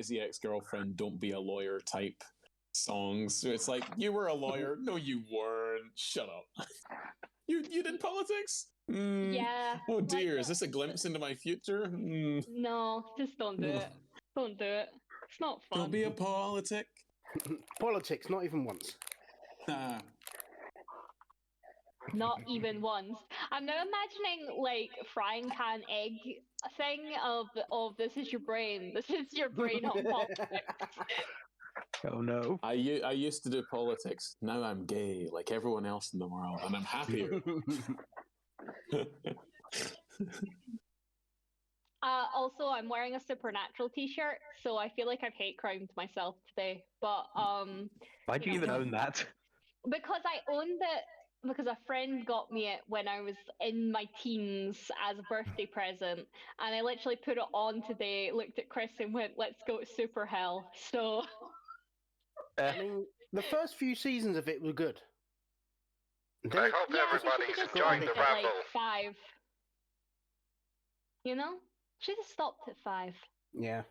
crazy ex-girlfriend, don't be a lawyer type songs. So it's like, you were a lawyer. No, you weren't. Shut up. You did politics? Yeah. Oh dear, is this a glimpse into my future? No, just don't do it. Don't do it. It's not fun. Don't be a politic. Politics, not even once. Not even once. I'm now imagining like frying pan egg thing of this is your brain. This is your brain on politics. Oh no. I used to do politics. Now I'm gay, like everyone else in the world, and I'm happier. Also, I'm wearing a Supernatural t-shirt, so I feel like I've hate crimed myself today. But Why'd you even own that? Because I owned it because a friend got me it when I was in my teens as a birthday present, and I literally put it on today, looked at Chris and went, "Let's go to Super Hell." So I mean, the first few seasons of it were good. I hope everybody's enjoying the raffle. Like 5. You know? Should have stopped at 5. Yeah.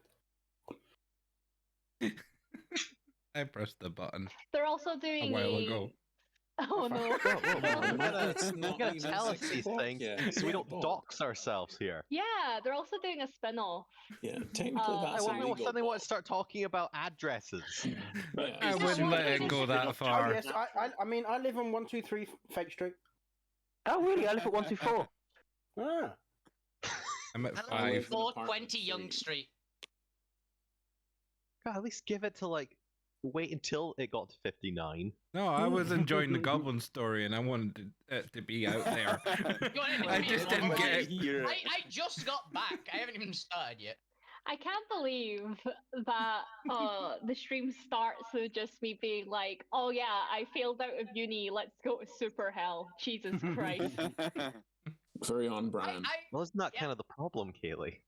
I pressed the button They're also doing a while ago. Oh no. You're gonna tell us these things so we don't dox ourselves here. Yeah, they're also doing a spin-off. Yeah, technically that's illegal. I suddenly want to start talking about addresses. I wouldn't let it go that far. Oh, yes, I mean, I live on 123 Fake Street. Oh, really? I live at 124. Ah. I'm at I live 5. 420 Young Street. God, at least give it to wait until it got to 59. No, I was enjoying the goblin story and I wanted it to be out there. I just didn't get it. I just got back. I haven't even started yet. I can't believe that the stream starts with just me being like, "Oh yeah, I failed out of uni. Let's go to Super Hell." Jesus Christ. Very on brand. Well, isn't that kind of the problem, Kaylee?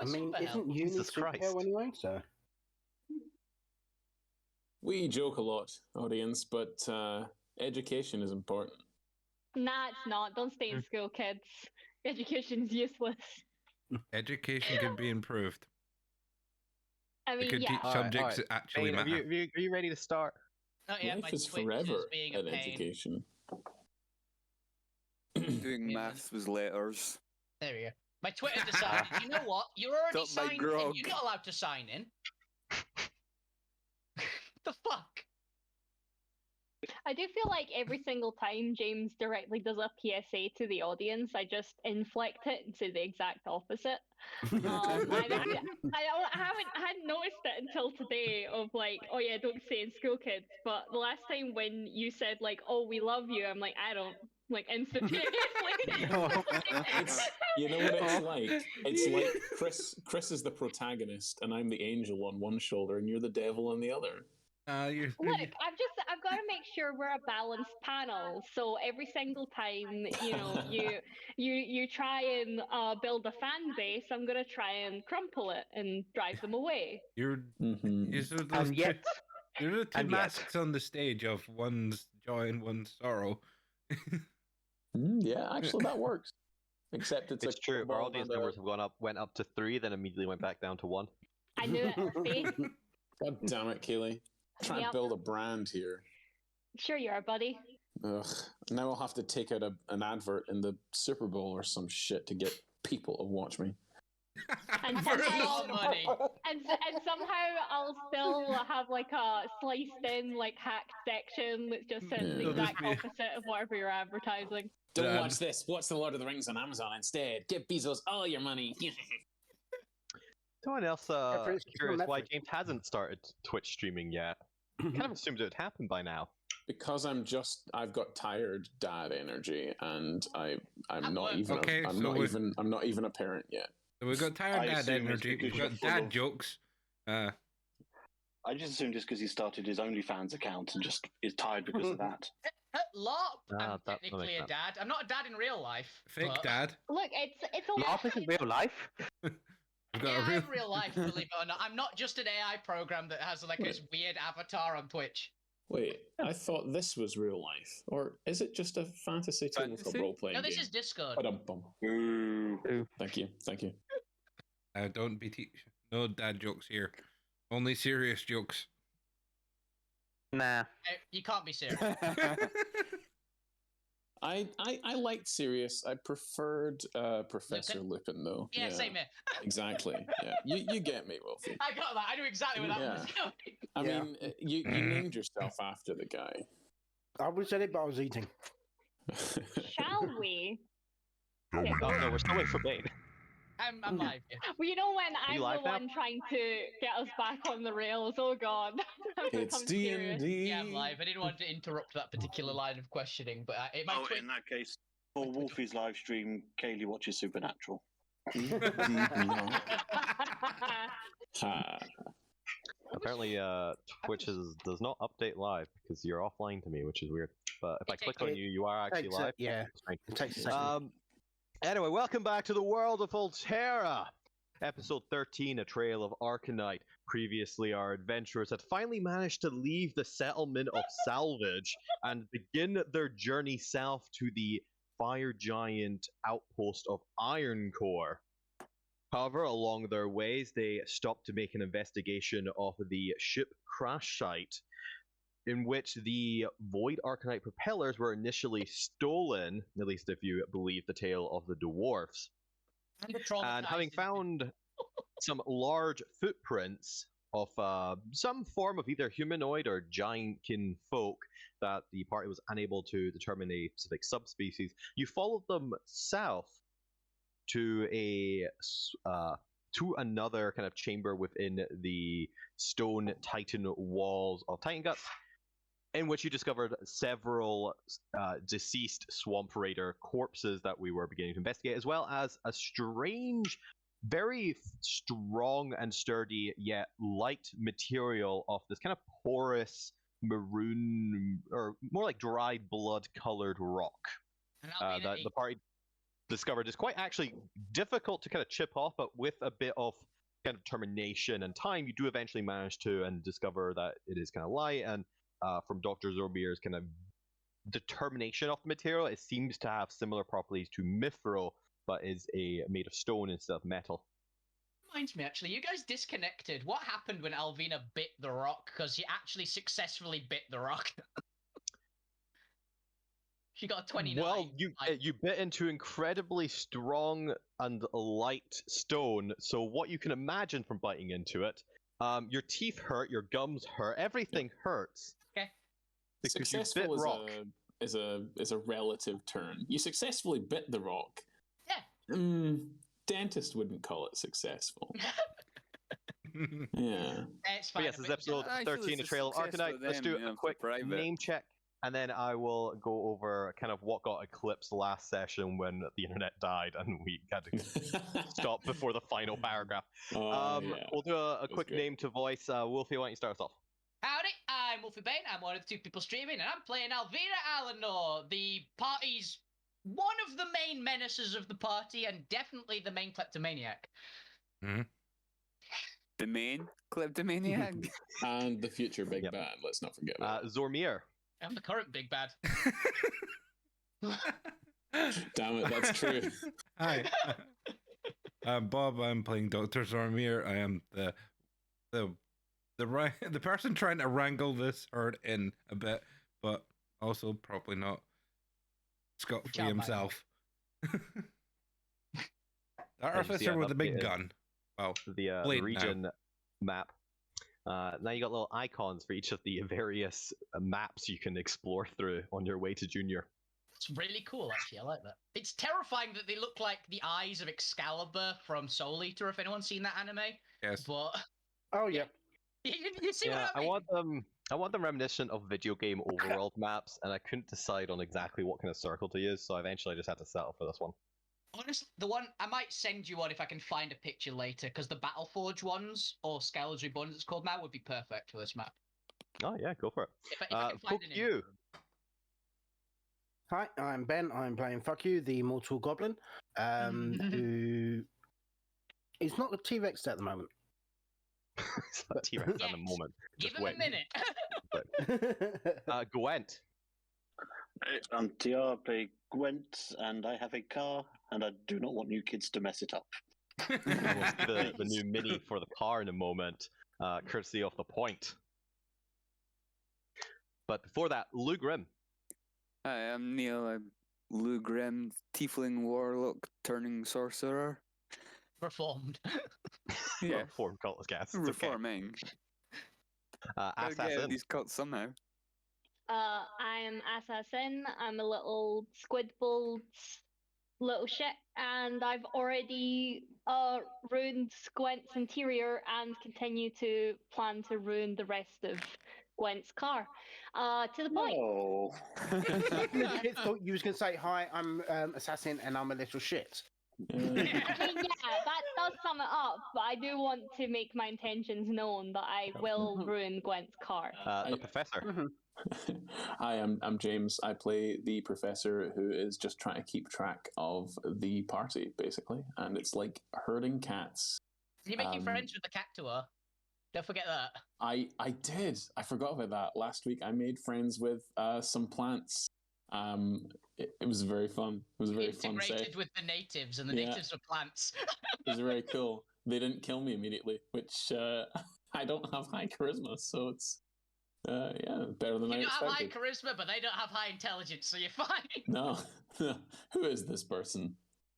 I mean, isn't uni Super Hell anyway, so... We joke a lot, audience, but education is important. Nah, it's not. Don't stay in school, kids. Education's useless. Education can be improved. I mean, it could teach subjects that actually matter. Are you ready to start? Not yet. Life is Twitch forever is being at a pain. education. Doing maths with letters. There we go. My Twitter decided, you know what? You're already signed in. You're not allowed to sign in. The fuck? I do feel like every single time James directly does a PSA to the audience, I just inflect it into the exact opposite. I hadn't noticed it until today of like, oh yeah, don't say in school, kids. But the last time when you said like, oh, we love you, I'm like, I don't. Like instantaneously. You know what it's like? It's like Chris is the protagonist and I'm the angel on one shoulder and you're the devil on the other. Look, I've got to make sure we're a balanced panel. So every single time, you know, you try and build a fan base, I'm gonna try and crumple it and drive them away. You're the two masks on the stage of one's joy and one's sorrow. Yeah, actually, that works. Except it's true. Our audience numbers have went up to 3, then immediately went back down to 1. I knew it. See? God damn it, Kaylee! Try and build a brand here. Sure you are, buddy. Ugh. Now I'll have to take out an advert in the Super Bowl or some shit to get people to watch me. And somehow, and somehow I'll still have like a sliced in like hacked section that just says the exact opposite of whatever you're advertising. Don't watch this. Watch The Lord of the Rings on Amazon instead. Give Bezos all your money. Someone else curious why James hasn't started Twitch streaming yet. Kind of assumed it would happen by now. Because I've got tired dad energy, and I'm not even a parent yet. So we've got tired dad energy. We've got dad jokes. I just assumed just because he started his OnlyFans account and just is tired because of that. LARP, I'm technically a dad. I'm not a dad in real life. Fake dad. Look, it's a LARP isn't real life. In real life, believe it or not. I'm not just an AI program that has like this weird avatar on Twitch. Wait, I thought this was real life. Or is it just a fantasy tabletop role-playing game? No, this is Discord. Thank you. Don't be No dad jokes here. Only serious jokes. Nah. You can't be serious. I liked Sirius. I preferred Professor Lupin though. Yeah, same here. Exactly. Yeah, you get me, Wolfie. I got that. I knew exactly where that was going. I mean, you named yourself after the guy. I would have said it, but I was eating. Shall we? Oh no, we're still waiting for Bane. I'm live. Yeah. Well, you know when I'm live the now? one trying to get us back on the rails. Oh God. It's D&D. Yeah, I'm live. I didn't want to interrupt that particular line of questioning, but in that case, for Wolfie's live stream, Kaylee watches Supernatural. Apparently, Twitch does not update live because you're offline to me, which is weird. But if I click on you, you are actually live. Yeah, it takes a second. Anyway, welcome back to the world of Alterra. Episode 13, A Trail of Arcanite. Previously, our adventurers had finally managed to leave the settlement of Salvage and begin their journey south to the fire giant outpost of Ironcore. However, along their ways, they stopped to make an investigation of the ship crash site, in which the Void Arcanite propellers were initially stolen, at least if you believe the tale of the dwarfs. And having found some large footprints of some form of either humanoid or giant kin folk that the party was unable to determine a specific subspecies, you followed them south to another kind of chamber within the stone Titan walls of Titan Guts, in which you discovered several deceased Swamp Raider corpses that we were beginning to investigate, as well as a strange, very strong and sturdy yet light material of this kind of porous maroon, or more like dried blood colored rock that the party discovered is quite actually difficult to kind of chip off, but with a bit of kind of determination and time, you do eventually manage to and discover that it is kind of light. And from Dr. Zormir's kind of determination of the material, it seems to have similar properties to mithril, but is made of stone instead of metal. Reminds me, actually, you guys disconnected. What happened when Alvina bit the rock? Because she actually successfully bit the rock. She got a 29. Well, you bit into incredibly strong and light stone, so what you can imagine from biting into it, your teeth hurt, your gums hurt, everything hurts. Okay. Because you bit Successful rock. is a relative term. You successfully bit the rock. Yeah. Dentist wouldn't call it successful. Yeah. It's fine. But yes, this is episode 13, A Trail of Arcanite. Let's do a quick name check, and then I will go over kind of what got eclipsed last session when the internet died and we had to stop before the final paragraph. We'll do a quick name to voice. Wolfie, why don't you start us off? Howdy, I'm Wolfie Bane. I'm one of the two people streaming, and I'm playing Alvina Alanor, the party's one of the main menaces of the party, and definitely the main kleptomaniac. Mm-hmm. The main kleptomaniac? And the future big bad, let's not forget that. Zormir. I'm the current big bad. Damn it, that's true. Hi. I'm Bob. I'm playing Dr. Zormir. I am the person trying to wrangle this herd in a bit, but also probably not scot-free himself. The artificer with the big gun. Wow. The region map. Now you got little icons for each of the various maps you can explore through on your way to Junior. It's really cool, actually. I like that. It's terrifying that they look like the eyes of Excalibur from Soul Eater, if anyone's seen that anime. Yes. But oh yeah. You see what I mean? I want them reminiscent of video game overworld maps, and I couldn't decide on exactly what kind of circle to use, so eventually I just had to settle for this one. Honestly, the one I might send you one if I can find a picture later, because the Battleforge ones, or Scales Reborn, it's called now, would be perfect for this map. Oh yeah, go for it. If I can find an you. Hi, I'm Ben. I'm playing Fuck You, the Immortal Goblin, who is not a T-Rex at the moment. It's not T-Rex at the moment. Give Just him wait. a minute. Gwent. I'm TR, play Gwent, and I have a car, and I do not want you kids to mess it up. And we'll see the new mini for the car in a moment, courtesy of the point. But before that, Lou Grimm. Hi, I'm Neil. I'm Lou Grimm, Tiefling Warlock turning sorcerer. Reformed. Yeah, Reform cultist gas. It's okay. reforming. Gotta get out of Assassin. these cults somehow. I'm Assassin. I'm a little squidball little shit, and I've already ruined Gwent's interior and continue to plan to ruin the rest of Gwent's car. To the point. Oh. I legit thought you was going to say, hi, I'm Assassin and I'm a little shit. I mean, yeah, that does sum it up, but I do want to make my intentions known that I will ruin Gwent's car. The professor. Hi, I'm James. I play the professor who is just trying to keep track of the party, basically, and it's like herding cats. You're making friends with the cactua. Don't forget that. I did. I forgot about that. Last week I made friends with some plants. It was very fun. It was a very fun set. Integrated with the natives, and the natives are plants. It was very cool. They didn't kill me immediately, which I don't have high charisma, so it's better than I expected. You don't have high charisma, but they don't have high intelligence, so you're fine. No. Who is this person?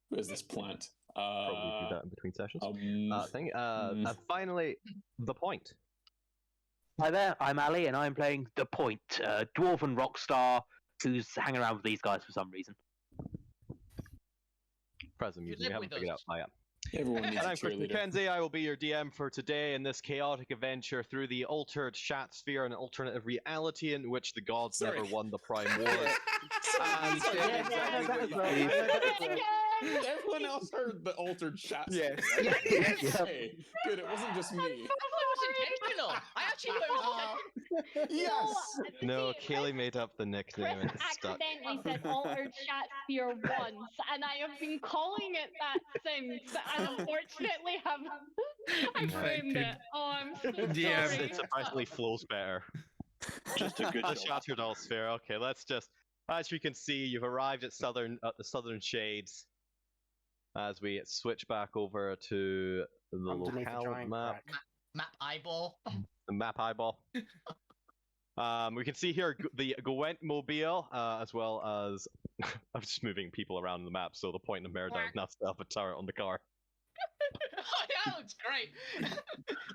Who is this plant? Probably do that in between sessions. And finally, the point. Hi there, I'm Ali, and I'm playing the Point, dwarven rock star who's hanging around with these guys for some reason. Present music, we haven't figured out. Oh, yeah. Everyone needs and a I'm Chris cheerleader. McKenzie. I will be your DM for today in this chaotic adventure through the altered Shatsphere, an alternative reality in which the gods never won the Prime War. Everyone else heard the altered chat. Yes. Hey, good, it wasn't just me. I thought it was intentional. I actually thought it was intentional. Yes. No, Kaylee made up the nickname and Chris it's stuck. accidentally said Altered Shatsphere once, and I have been calling it that since, and unfortunately I've ruined it. Oh, I'm so Yeah, sorry. It surprisingly flows better. Just a good A job. shattered all sphere. Okay, let's just. As you can see, you've arrived at the southern shades. As we switch back over to the Underneath the locale giant map, crack. Map eyeball. the map eyeball. We can see here the Gwent mobile, as well as I'm just moving people around the map, so the point of Merida is now set up a turret on the car. Oh, yeah, looks great.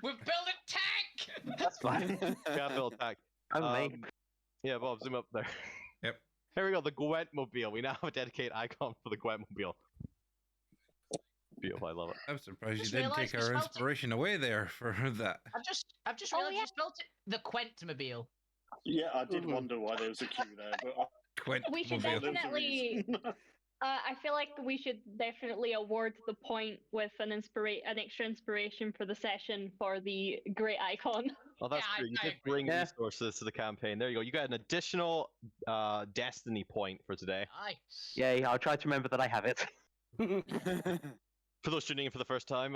We've built a tank. That's fine. Yeah, build attack. Only. Yeah, Bob, zoom up there. Yep. Here we go, the Gwent mobile. We now have a dedicated icon for the Gwent mobile. Beautiful, I love it. I'm surprised you Just didn't realised take we our spelt it. inspiration away there for that. I've just Oh, realized yeah. you spelled it the Quentmobile. Yeah, I did wonder why there was a queue there, but Quint We should mobile. there was a definitely. reason. I feel like we should definitely award the point with an extra inspiration for the session for the great icon. Well, that's Yeah, true. You I did bring Yeah. resources to the campaign. There you go. You got an additional destiny point for today. Nice. Yay, I'll try to remember that I have it. For those tuning in for the first time,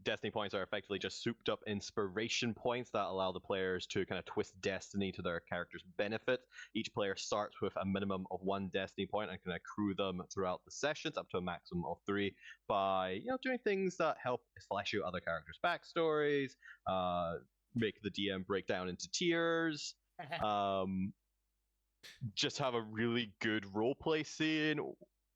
destiny points are effectively just souped up inspiration points that allow the players to kind of twist destiny to their character's benefit. Each player starts with a minimum of 1 destiny point and can accrue them throughout the sessions up to a maximum of 3 by doing things that help flesh out other characters' backstories, make the DM break down into tiers, just have a really good roleplay scene.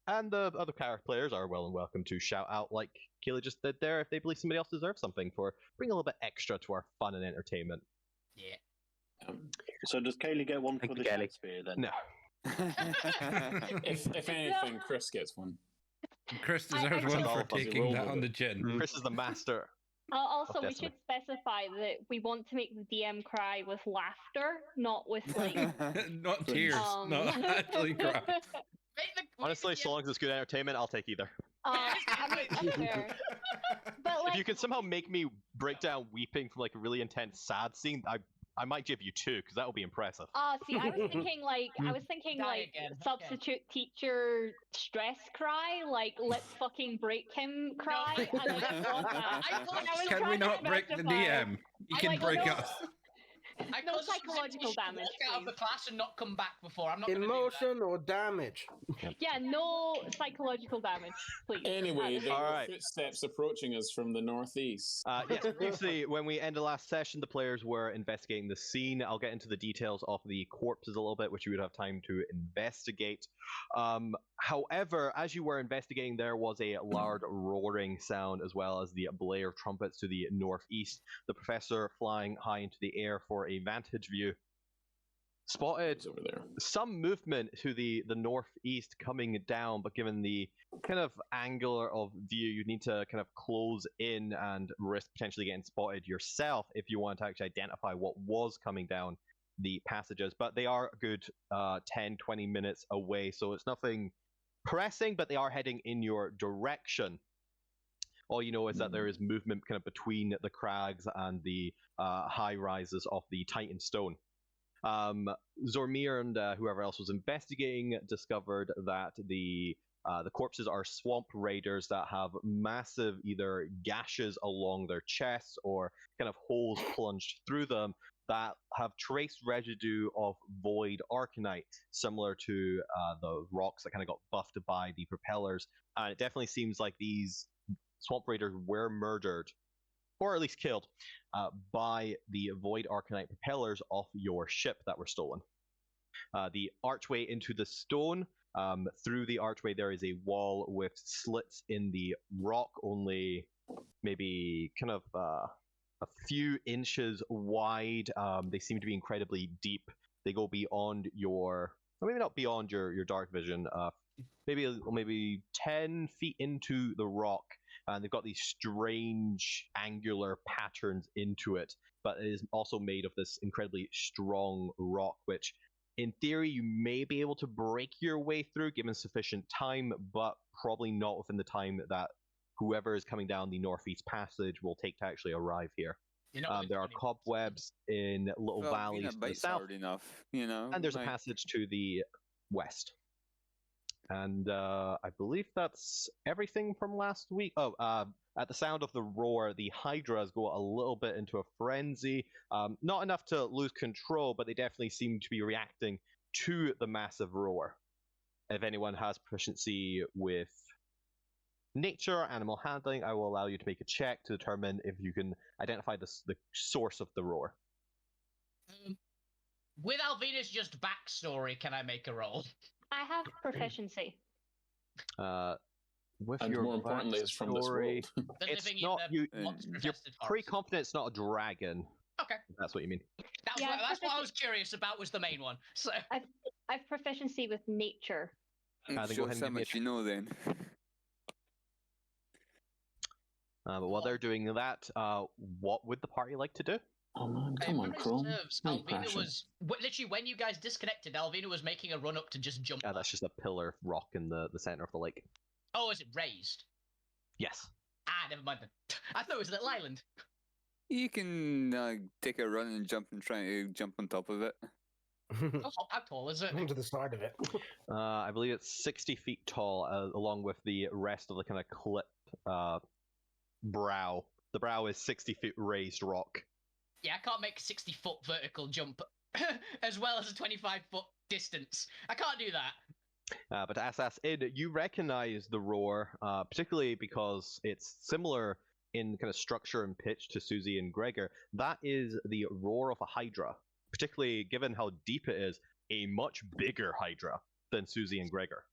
And the other character players are well and welcome to shout out like Kaylee just did there if they believe somebody else deserves something for bring a little bit extra to our fun and entertainment. Yeah. So does Kaylee get one Thank for you, the Kaylee. Shakespeare then? No. If anything, Chris gets one. Chris I deserves one feel- for All fuzzy taking roll that with on it. the chin. Chris is the master. Also, we Destiny. should specify that we want to make the DM cry with laughter, not with like. Not tears, not actually cry. Honestly, so long as it's good entertainment, I'll take either. I mean, that's fair. But If like, you can somehow make me break down weeping from like a really intense sad scene, I might give you 2 because that will be impressive. see, I was thinking like, Die again, okay. substitute teacher stress cry, like let's fucking break him cry. And I just want that. I thought I was Can we trying to not break the specify. DM? You I can like, break no. us. I No caused us psychological to damage, walk out of the class and not come back before. I'm not going to do Emotion or damage? Yeah, no psychological damage, please. Anyway, there All were right. footsteps approaching us from the northeast. Yes, briefly, when we ended last session, the players were investigating the scene. I'll get into the details of the corpses a little bit, which you would have time to investigate. However, as you were investigating, there was a loud roaring sound as well as the blare of trumpets to the northeast. The professor, flying high into the air for a vantage view, spotted over there. some movement to the northeast coming down, but given the kind of angular of view, you need to kind of close in and risk potentially getting spotted yourself if you want to actually identify what was coming down the passages. But they are a good 10-20 minutes away, so it's nothing pressing, but they are heading in your direction. All you know is that there is movement kind of between the crags and the high rises of the Titan Stone. Zormir and whoever else was investigating discovered that the corpses are swamp raiders that have massive either gashes along their chests or kind of holes plunged through them that have trace residue of void arcanite, similar to the rocks that kind of got buffed by the propellers. And it definitely seems like these swamp raiders were murdered, or at least killed, by the void arcanite propellers off your ship that were stolen. The archway into the stone, through the archway there is a wall with slits in the rock, only maybe kind of a few inches wide. They seem to be incredibly deep. They go beyond your, or maybe not beyond your dark vision, maybe 10 feet into the rock. And they've got these strange angular patterns into it, but it is also made of this incredibly strong rock, which in theory you may be able to break your way through given sufficient time, but probably not within the time that whoever is coming down the northeast passage will take to actually arrive here. There are cobwebs in little valleys to the south, enough, you know, and there's a passage to the west. And I believe that's everything from last week. At the sound of the roar, the Hydras go a little bit into a frenzy. Not enough to lose control, but they definitely seem to be reacting to the massive roar. If anyone has proficiency with nature, animal handling, I will allow you to make a check to determine if you can identify the source of the roar. With Alvina's just backstory, can I make a roll? I have proficiency. With and your more importantly, it's from this world. It's not you. You're pretty confident it's not a dragon. Okay, if that's what you mean. That's what I was curious about. Was the main one. So I've proficiency with nature. Then go ahead and give me you know then. But while they're doing that, what would the party like to do? Oh man, come on, Chrome. Alvina was literally when you guys disconnected. Alvina was making a run up to just jump. That's just a pillar of rock in the center of the lake. Oh, is it raised? Yes. Never mind then. I thought it was a little island. You can take a run and try to jump on top of it. How tall is it? To the side of it. I believe it's 60 feet tall, along with the rest of the kind of clip brow. The brow is 60 feet raised rock. Yeah, I can't make a 60-foot vertical jump as well as a 25-foot distance. I can't do that. But Assassin, you recognize the roar, particularly because it's similar in kind of structure and pitch to Susie and Gregor. That is the roar of a Hydra, particularly given how deep it is, a much bigger Hydra than Susie and Gregor.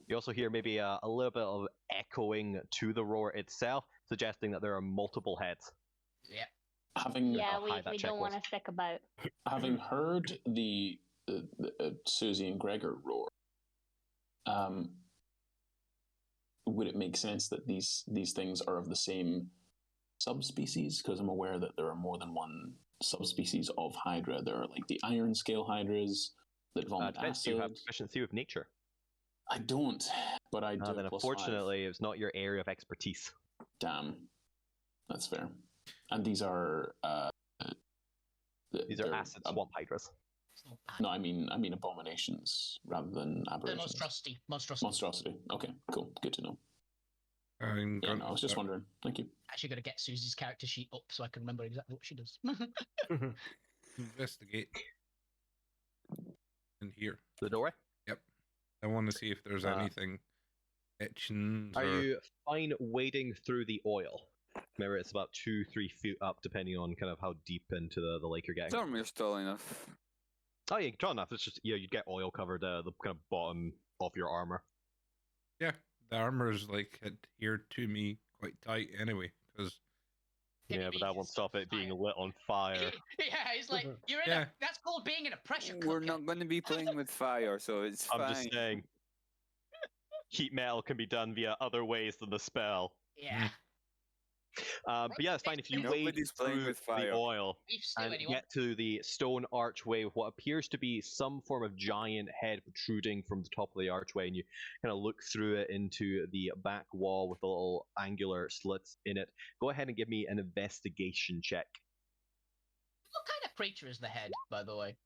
You also hear maybe a little bit of echoing to the roar itself, suggesting that there are multiple heads. Yeah. We don't want to stick about. Having heard the Susie and Gregor roar, would it make sense that these things are of the same subspecies? Because I'm aware that there are more than one subspecies of Hydra. There are like the iron scale Hydras that vomit acid. You have proficiency with nature. I don't, but I do. Then unfortunately, it's not your area of expertise. Damn, that's fair. And these are acid swamp hydras. No, I mean abominations rather than aberrations. Monstrosity. Okay, cool. Good to know. Yeah, no, I was just wondering. Thank you. Actually, gotta get Susie's character sheet up so I can remember exactly what she does. Investigate. In here. The doorway? Yep. I want to see if there's anything etchings. Are you fine wading through the oil? Remember, it's about 2-3 feet up, depending on kind of how deep into the lake you're getting. Tell me you're tall enough. Oh, yeah, tall enough. It's just, you'd get oil covered the kind of bottom of your armor. Yeah, the armor's like adhered to me quite tight anyway, because. Yeah, but that won't stop it being lit on fire. Yeah, he's like, you're in a. That's called being in a pressure cooker. We're not going to be playing with fire, so it's fine. I'm just saying. Heat metal can be done via other ways than the spell. Yeah. But yeah, it's fine if you wade through the oil and get to the stone archway with what appears to be some form of giant head protruding from the top of the archway, and you kind of look through it into the back wall with the little angular slits in it. Go ahead and give me an investigation check. What kind of creature is the head, by the way?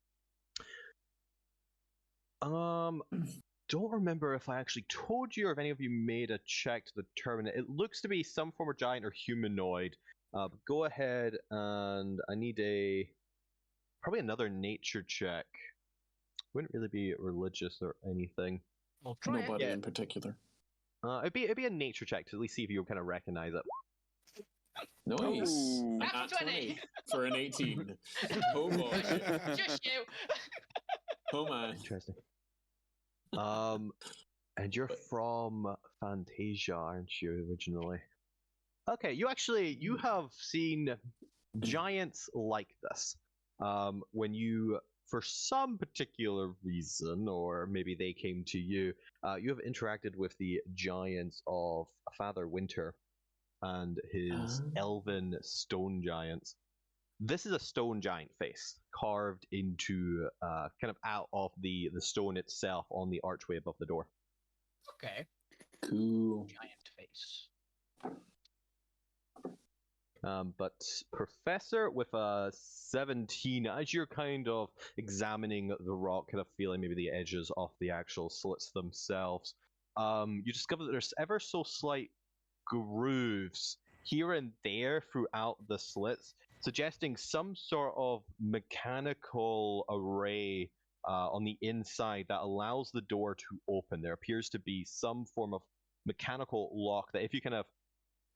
Don't remember if I actually told you or if any of you made a check to determine it. It looks to be some form of giant or humanoid. Go ahead and I need probably another nature check. Wouldn't really be religious or anything. Well, nobody in particular. It'd be a nature check to at least see if you can kind of recognize it. Nice. Ooh. Nat 20 for an 18. Oh boy. Just you. Oh man. Interesting. And you're from Fantasia, aren't you, originally? Okay, you have seen giants like this. When you, for some particular reason, or maybe they came to you, you have interacted with the giants of Father Winter and his elven stone giants. This is a stone giant face carved into kind of out of the stone itself on the archway above the door. Okay. Cool. Giant face. But Professor with a 17, as you're kind of examining the rock, kind of feeling maybe the edges of the actual slits themselves, you discover that there's ever so slight grooves here and there throughout the slits, suggesting some sort of mechanical array on the inside that allows the door to open. There appears to be some form of mechanical lock that if you kind of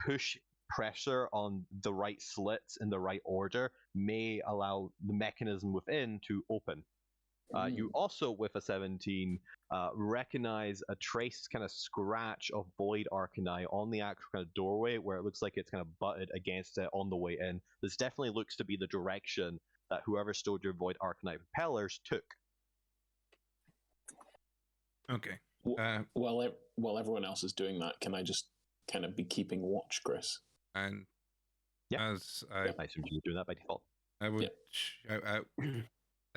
push pressure on the right slits in the right order, may allow the mechanism within to open. You also, with a 17, recognize a trace kind of scratch of void Arcanite on the actual kind of doorway where it looks like it's kind of butted against it on the way in. This definitely looks to be the direction that whoever stole your void Arcanite propellers took. Okay. While everyone else is doing that, can I just kind of be keeping watch, Chris? And as I assume you do that by default. I would shout out.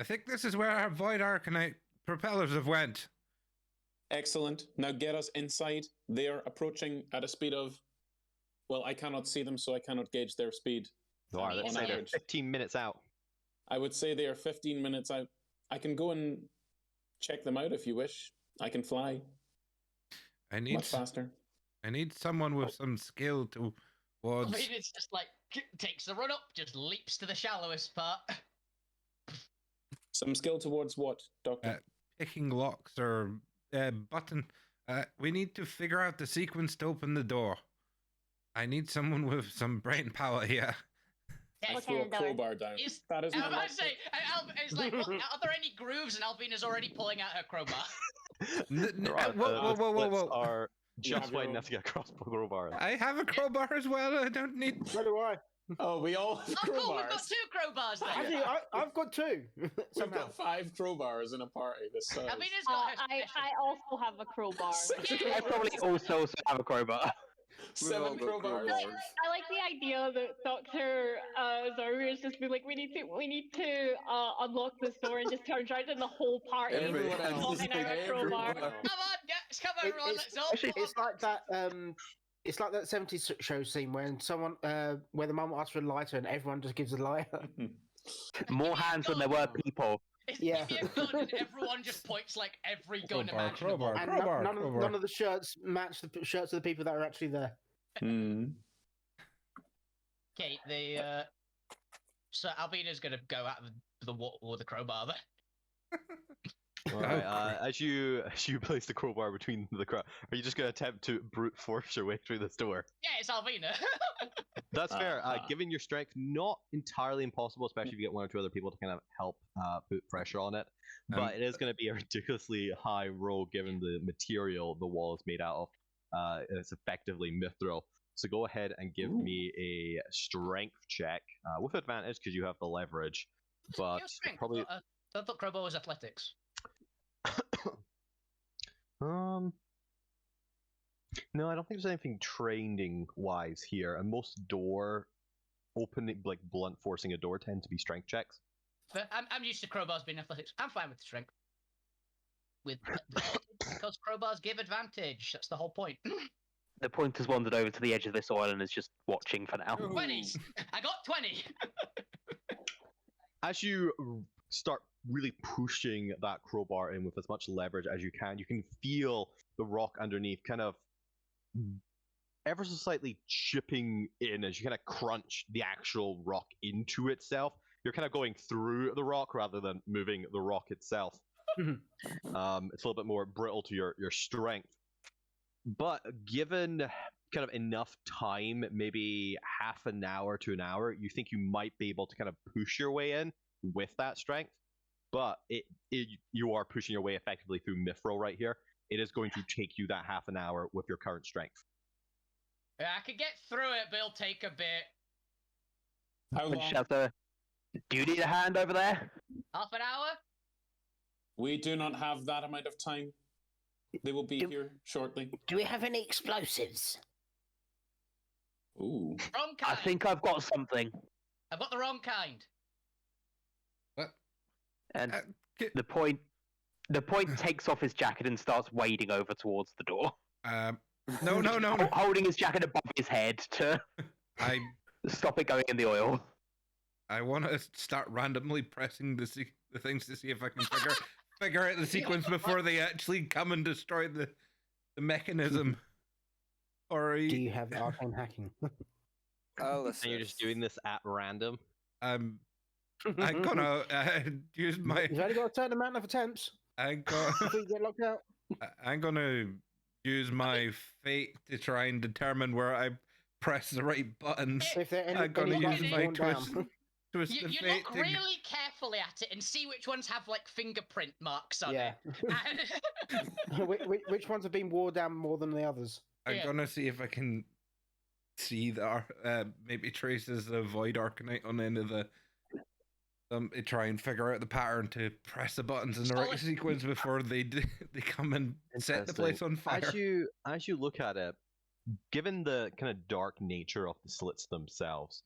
I think this is where our void Arcanite propellers have went. Excellent. Now get us inside. They are approaching at a speed of... Well, I cannot see them, so I cannot gauge their speed. Let's say they're 15 minutes out. I would say they are 15 minutes out. I can go and check them out if you wish. I can fly. Much faster. I need someone with some skill towards... I mean, it's just like, takes the run up, just leaps to the shallowest part. Some skill towards what, Doctor? Picking locks or button. We need to figure out the sequence to open the door. I need someone with some brain power here. I throw a crowbar down. That is I'm about to say, it's like, are there any grooves? And Alvina's already pulling out her crowbar. Whoa. Are just wide enough to get a crowbar. I have a crowbar as well. I don't need... So do I. Oh, we all have crowbars. Cool, we've got 2 crowbars then. Actually, I've got 2. We've got 5 crowbars in a party this size. Alvina's got I also have a crowbar. I probably also have a crowbar. 7 crowbars. I like the idea that Dr. Zoru is just be like, we need to unlock this door, and just turns around and the whole party is holding out a crowbar. Come on, guys, come on, everyone, let's all. Actually, it's like that. It's like that 70s show scene when someone, where the mum asks for a lighter and everyone just gives a lighter. More hands than there were people. Yeah. Everyone just points like every gun imaginable. None of the shirts match the shirts of the people that are actually there. Okay, so Albina's gonna go out of the water with the crowbar then. All right. As you place the crowbar between the crowd, are you just going to attempt to brute force your way through this door? Yeah, it's Albina. That's fair. Given your strength, not entirely impossible, especially if you get one or two other people to kind of help put pressure on it. But it is going to be a ridiculously high roll given the material the wall is made out of. It's effectively mithril. So go ahead and give me a strength check with advantage because you have the leverage. But probably. I thought crowbar was athletics. No, I don't think there's anything training wise here, and most door opening, like blunt forcing a door, tend to be strength checks. But I'm used to crowbars being athletics. I'm fine with strength. Because crowbars give advantage. That's the whole point. The point has wandered over to the edge of this oil and is just watching for now. 20s. I got 20. As you start really pushing that crowbar in with as much leverage as you can feel the rock underneath kind of ever so slightly chipping in as you kind of crunch the actual rock into itself. You're kind of going through the rock rather than moving the rock itself. It's a little bit more brittle to your strength. But given kind of enough time, maybe half an hour to an hour, you think you might be able to kind of push your way in with that strength. But you are pushing your way effectively through mithril right here. It is going to take you that half an hour with your current strength. Yeah, I could get through it, but it'll take a bit. How long? Do you need a hand over there? Half an hour? We do not have that amount of time. They will be here shortly. Do we have any explosives? Ooh. Wrong kind. I think I've got something. I've got the wrong kind. What? And the point takes off his jacket and starts wading over towards the door. No. Holding his jacket above his head to stop it going in the oil. I want to start randomly pressing the things to see if I can figure out the sequence before they actually come and destroy the mechanism. Or do you have arcane hacking? And you're just doing this at random? I'm gonna use my. You've only got a certain amount of attempts. Before you get locked out. I'm gonna use my fate to try and determine where I press the right buttons. I'm gonna use my twist. You look really carefully at it and see which ones have like fingerprint marks on it. Which ones have been worn down more than the others? I'm gonna see if I can see the maybe traces of void arcanite on the end of the. Try and figure out the pattern to press the buttons in the right sequence before they come and set the place on fire. As you look at it, given the kind of dark nature of the slits themselves,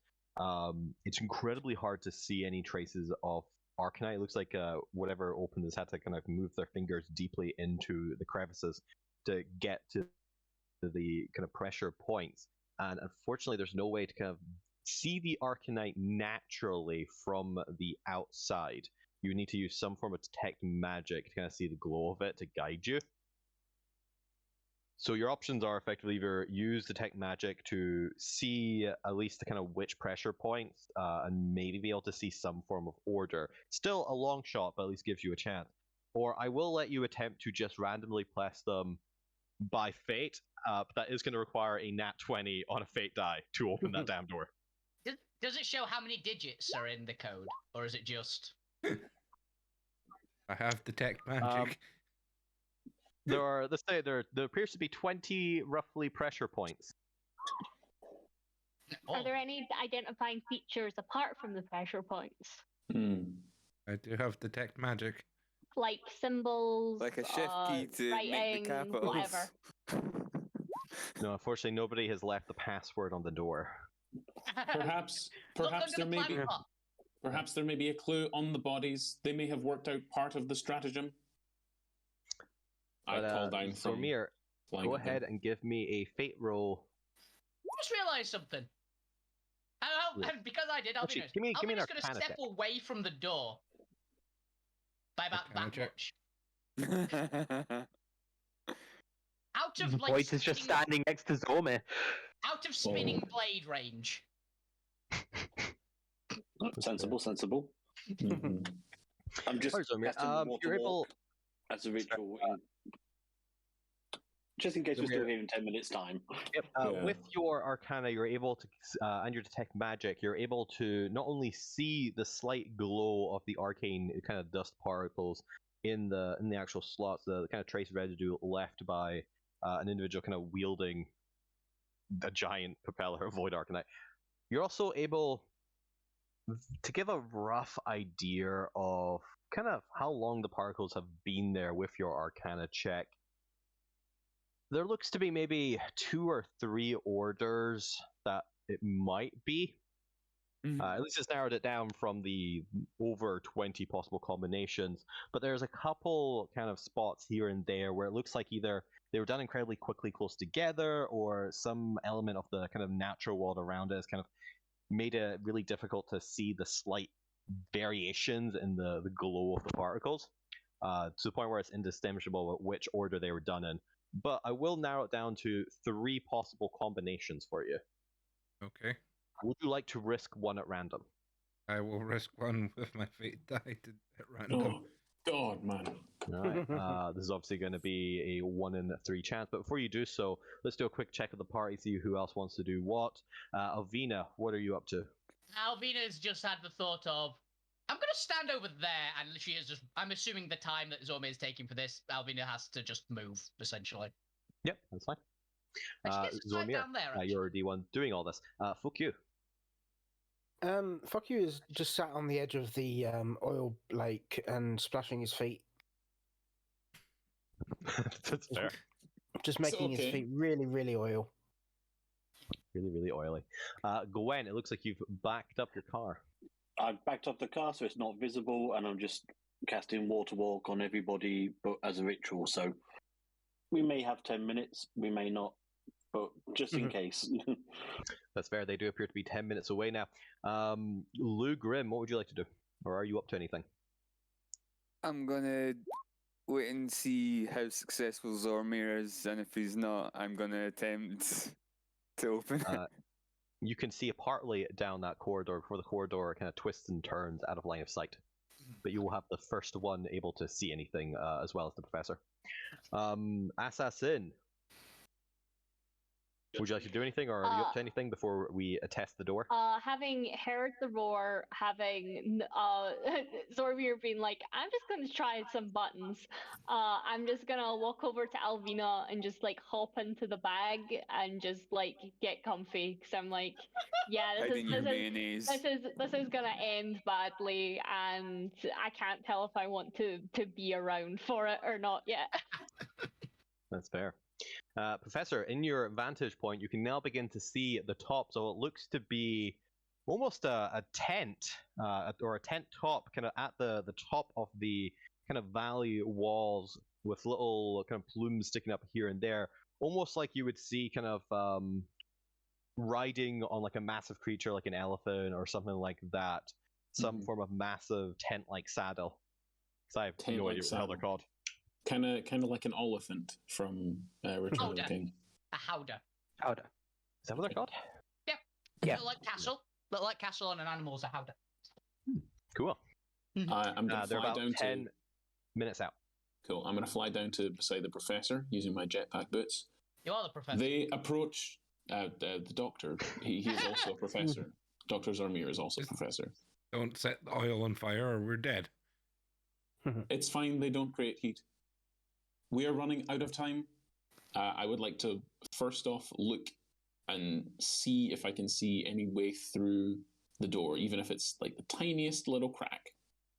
it's incredibly hard to see any traces of arcanite. It looks like whatever opened this had to kind of move their fingers deeply into the crevices to get to the kind of pressure points. And unfortunately, there's no way to kind of see the arcanite naturally from the outside. You need to use some form of detect magic to kind of see the glow of it to guide you. So your options are effectively either use detect magic to see at least the kind of which pressure points and maybe be able to see some form of order. Still a long shot, but at least gives you a chance. Or I will let you attempt to just randomly press them by fate, but that is going to require a nat 20 on a fate die to open that damn door. Does it show how many digits are in the code, or is it just? I have detect magic. There appears to be 20 roughly pressure points. Are there any identifying features apart from the pressure points? I do have detect magic. Like symbols, like a shift key to writing, make the capitals. whatever. No, unfortunately, nobody has left the password on the door. Perhaps there may be a clue on the bodies. They may have worked out part of the stratagem. I call down from Mir. Go ahead and give me a fate roll. I just realised something. And because I did, I'll be honest. I'm just going to step away from the door by about that much. Out of like. Voight is just standing next to Zormir. Out of spinning blade range. Sensible. Mhm. I'm just Sorry, Zomir. casting the water You're able. walk as a ritual, just in case we're still here in 10 minutes' time. Yep. With your Arcana, you're able to, and your Detect Magic, you're able to not only see the slight glow of the arcane kind of dust particles in the actual slots, the kind of trace residue left by an individual kind of wielding a giant propeller of Void Arcanite. You're also able to give a rough idea of kind of how long the particles have been there with your Arcana check. There looks to be maybe 2 or 3 orders that it might be. At least it's narrowed it down from the over 20 possible combinations. But there's a couple kind of spots here and there where it looks like either they were done incredibly quickly close together, or some element of the kind of natural world around it has kind of made it really difficult to see the slight variations in the glow of the particles, to the point where it's indistinguishable which order they were done in. But I will narrow it down to 3 possible combinations for you. Okay. Would you like to risk one at random? I will risk one with my fate die at random. Oh, God, man. All right. This is obviously going to be a 1 in 3 chance. But before you do so, let's do a quick check of the party, see who else wants to do what. Alvina, what are you up to? Alvina's just had the thought of, I'm going to stand over there, and she is just, I'm assuming the time that Zomir is taking for this, Alvina has to just move, essentially. Yep, that's fine. And she gets to slide Zomir, down there, you're the one doing all this. Fuck you. Fuck you is just sat on the edge of the oil lake and splashing his feet. That's fair. Just making his feet really, really oil. Really, really oily. Gwen, it looks like you've backed up your car. I've backed up the car so it's not visible, and I'm just casting Water Walk on everybody, but as a ritual. So we may have 10 minutes, we may not, but just in case. That's fair. They do appear to be 10 minutes away now. Lou Grimm, what would you like to do? Or are you up to anything? I'm gonna wait and see how successful Zormir is, and if he's not, I'm gonna attempt to open it. You can see partly down that corridor before the corridor kind of twists and turns out of line of sight. But you will have the first one able to see anything, as well as the professor. Assassin, would you like to do anything, or are you up to anything before we attest the door? Having heard the roar, having Zormir being like, I'm just gonna try some buttons. I'm just gonna walk over to Alvina and just like hop into the bag and just like get comfy, because I'm like, yeah, this is gonna end badly, and I can't tell if I want to be around for it or not yet. That's fair. Professor, in your vantage point, you can now begin to see at the top, so it looks to be almost a tent, or a tent top, kind of at the top of the kind of valley walls, with little kind of plumes sticking up here and there, almost like you would see kind of riding on like a massive creature like an elephant or something like that, some form of massive tent-like saddle. So I have no idea what the hell they're called. Kind of like an oliphant from Return of the King. A howdah. Howdah. Is that what they're called? Yep. Yeah. Little like castle on an animal's a howdah. Cool. I'm going to they're fly about down 10 minutes out. Cool. I'm going to fly down to beside the professor using my jetpack boots. You are the professor. They approach the doctor. He is also a professor. Dr. Zormir is also a professor. Don't set the oil on fire or we're dead. It's fine. They don't create heat. We are running out of time. I would like to first off look and see if I can see any way through the door, even if it's like the tiniest little crack.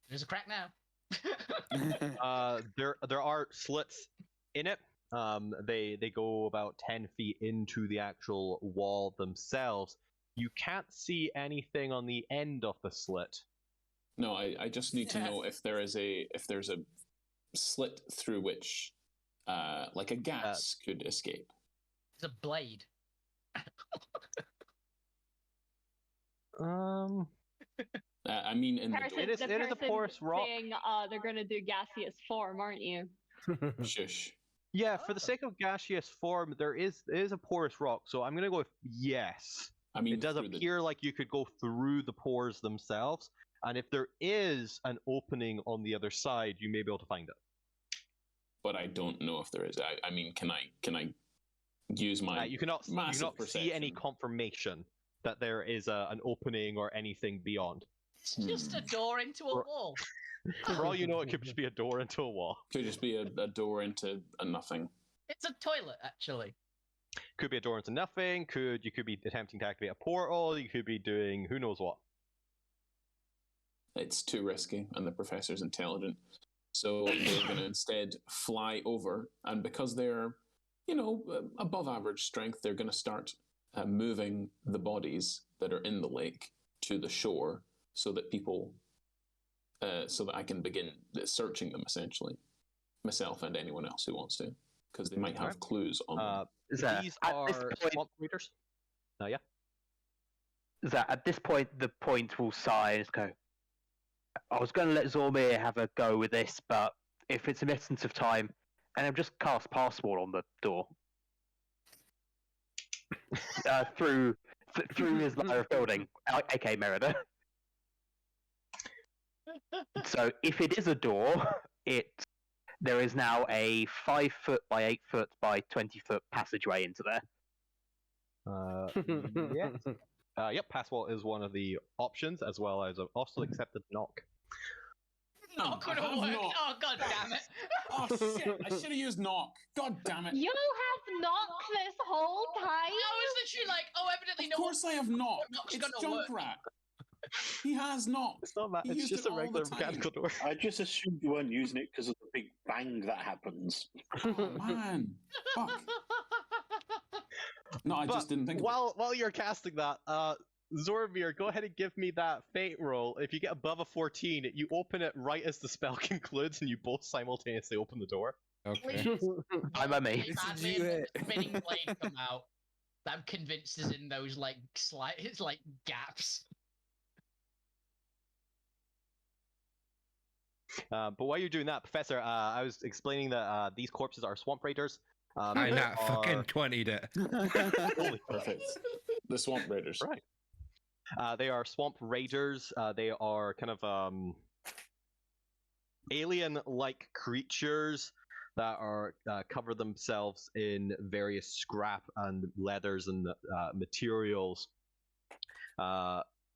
There's a crack now. There are slits in it. They go about 10 feet into the actual wall themselves. You can't see anything on the end of the slit. No, I just need to know if there's a slit through which like a gas could escape. It's a blade. I mean, in it is a porous rock. Saying, they're going to do gaseous form, aren't you? Shush. Yeah, for the sake of gaseous form, there is a porous rock, so I'm gonna go with yes. I mean, It does appear like you could go through the pores themselves, and if there is an opening on the other side, you may be able to find it. But I don't know if there is. I mean, can I use my you cannot see any confirmation that there is an opening or anything beyond. It's just a door into a wall. For all you know, it could just be a door into a wall. Could just be a door into a nothing. It's a toilet, actually. Could be a door into nothing. You could be attempting to activate a portal. You could be doing who knows what. It's too risky, and the professor's intelligent. So they're going to instead fly over, and because they're, above average strength, they're going to start moving the bodies that are in the lake to the shore, so that I can begin searching them, essentially, myself and anyone else who wants to, because they might have clues on them. These are swamp raiders. Yeah. That at this point, the point will sigh and go. I was going to let Zormir have a go with this, but if it's an essence of time, and I'll just cast Password on the door through his layer of building, aka Merida. So if it is a door, there is now a 5 foot by 8 foot by 20 foot passageway into there. Yeah. Yep, Password is one of the options, as well as an also accepted knock. Knock would have worked. Oh, god damn it. Oh, shit. I should have used knock. God damn it. You have knock this whole time? I was literally like, evidently no. Of course I have knock. It's Junkrat. He has knock. It's not that. It's just a regular mechanical door. I just assumed you weren't using it because of the big bang that happens. Oh, man. Fuck. No, I just didn't think of it. While you're casting that, Zormir, go ahead and give me that fate roll. If you get above a 14, you open it right as the spell concludes, and you both simultaneously open the door. Okay. I'm a me. Spinning blade come out. I'm convinced is in those gaps. But while you're doing that, Professor, I was explaining that these corpses are swamp raiders. I not fucking 20'd it. Holy perfect. The swamp raiders. Right. They are swamp raiders. They are kind of alien-like creatures that are cover themselves in various scrap and leathers and materials.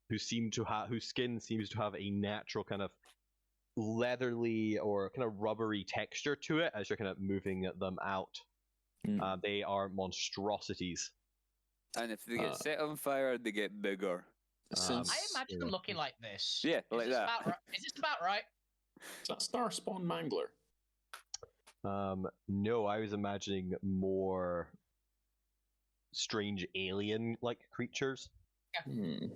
Whose skin seems to have a natural kind of leathery or kind of rubbery texture to it as you're kind of moving them out. They are monstrosities. And if they get set on fire, they get bigger. I imagine them looking like this. Yeah, like that. Is this about right? Is that Star Spawn Mangler? No, I was imagining more strange alien-like creatures. Yeah.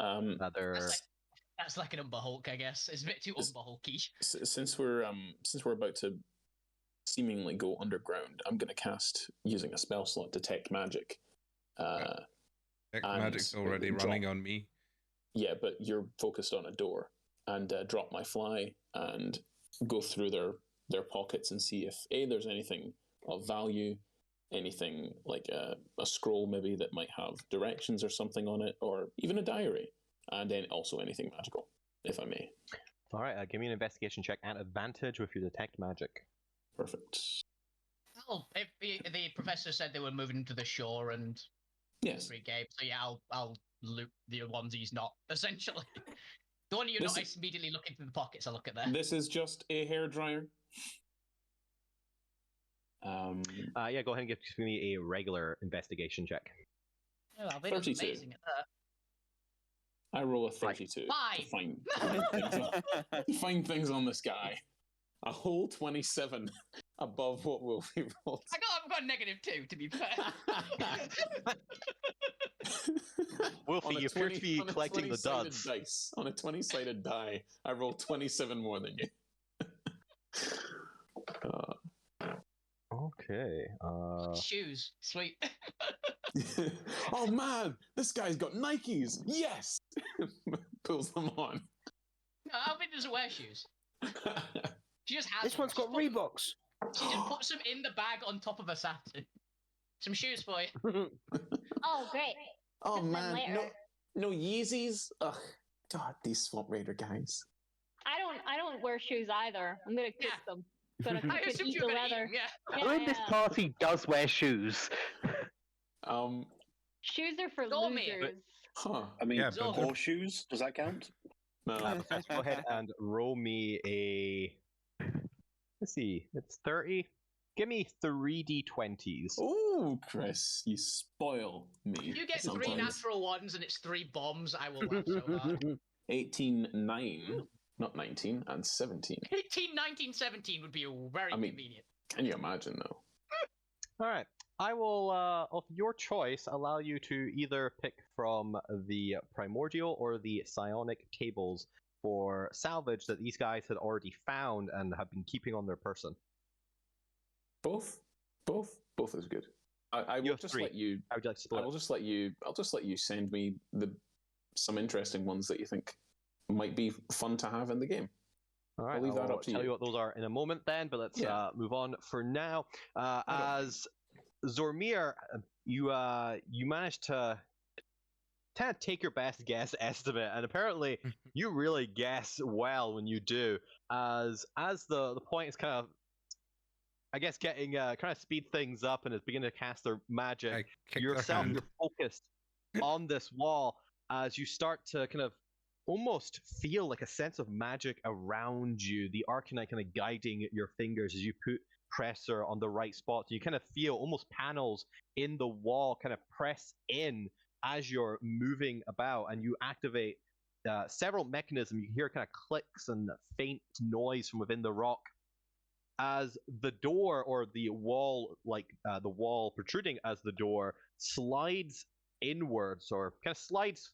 Other. That's like an Umber Hulk, I guess. It's a bit too Umber Hulky. Since we're about to seemingly go underground, I'm going to cast, using a spell slot, Detect Magic. Detect Magic's already running on me. Yeah, but you're focused on a door, and drop my fly and go through their pockets and see if there's anything of value, anything like a scroll maybe that might have directions or something on it, or even a diary. And then also anything magical, if I may. All right, give me an investigation check at advantage with your Detect Magic. Perfect. Well, if the professor said they were moving to the shore and yes, regame, so yeah, I'll loot the ones he's not, essentially. The one you're not immediately looking through the pockets, I'll look at that. This is just a hairdryer. Yeah, go ahead and give me a regular investigation check. Oh, I'll be amazing at that. I roll a 32 to find things on this guy. A whole 27 above what will be rolled. I've got a -2, to be fair. Wolfie, you appear to be collecting the duds. Dice. On a 20-sided die, I rolled 27 more than you. Okay. Shoes. Sweet. Oh man, this guy's got Nikes. Yes. Pulls them on. No, Alvin doesn't wear shoes. She just has. This one's got Reeboks. She just puts them in the bag on top of a satin. Some shoes for you. Oh, great. Oh Just then man, later. no Yeezys. Ugh, God, these Swamp Raider guys. I don't wear shoes either. I'm gonna cook them. Gonna cook I and assumed eat you the were gonna eat leather. them, yeah. Who in this party does wear shoes? Shoes are for Zormir. losers. Huh. I mean, Yeah, but horseshoes, does that count? No. Professor, go ahead and roll me a. Let's see, it's 30. Give me 3d20s. Ooh, Chris, you spoil me. You get sometimes. 3 natural ones and it's 3 bombs. I will laugh so hard. 18, 9, not 19, and 17. 18, 19, 17 would be very convenient. Can you imagine, though? All right. I will, of your choice, allow you to either pick from the primordial or the psionic tables for salvage that these guys had already found and have been keeping on their person. Both is good. I will just let you. How would you like to split? I'll just let you send me some interesting ones that you think might be fun to have in the game. All right, I'll leave that up to tell you. you what those are in a moment then, but let's move on for now. As Zormir, you managed to kind of take your best guess estimate, and apparently you really guess well when you do. As the point is kind of, I guess, getting kind of speed things up and is beginning to cast their magic. You're focused on this wall as you start to kind of almost feel like a sense of magic around you. The Arcanite kind of guiding your fingers as you put pressure on the right spot. You kind of feel almost panels in the wall kind of press in as you're moving about, and you activate several mechanisms. You hear kind of clicks and faint noise from within the rock as the door, or the wall, like the wall protruding as the door, slides inwards, or kind of slides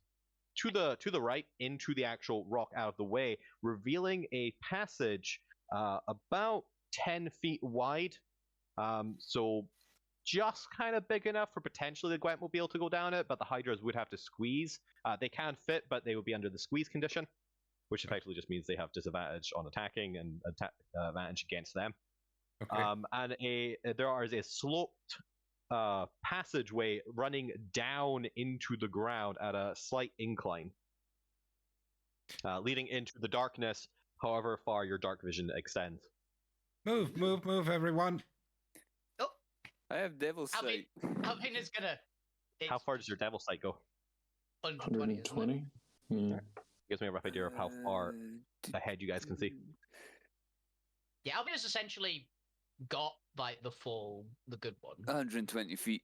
to the right into the actual rock out of the way, revealing a passage about 10 feet wide. So just kind of big enough for potentially the Gwentmobile to go down it, but the Hydras would have to squeeze. They can fit, but they would be under the squeeze condition, which effectively just means they have disadvantage on attacking and advantage against them. Okay. And there is a sloped passageway running down into the ground at a slight incline, leading into the darkness, however far your dark vision extends. Move, everyone. Oh, I have Devil's Sight. Alvin is gonna. How far does your Devil Sight go? 120. Gives me a rough idea of how far ahead you guys can see. Yeah, Alvin has essentially got like the good one. 120 feet.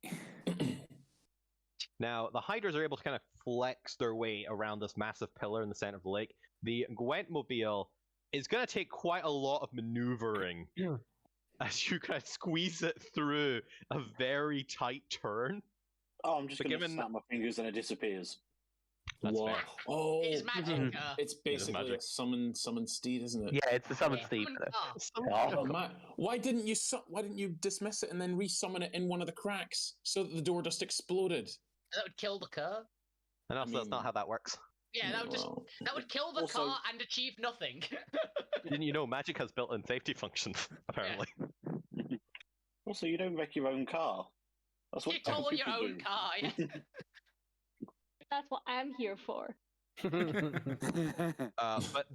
Now, the Hydras are able to kind of flex their way around this massive pillar in the center of the lake. The Gwentmobile is going to take quite a lot of maneuvering as you kind of squeeze it through a very tight turn. Oh, I'm just going to snap my fingers and it disappears. That's fair. Oh, It is magic. it's basically a summon steed, isn't it? Yeah, it's a summon steed. Oh, man. Why didn't you dismiss it and then resummon it in one of the cracks so that the door just exploded? That would kill the car. And also, that's not how that works. Yeah, that would kill the car and achieve nothing. Didn't you know magic has built-in safety functions? Apparently. Yeah. Also, you don't wreck your own car. That's what you total your own car. Yeah. That's what I'm here for. But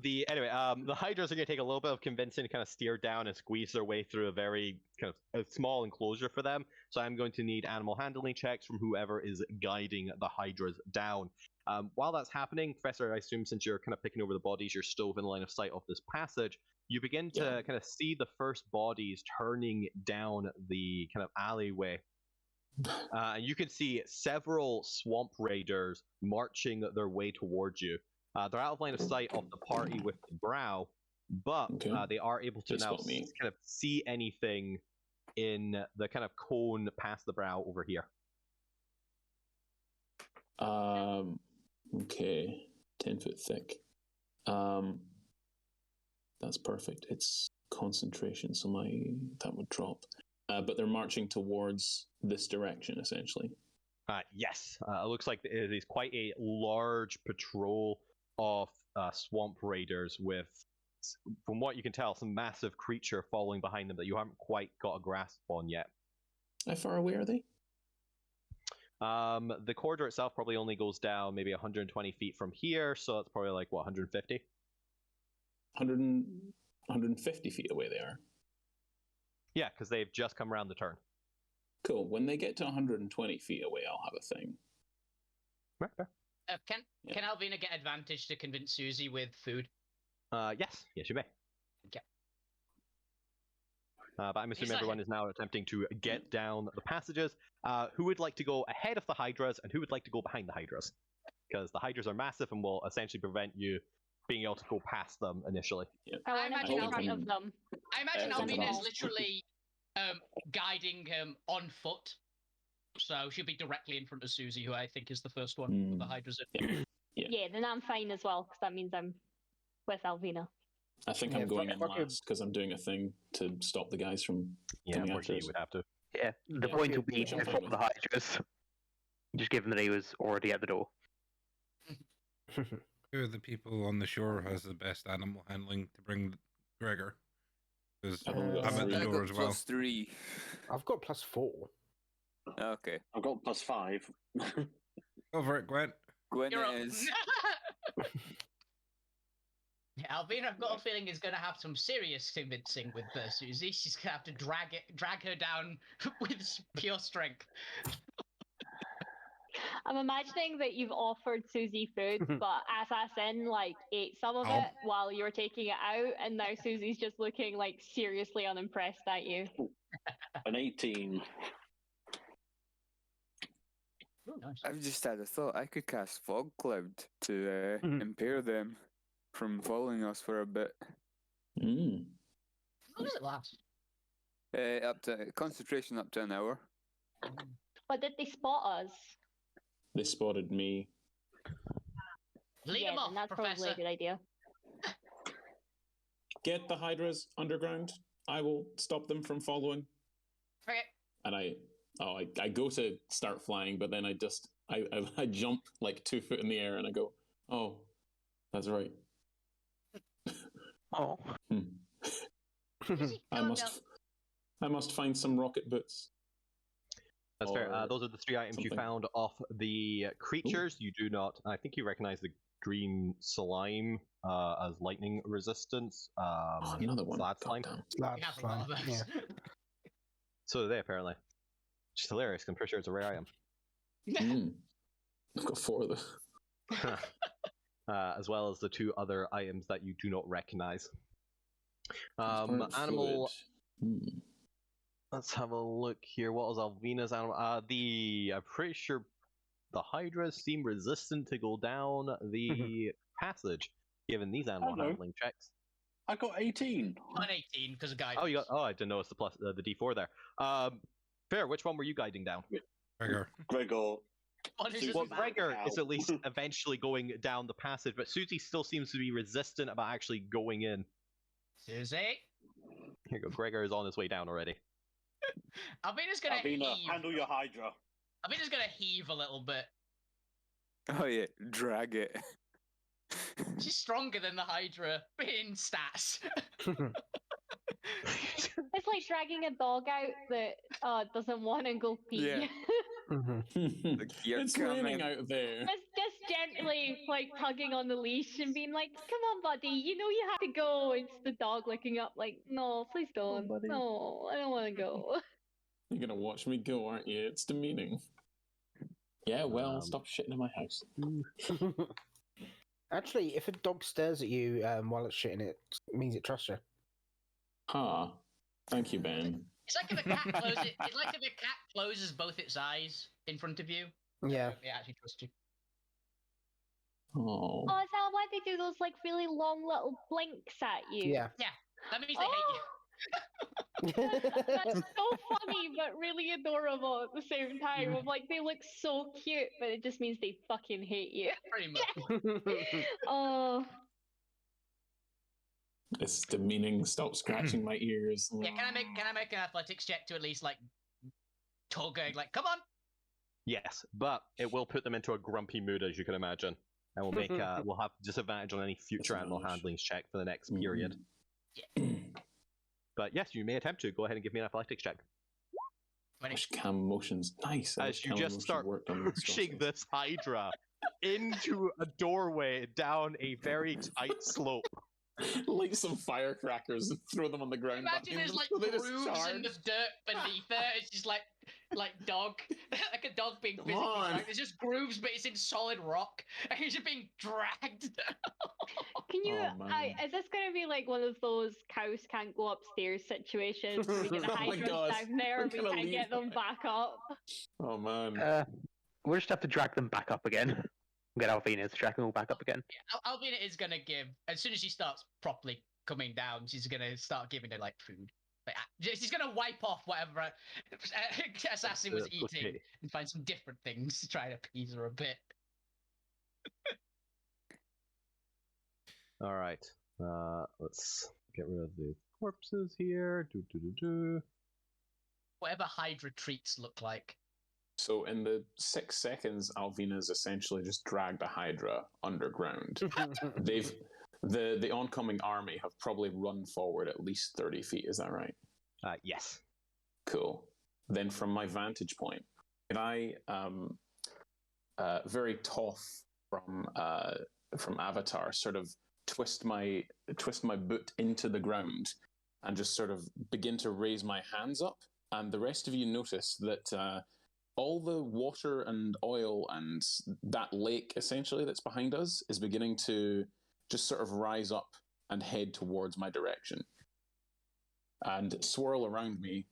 the Hydras are going to take a little bit of convincing to kind of steer down and squeeze their way through a very kind of a small enclosure for them. So I'm going to need animal handling checks from whoever is guiding the Hydras down. While that's happening, Professor, I assume since you're kind of picking over the bodies, you're still within the line of sight of this passage. You begin to kind of see the first bodies turning down the kind of alleyway. You can see several swamp raiders marching their way towards you. They're out of line of sight of the party with the brow, but they are able to now kind of see anything in the kind of cone past the brow over here. Okay, 10 foot thick. That's perfect. It's concentration, so that would drop. But they're marching towards this direction, essentially. Yes. It looks like it is quite a large patrol of swamp raiders with from what you can tell, some massive creature following behind them that you haven't quite got a grasp on yet. How far away are they? The corridor itself probably only goes down maybe 120 feet from here, so it's probably like, what, 150? 150 feet away they are. Yeah, because they've just come around the turn. Cool. When they get to 120 feet away, I'll have a thing. Can Alvina get advantage to convince Susie with food? Yes, you may. Okay. But I'm assuming everyone is now attempting to get down the passages. Who would like to go ahead of the Hydras, and who would like to go behind the Hydras? Because the Hydras are massive and will essentially prevent you being able to go past them initially. Yeah. I imagine in front of them. I imagine Alvina is I'll- literally guiding on foot. So she'll be directly in front of Susie, who I think is the first one with the Hydras in. Yeah, then I'm fine as well, because that means I'm with Alvina. I think I'm going in last because I'm doing a thing to stop the guys from coming after you us. would have to. Yeah, the Yeah, point will be which I'm before fine the Hydras. Just given that he was already at the door. Who of the people on the shore has the best animal handling to bring Gregor? Because I've only got I'm at the I door got as well. +3. I've got +4. Okay. I've got +5. Over it, Gwent. Gwen You're up. is. Yeah, Alvina, I've got a feeling, is going to have some serious convincing with Susie. She's going to have to drag her down with pure strength. I'm imagining that you've offered Susie food, but Assassin ate some of it while you were taking it out, and now Susie's just looking seriously unimpressed at you. An 18. Oh, nice. I've just had a thought. I could cast Fog Cloud to impair them from following us for a bit. Mm. How does it last? Up to concentration up to an hour. But did they spot us? They spotted me. Lead yeah, them off, then that's Professor. probably a good idea. Get the Hydras underground. I will stop them from following. Okay. And I go to start flying, but then I jump 2 foot in the air and I go, oh, that's right. Oh. I must find some rocket boots. That's fair. Or Those are the 3 items you something. found off the creatures. You do not. I think you recognize the green slime as lightning resistance. Another one. Slad slime. Goddamn. Lad We have a slime, lot of those. yeah. So do they apparently. Which is hilarious. 'Cause I'm pretty sure it's a rare item. I've got 4 of them. As well as the 2 other items that you do not recognize. Transparent Animal. fluid. Let's have a look here. What was Alvina's animal? I'm pretty sure the Hydras seem resistant to go down the passage, given these animal Hello. handling checks. I got 18. On 18 because of guidance. Oh, you got. Oh, I didn't notice the D4 there. Fair. Which one were you guiding down? Gregor. Gregor. One is Susie. just Well, Susie. Gregor is Ow. at least eventually going down the passage, but Susie still seems to be resistant about actually going in. Susie. Here you go. Gregor is on his way down already. Alvina's gonna Alvina, heave. handle your Hydra. Alvina's gonna heave a little bit. Oh yeah, drag it. She's stronger than the Hydra in stats. It's like dragging a dog out that doesn't want to go pee. Yeah. You're It's raining coming. out there. Just gently tugging on the leash and being like, "Come on, buddy, you know you have to go." It's the dog looking up like, "No, please don't. buddy. No, I don't want to go." You're gonna watch me go, aren't you? It's demeaning. Yeah, well, stop shitting in my house. Actually, if a dog stares at you while it's shitting, it means it trusts you. Thank you, Ben. It's like if a cat closes. It's like if a cat closes both its eyes in front of you. Yeah. They actually trust you. Oh. Oh, is that why they do those really long little blinks at you? Yeah. Yeah, that means they hate you. That's so funny, but really adorable at the same time. Of they look so cute, but it just means they fucking hate you. Pretty much. Oh. It's demeaning. Stop scratching my ears. Yeah, can I make an athletics check to at least tug, come on? Yes, but it will put them into a grumpy mood, as you can imagine. And we'll make we'll have disadvantage on any future animal handlings check for the next period. But yes, you may attempt to. Go ahead and give me an athletics check. Wish cam motion's nice. As you just start pushing this Hydra into a doorway down a very tight slope. Light some firecrackers and throw them on the ground. Imagine there's like grooves in the dirt beneath it. It's just like dog, like a dog being physically dragged. There's just grooves, but it's in solid rock, and he's just being dragged. Can you? Is this going to be like one of those cows can't go upstairs situations where we get the hydras down there and we can't get them back up? Oh man. We'll just have to drag them back up again. Get Alvina to drag them all back up again. Yeah, Alvina is going to give, as soon as she starts properly coming down, she's going to start giving her like food. Like, she's going to wipe off whatever Assassin was eating and find some different things to try to appease her a bit. All right. Let's get rid of the corpses here. Whatever Hydra treats look like. So in the 6 seconds, Alvina's essentially just dragged a Hydra underground. The oncoming army have probably run forward at least 30 feet. Is that right? Yes. Cool. Then from my vantage point, can I very tough from Avatar sort of twist my boot into the ground and just sort of begin to raise my hands up, and the rest of you notice that all the water and oil and that lake essentially that's behind us is beginning to just sort of rise up and head towards my direction and swirl around me,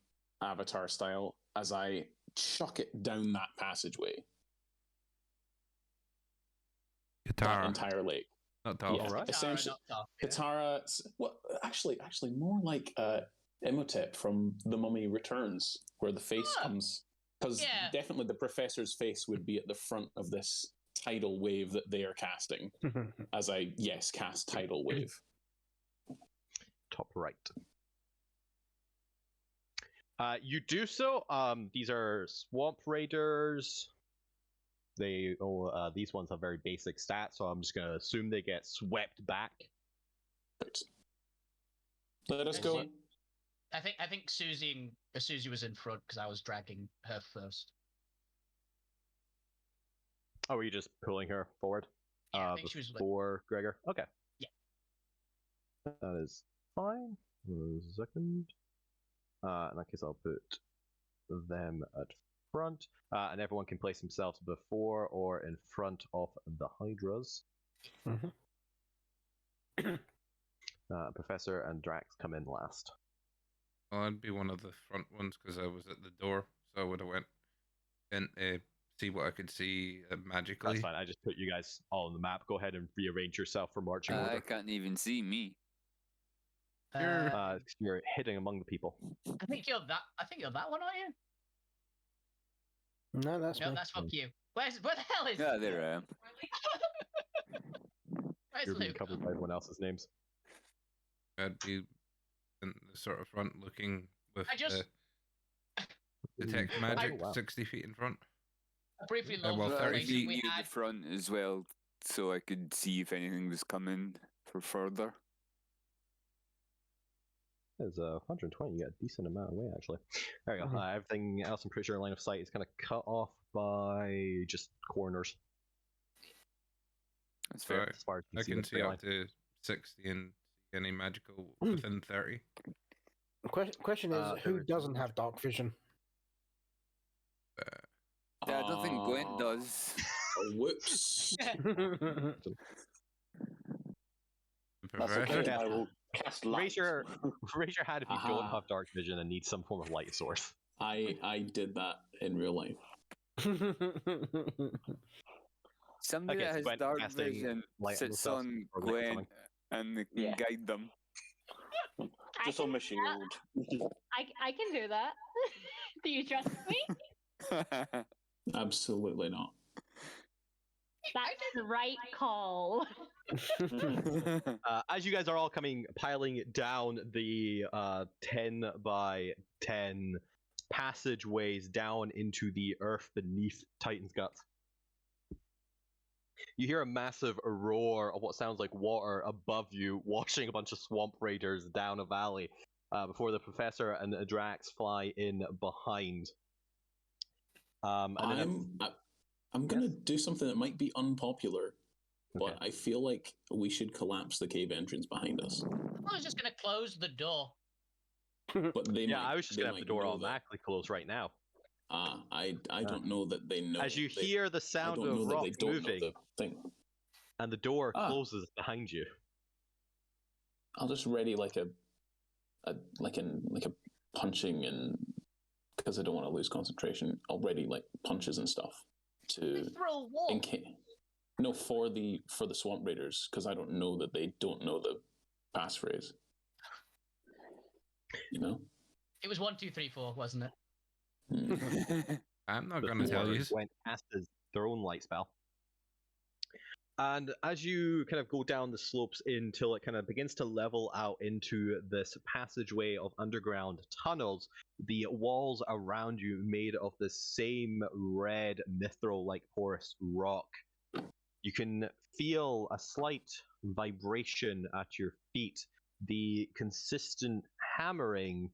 Avatar style, as I chuck it down that passageway. Katara. That entire lake. Not Tara. Yeah, right. essentially, Katara. Well, actually, more like Imhotep from The Mummy Returns, where the face comes. Because definitely the professor's face would be at the front of this tidal wave that they are casting. As I cast tidal wave. Top right. You do so. These are swamp raiders. These ones have very basic stats, so I'm just gonna assume they get swept back. Let us go. I think Susie was in front because I was dragging her first. Oh, were you just pulling her forward? Yeah, I think she was before Gregor. Okay. Yeah. That is fine. A second. In that case, I'll put them at front, and everyone can place themselves before or in front of the Hydras. Professor and Drax come in last. Well, I'd be one of the front ones because I was at the door, so I would have went in to see what I could see magically. That's fine. I just put you guys all on the map. Go ahead and rearrange yourself for marching order. I can't even see me. You're hitting among the people. I think you're that one, aren't you? No, that's me. That's fuck you. Where the hell is? Yeah, there I am. Where's You're being Luke? covered by everyone else's names. I'd be in the sort of front looking with detect Oh, magic 60 feet in front. I briefly well, looked 30 at feet. we Near had. the front as well, so I could see if anything was coming for further. There's 120. You get a decent amount away, actually. There you go. Everything else, I'm pretty sure line of sight is kind of cut off by just corners. That's fair. As far as I can the see line. up to 60 and see any magical within 30. Question is, who doesn't have dark vision? Yeah, I don't think Gwent does. Whoops. That's okay. I will cast light. Raise your hand if you don't have dark vision and need some form of light source. I did that in real life. Somebody Okay, that has Gwent dark casting vision light on sits themselves on or light Gwent coming. and they can guide them. Just on my shield. I can do that. Do you trust me? Absolutely not. That's the right call. As you guys are all piling down the 10 by 10 passageways down into the earth beneath Titan's guts. You hear a massive roar of what sounds like water above you, washing a bunch of swamp raiders down a valley before the professor and Drax fly in behind. And I'm going to do something that might be unpopular, but I feel like we should collapse the cave entrance behind us. I was just going to close the door. But they I was just going to have the door automatically close right now. I don't know that they know. As you hear the sound of rock moving, and the door closes behind you. I'll just ready like a punching, and because I don't want to lose concentration, I'll ready like punches and stuff to throw a wall. No, for the swamp raiders, because I don't know that they don't know the passphrase. You know, it was 1, 2, 3, 4, wasn't it? I'm not going to tell you. Went past his throne light spell. And as you kind of go down the slopes until it kind of begins to level out into this passageway of underground tunnels, the walls around you made of the same red mithril-like porous rock. You can feel a slight vibration at your feet, the consistent hammering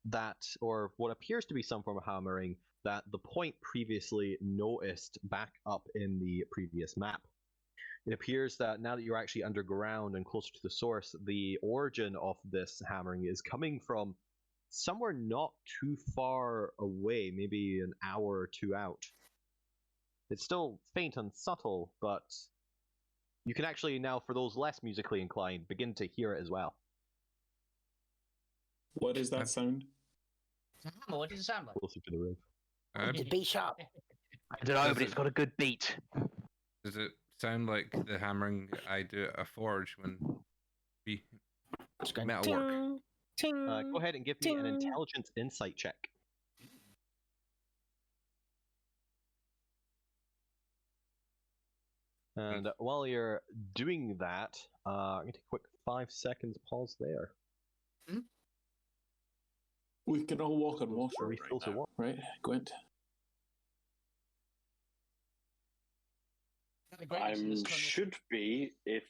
that, or what appears to be some form of hammering, that the point previously noticed back up in the previous map. It appears that now that you're actually underground and closer to the source, the origin of this hammering is coming from somewhere not too far away, maybe an hour or two out. It's still faint and subtle, but you can actually now, for those less musically inclined, begin to hear it as well. What is that sound? What does it sound like? Closer to the roof. It's B sharp. I don't know, but it's got a good beat. Does it sound like the hammering I do at a forge when we metal work? Go ahead and give me an intelligence insight check. And while you're doing that, I'm going to take a quick 5 seconds pause there. We can all walk on water right now, right, Gwent? Should be if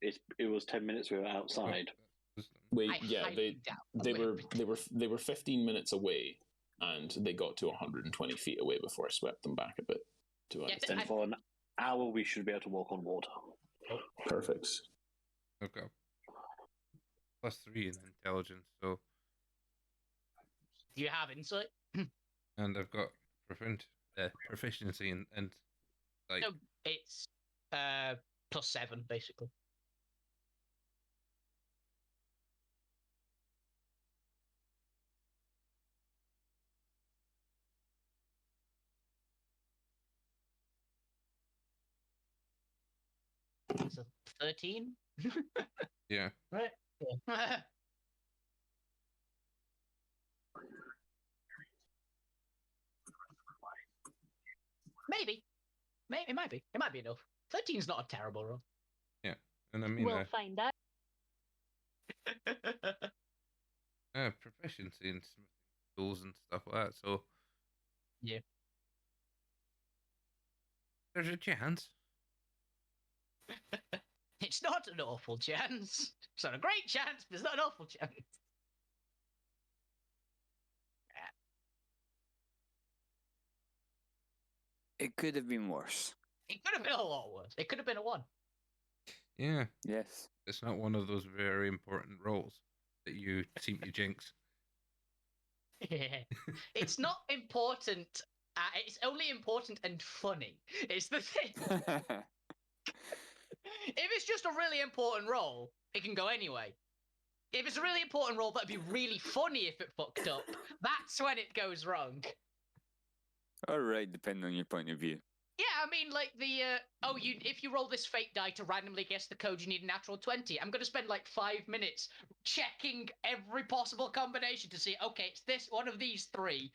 it was 10 minutes we were outside. Wait, they were 15 minutes away, and they got to 120 feet away before I swept them back a bit. Then for an hour, we should be able to walk on water. Perfect. Okay. +3 in intelligence, so. Do you have insight? And I've got proficiency and like. No, it's +7 basically. So 13. Yeah. Right. Yeah. Maybe. It might be. It might be enough. 13 is not a terrible roll. Yeah, and I mean. We'll find out. Proficiency in smithing tools and stuff like that. So. Yeah. There's a chance. It's not an awful chance. It's not a great chance, but it's not an awful chance. It could have been worse. It could have been a lot worse. It could have been a 1. Yeah. Yes. It's not one of those very important roles that you seem to jinx. Yeah. It's not important. It's only important and funny. It's the thing. If it's just a really important role, it can go anyway. If it's a really important role, that'd be really funny if it fucked up. That's when it goes wrong. Alright, depending on your point of view. Yeah, I mean, like if you roll this fake die to randomly guess the code, you need a natural 20. I'm going to spend like 5 minutes checking every possible combination to see, okay, it's this one of these 3.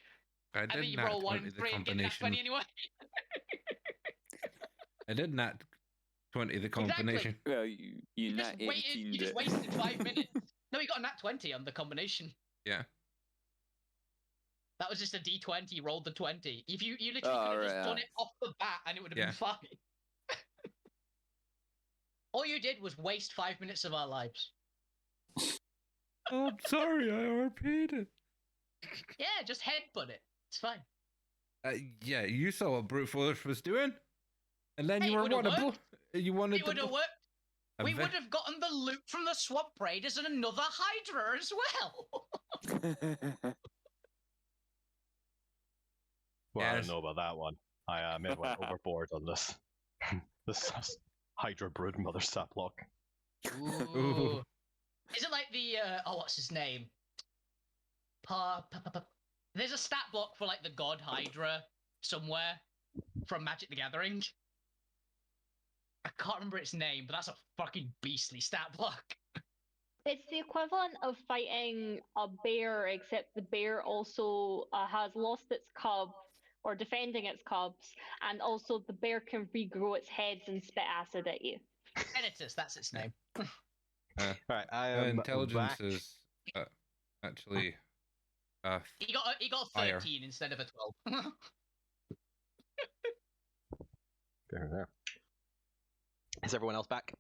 I did you roll 1 and 3 and get that 20 anyway. I did nat 20 the combination. Exactly. Well, you nat 18. You just wasted 5 minutes. No, you got a nat 20 on the combination. Yeah. That was just a D20, rolled the 20. If you literally could have just done it off the bat and it would have been fine. All you did was waste 5 minutes of our lives. Oh, I'm sorry, I RP'd it. Yeah, just headbutt it. It's fine. Yeah, you saw what brute force was doing, and then Hey, you it were would've wanting worked. you wanted It would have to. worked. We would have gotten the loot from the swamp raiders and another Hydra as well. Well, I Yes. don't know about that one. I may have went overboard on this. This Hydra brood mother stat block. Ooh. Is it like the what's his name? There's a stat block for like the god Hydra somewhere from Magic the Gathering. I can't remember its name, but that's a fucking beastly stat block. It's the equivalent of fighting a bear, except the bear also has lost its cub, or defending its cubs, and also the bear can regrow its heads and spit acid at you. Editus, that's its name. Right, I am intelligence back. is actually He got a 13 instead of a 12. There. Is everyone else back?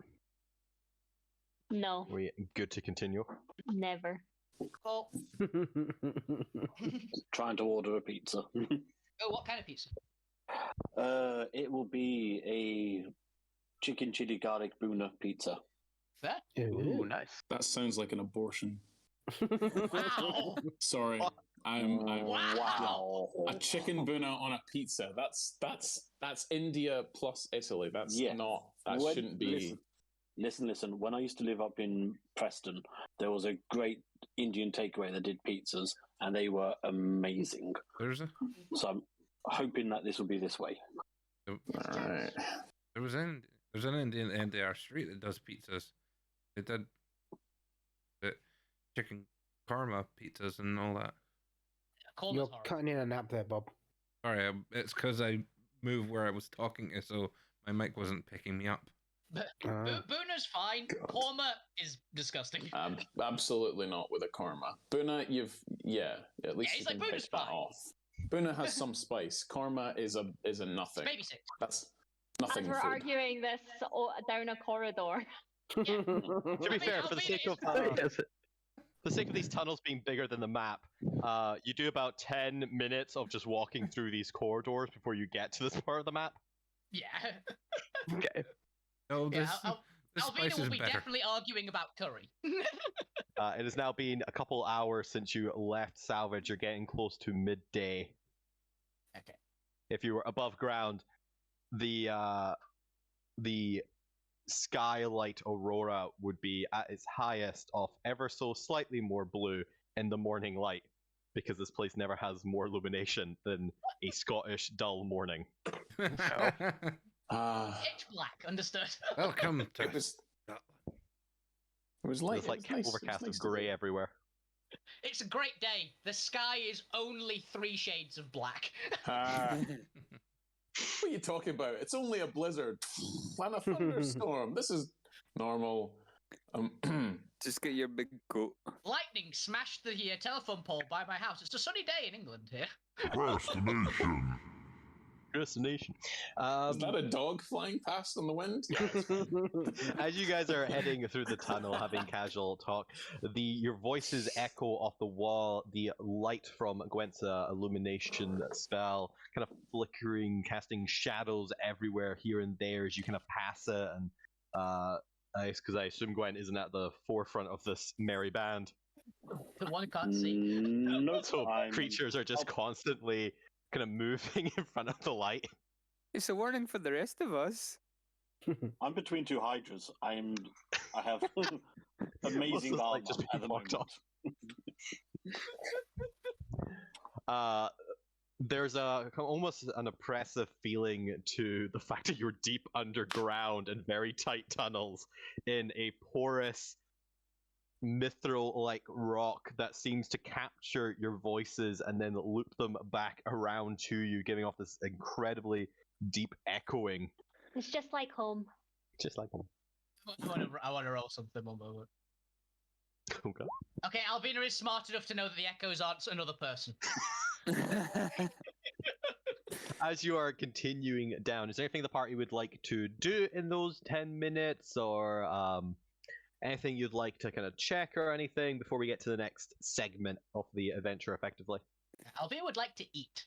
No, Are we good to continue? never. Oh. Trying to order a pizza. Oh, what kind of pizza? It will be a chicken chili garlic Buna pizza. Fair? Ooh, nice. That sounds like an abortion. Wow! Sorry, I'm Wow! a chicken Buna on a pizza. That's India plus Italy. That's not. That shouldn't be. Listen. When I used to live up in Preston, there was a great Indian takeaway that did pizzas, and they were amazing. So I'm hoping that this will be this way. Alright. There's an Indian NDR street that does pizzas. They did the chicken karma pizzas and all that. You're cutting in and out there, Bob. Sorry, it's because I moved where I was talking, so my mic wasn't picking me up. Buna's fine. Korma is disgusting. Absolutely not with a karma. Buna, at least you like, can pick that off. Buna has some spice. Karma is a nothing. It's babysitting. That's nothing. As we're food. arguing this down a corridor. To be fair, for the sake of these tunnels being bigger than the map, you do about 10 minutes of just walking through these corridors before you get to this part of the map. Yeah. Okay. No, Yeah, this spice Alvina will is be better. definitely arguing about curry. It has now been a couple hours since you left salvage. You're getting close to midday. Okay. If you were above ground, the skylight aurora would be at its highest of ever so slightly more blue in the morning light, because this place never has more illumination than a Scottish dull morning. Pitch black, understood. Welcome to. It was light. It's like overcast and grey everywhere. It's a great day. The sky is only 3 shades of black. What are you talking about? It's only a blizzard and a thunderstorm. This is normal. Just get your big coat. Lightning smashed the telephone pole by my house. It's a sunny day in England here. Destination. Is that a dog flying past in the wind? As you guys are heading through the tunnel, having casual talk, your voices echo off the wall. The light from Gwent's illumination spell kind of flickering, casting shadows everywhere here and there as you kind of pass it. And because I assume Gwent isn't at the forefront of this merry band. The one can't see. No, So creatures are just constantly kind of moving in front of the light. It's a warning for the rest of us. I'm between 2 hydras. I have amazing armor just at the moment. There's almost an oppressive feeling to the fact that you're deep underground in very tight tunnels in a porous mithril-like rock that seems to capture your voices and then loop them back around to you, giving off this incredibly deep echoing. It's just like home. Just like home. I want to roll something one moment. Okay. Okay, Alvina is smart enough to know that the echoes aren't another person. as you are continuing down, is there anything the party would like to do in those 10 minutes, or anything you'd like to kind of check or anything before we get to the next segment of the adventure, effectively? Albie would like to eat.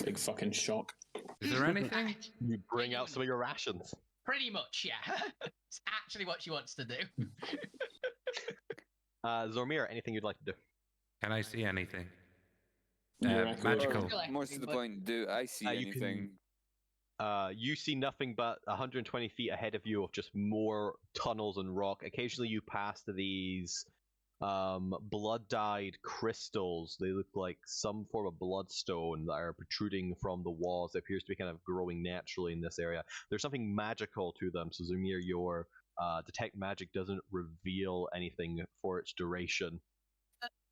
Big fucking shock. Is there anything? You bring out some of your rations. Pretty much, yeah. It's actually what she wants to do. Zormir, anything you'd like to do? Can I see anything? Magical. Most of the point, do I see anything? You see nothing but 120 feet ahead of you of just more tunnels and rock. Occasionally you pass these blood-dyed crystals. They look like some form of bloodstone that are protruding from the walls. It appears to be kind of growing naturally in this area. There's something magical to them, so Zumir, your detect magic doesn't reveal anything for its duration.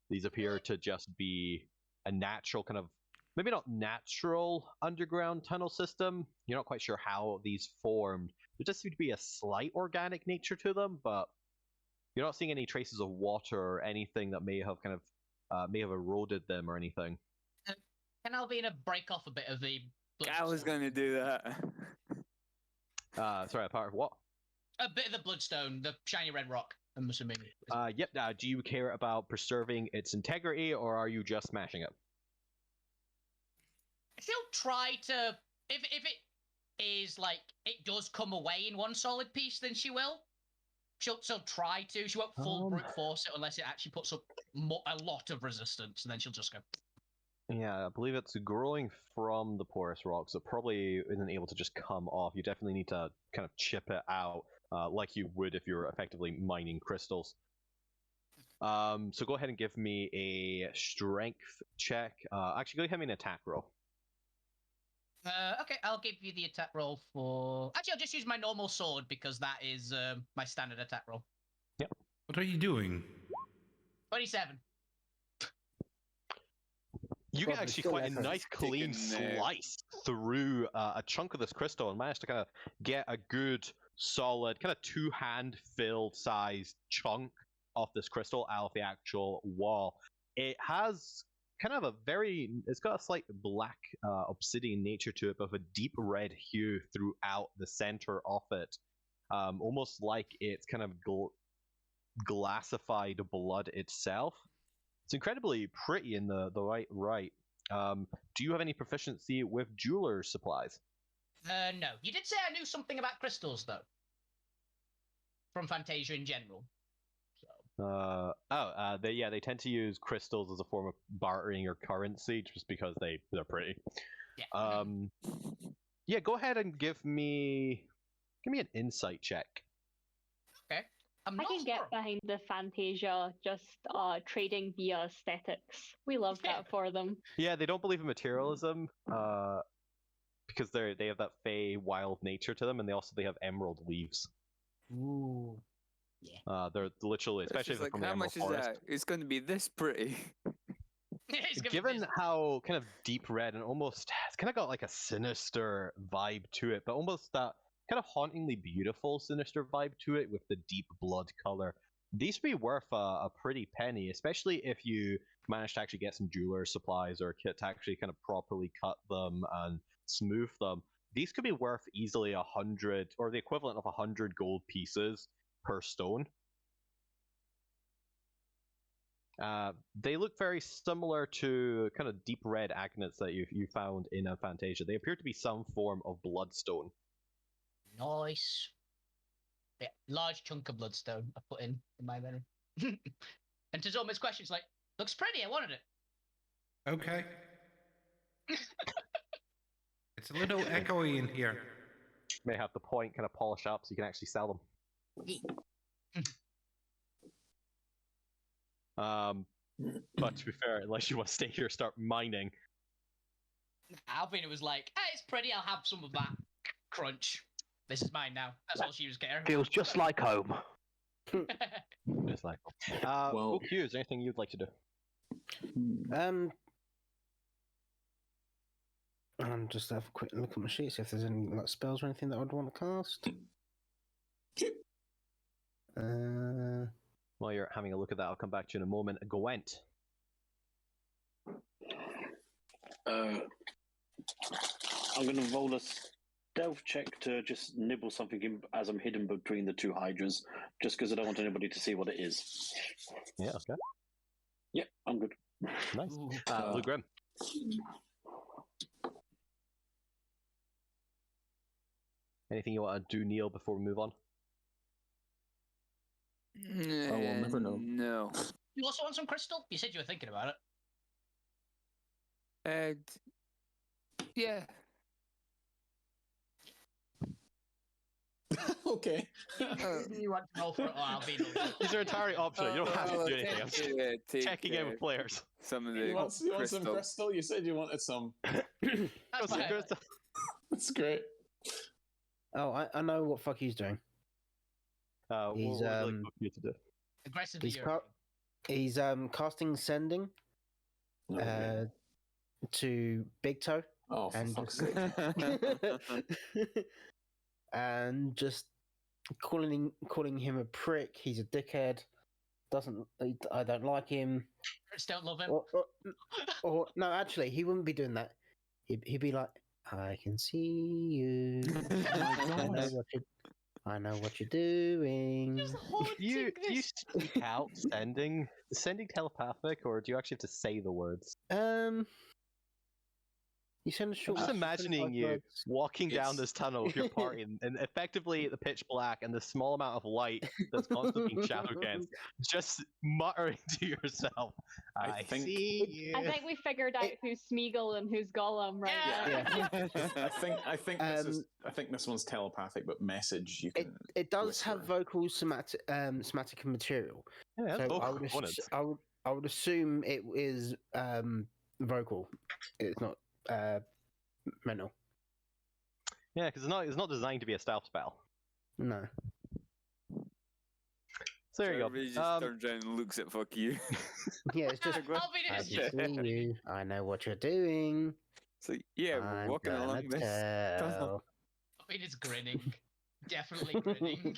These appear to just be a natural kind of, maybe not natural underground tunnel system. You're not quite sure how these formed. There does seem to be a slight organic nature to them, but you're not seeing any traces of water or anything that may have kind of eroded them or anything. Can Albina break off a bit of the I was going to do that. Sorry, a part of what? A bit of the bloodstone, the shiny red rock, I'm assuming. Yep. Do you care about preserving its integrity, or are you just smashing it? She'll try to, if it is like, it does come away in one solid piece, then she will. She'll try to. She won't full brute force it unless it actually puts up a lot of resistance, and then she'll just go. Yeah, I believe it's growing from the porous rock, so it probably isn't able to just come off. You definitely need to kind of chip it out, like you would if you were effectively mining crystals. So go ahead and give me a strength check. Actually, go ahead and give me an attack roll. Okay, I'll give you the attack roll for... Actually, I'll just use my normal sword because that is my standard attack roll. Yep. What are you doing? 27. You get actually quite a nice clean slice through a chunk of this crystal and manage to kind of get a good, solid, kind of two-hand-filled sized chunk of this crystal out of the actual wall. It has kind of it's got a slight black obsidian nature to it, but with a deep red hue throughout the center of it. Almost like it's kind of glassified blood itself. It's incredibly pretty in the right. Do you have any proficiency with jeweler's supplies? No. You did say I knew something about crystals, though. From Fantasia in general. They tend to use crystals as a form of bartering or currency just because they're pretty. Yeah. Yeah, go ahead and give me an insight check. Okay. I can get behind the Fantasia just trading via aesthetics. We love that for them. Yeah, they don't believe in materialism because they have that fey wild nature to them, and they have emerald leaves. Ooh. Yeah. They're literally, especially if they're from the Emerald Forest. How much is that? It's going to be this pretty. Given how kind of deep red and almost, it's kind of got like a sinister vibe to it, but almost that kind of hauntingly beautiful sinister vibe to it with the deep blood color. These would be worth a pretty penny, especially if you manage to actually get some jeweler's supplies or a kit to actually kind of properly cut them and smooth them. These could be worth easily 100 or the equivalent of 100 gold pieces per stone. They look very similar to kind of deep red agnates that you found in Fantasia. They appear to be some form of bloodstone. Nice. Yeah, large chunk of bloodstone I put in my bedroom. And to Zoma's question, it's like, looks pretty, I wanted it. Okay. It's a little echoey in here. May have the point kind of polish up so you can actually sell them. But to be fair, unless you want to stay here and start mining. Albina was like, hey, it's pretty, I'll have some of that. Crunch. This is mine now. That's all she was getting. Feels just like home. Just like home. Q, is there anything you'd like to do? Just have a quick look at my sheet, see if there's any like spells or anything that I'd want to cast. While you're having a look at that, I'll come back to you in a moment. Gwent. I'm going to roll a stealth check to just nibble something in, as I'm hidden between the two hydras, just because I don't want anybody to see what it is. Yeah, okay. Yeah, I'm good. Nice. Blue Grim. Anything you want to do, Neil, before we move on? Oh, we'll never know. No. You also want some crystal? You said you were thinking about it. Yeah. Okay. You want to roll for it, or I'll be the These are entirely optional. You don't have to do anything. I'm just Take, checking in with players. Some of You the want some crystal. crystal? You said you wanted some. That's fine. That's great. Oh, I know what fuck he's doing. He's He's what would you like to do? Aggressively he's European. he's casting sending to Big Toe Oh, for and fuck's just sake. and just calling him a prick. He's a dickhead. I don't like him. Just don't love him. Or no, actually, he wouldn't be doing that. He'd be like, I can see you. I know what you're doing. Do you speak out sending telepathic, or do you actually have to say the words? You send a short. I'm just imagining you words. walking down this tunnel with your party and effectively the pitch black and the small amount of light that's constantly being shadowed against, just muttering to yourself, I see you. I think we figured out who's Smeagol and who's Gollum right now. I think this one's telepathic, but message you can. It does whisper. have vocal somatic material. Yeah, So vocal components. I would assume it is vocal. It's not mental. Yeah, because it's not designed to be a stealth spell. No. So there you go. Everybody just turns around and looks at fuck you. Yeah, it's just. I'll be I this. can see you. I know what you're doing. So yeah, we're I'm walking gonna along this tunnel. I mean, it's grinning. Definitely grinning.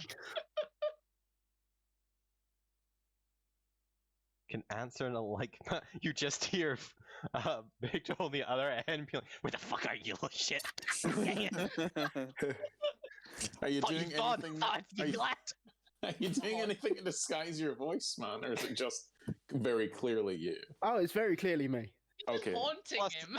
Can answer in a like. You just hear Big Joe on the other end be like, "Where the fuck are you, little shit?" Are you doing anything? Are you doing on. anything to disguise your voice, man, or is it just very clearly you? Oh, it's very clearly me. Okay. Haunting Plus, him.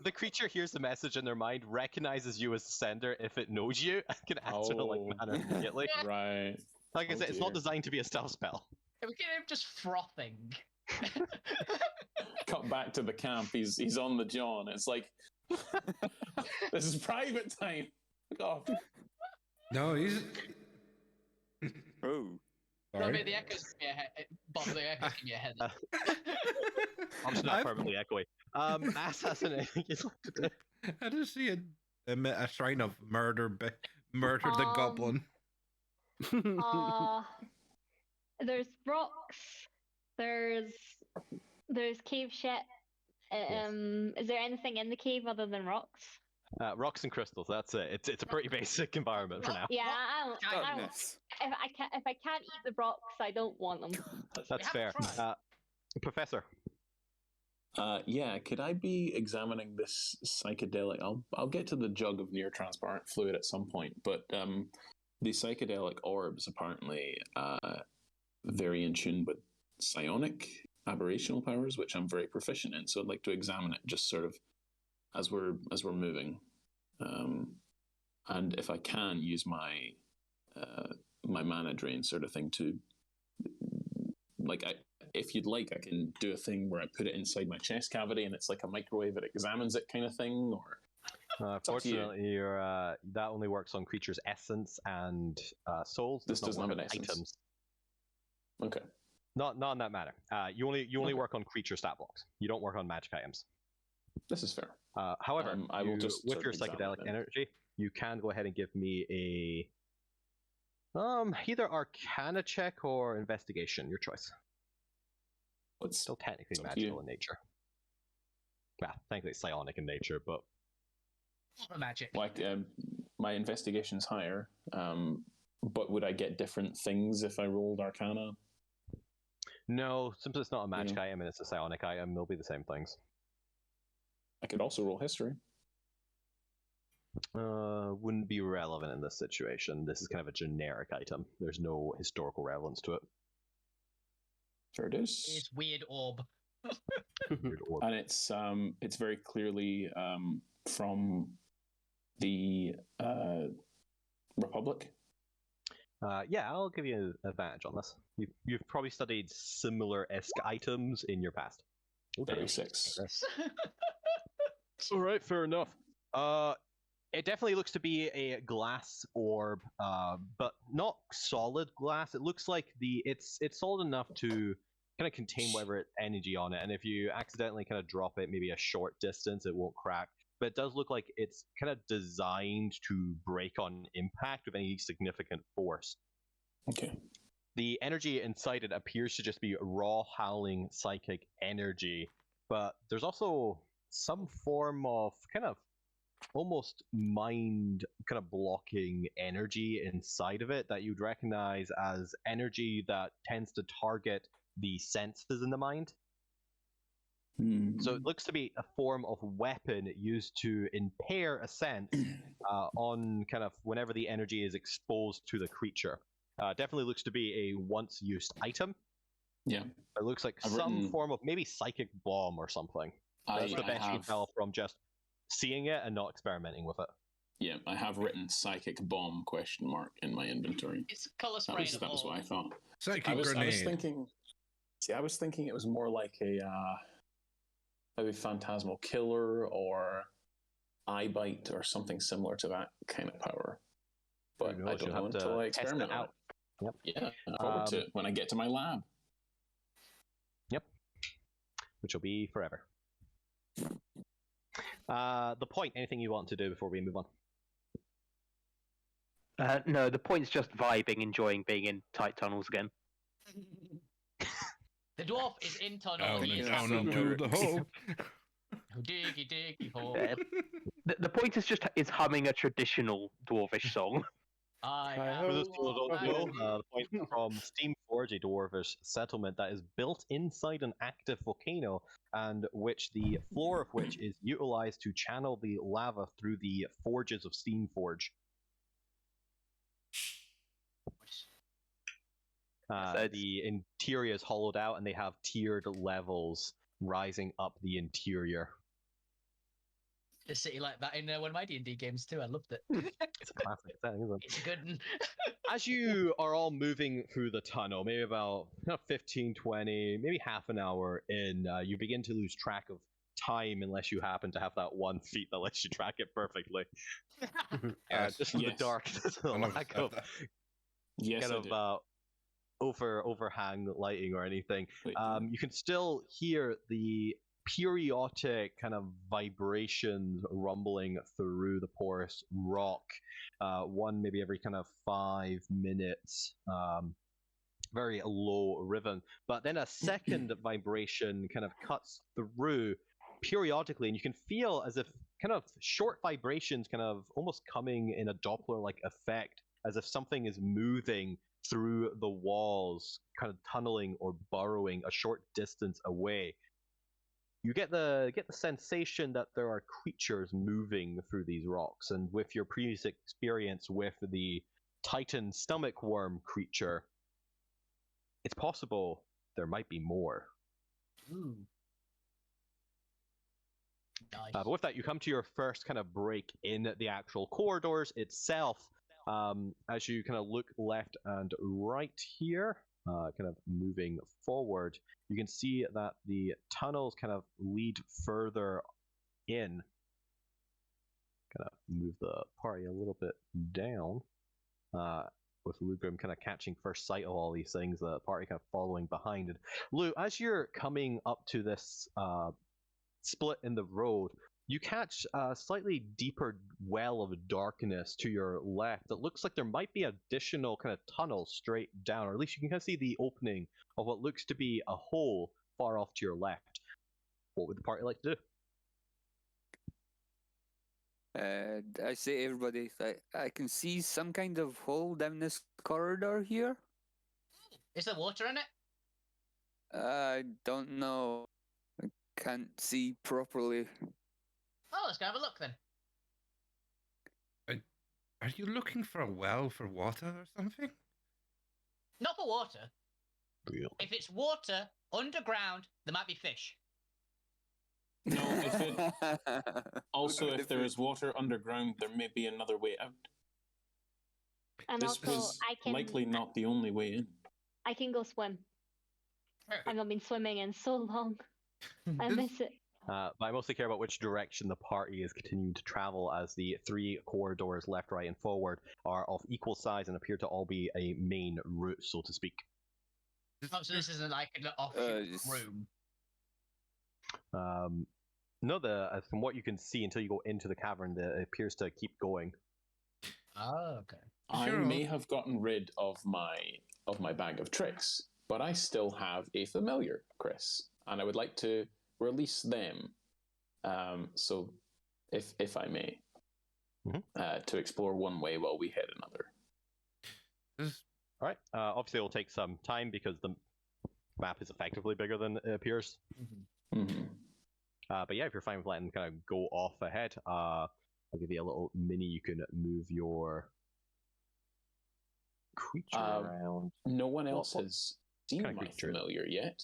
the creature hears the message in their mind, recognizes you as the sender if it knows you, and can answer in a like manner immediately. Right. Like I said, it's not designed to be a stealth spell. We get him just frothing. Cut back to the camp. He's on the John. It's like this is private time. God. No, he's. Oh. No, I mean, the echoes give me a head. Bob, the echoes give me a head. I'm just not permanently echoey. Assassinate. I just see a shrine of murder the goblin. There's rocks. There's cave shit. Is there anything in the cave other than rocks? Rocks and crystals. That's it. It's a pretty basic environment for now. Yeah, I don't. If I can't eat the rocks, I don't want them. That's fair. Professor. Yeah, could I be examining this psychedelic? I'll get to the jug of near transparent fluid at some point, but the psychedelic orbs apparently very in tune with psionic aberrational powers, which I'm very proficient in. So I'd like to examine it just sort of as we're moving, and if I can use my my mana drain sort of thing to, like, if you'd like, I can do a thing where I put it inside my chest cavity and it's like a microwave that examines it kind of thing, or Fortunately, that only works on creatures' essence and souls. This doesn't have an essence. Items. Okay. Not in that matter. You only work on creature stat blocks. You don't work on magic items. This is fair. However, I will just with your psychedelic energy, you can go ahead and give me a either Arcana check or Investigation. Your choice. It's still technically magical in nature. Well, technically it's psionic in nature, but magic. Like my investigation's higher, but would I get different things if I rolled Arcana? No, since it's not a magic item and it's a psionic item, they'll be the same things. I could also roll history. Wouldn't be relevant in this situation. This is kind of a generic item. There's no historical relevance to it. There it is. It's weird orb. Weird orb. And it's very clearly from the Republic. Yeah, I'll give you an advantage on this. You've probably studied similar-esque items in your past. 36. All right, fair enough. It definitely looks to be a glass orb, but not solid glass. It looks like it's solid enough to kind of contain whatever energy on it, and if you accidentally kind of drop it maybe a short distance, it won't crack. But it does look like it's kind of designed to break on impact with any significant force. Okay. The energy inside it appears to just be raw, howling psychic energy, but there's also some form of kind of almost mind kind of blocking energy inside of it that you'd recognize as energy that tends to target the senses in the mind. So it looks to be a form of weapon used to impair a sense on kind of whenever the energy is exposed to the creature. Definitely looks to be a once-used item. Yeah. It looks like some form of maybe psychic bomb or something. That's the best you can tell from just seeing it and not experimenting with it. Yeah, I have written psychic bomb ? In my inventory. It's color sprayed. That was what I thought. Psychic grenade. grenade. I was thinking it was more like a maybe phantasmal killer or eye bite or something similar to that kind of power. But I don't know until I experiment out. Yep. Yeah, I look forward to it when I get to my lab. Yep. Which will be forever. The point, anything you want to do before we move on? No, the point's just vibing, enjoying being in tight tunnels again. The dwarf is in tunnel. Down He and is down somewhere. into the hole. Diggy diggy hole. The point is humming a traditional dwarvish song. For those people who don't know, the point from Steamforge, a dwarvish settlement that is built inside an active volcano, and the floor of which is utilized to channel the lava through the forges of Steamforge. The interior is hollowed out, and they have tiered levels rising up the interior. A city like that in one of my D&D games too. I loved it. It's a classic thing, isn't it? It's a good one. As you are all moving through the tunnel, maybe about 15, 20, maybe half an hour in, you begin to lose track of time unless you happen to have that one feat that lets you track it perfectly. Just from the darkness and the lack of overhang lighting or anything. You can still hear the periodic kind of vibrations rumbling through the porous rock, one maybe every kind of 5 minutes, very low rhythm, but then a second vibration kind of cuts through periodically, and you can feel as if kind of short vibrations kind of almost coming in a Doppler-like effect, as if something is moving through the walls, kind of tunneling or burrowing a short distance away. You get the sensation that there are creatures moving through these rocks, and with your previous experience with the Titan stomach worm creature, it's possible there might be more. Ooh. Nice. But with that, you come to your first kind of break in the actual corridors itself. As you kind of look left and right here, kind of moving forward, you can see that the tunnels kind of lead further in. Kind of move the party a little bit down, with Lugrim kind of catching first sight of all these things, the party kind of following behind. And Lou, as you're coming up to this split in the road, you catch a slightly deeper well of darkness to your left. It looks like there might be additional kind of tunnel straight down, or at least you can kind of see the opening of what looks to be a hole far off to your left. What would the party like to do? I say everybody, I can see some kind of hole down this corridor here. Is there water in it? I don't know. I can't see properly. Oh, let's go have a look then. Are you looking for a well for water or something? Not for water. Really? If it's water underground, there might be fish. No, if there is water underground, there may be another way out. And This also, was I can likely not the only way in. I can go swim. I've not been swimming in so long. I miss it. But I mostly care about which direction the party is continuing to travel, as the 3 corridors left, right, and forward are of equal size and appear to all be a main route, so to speak. Oh, so this isn't like an offshoot room. No, from what you can see until you go into the cavern, it appears to keep going. Oh, okay. I may have gotten rid of my bag of tricks, but I still have a familiar, Chris, and I would like to release them. So, if I may, to explore one way while we head another. All right. Obviously, it'll take some time because the map is effectively bigger than it appears. But yeah, if you're fine with letting them kind of go off ahead, I'll give you a little mini. You can move your creature around. No one else has seen my familiar yet,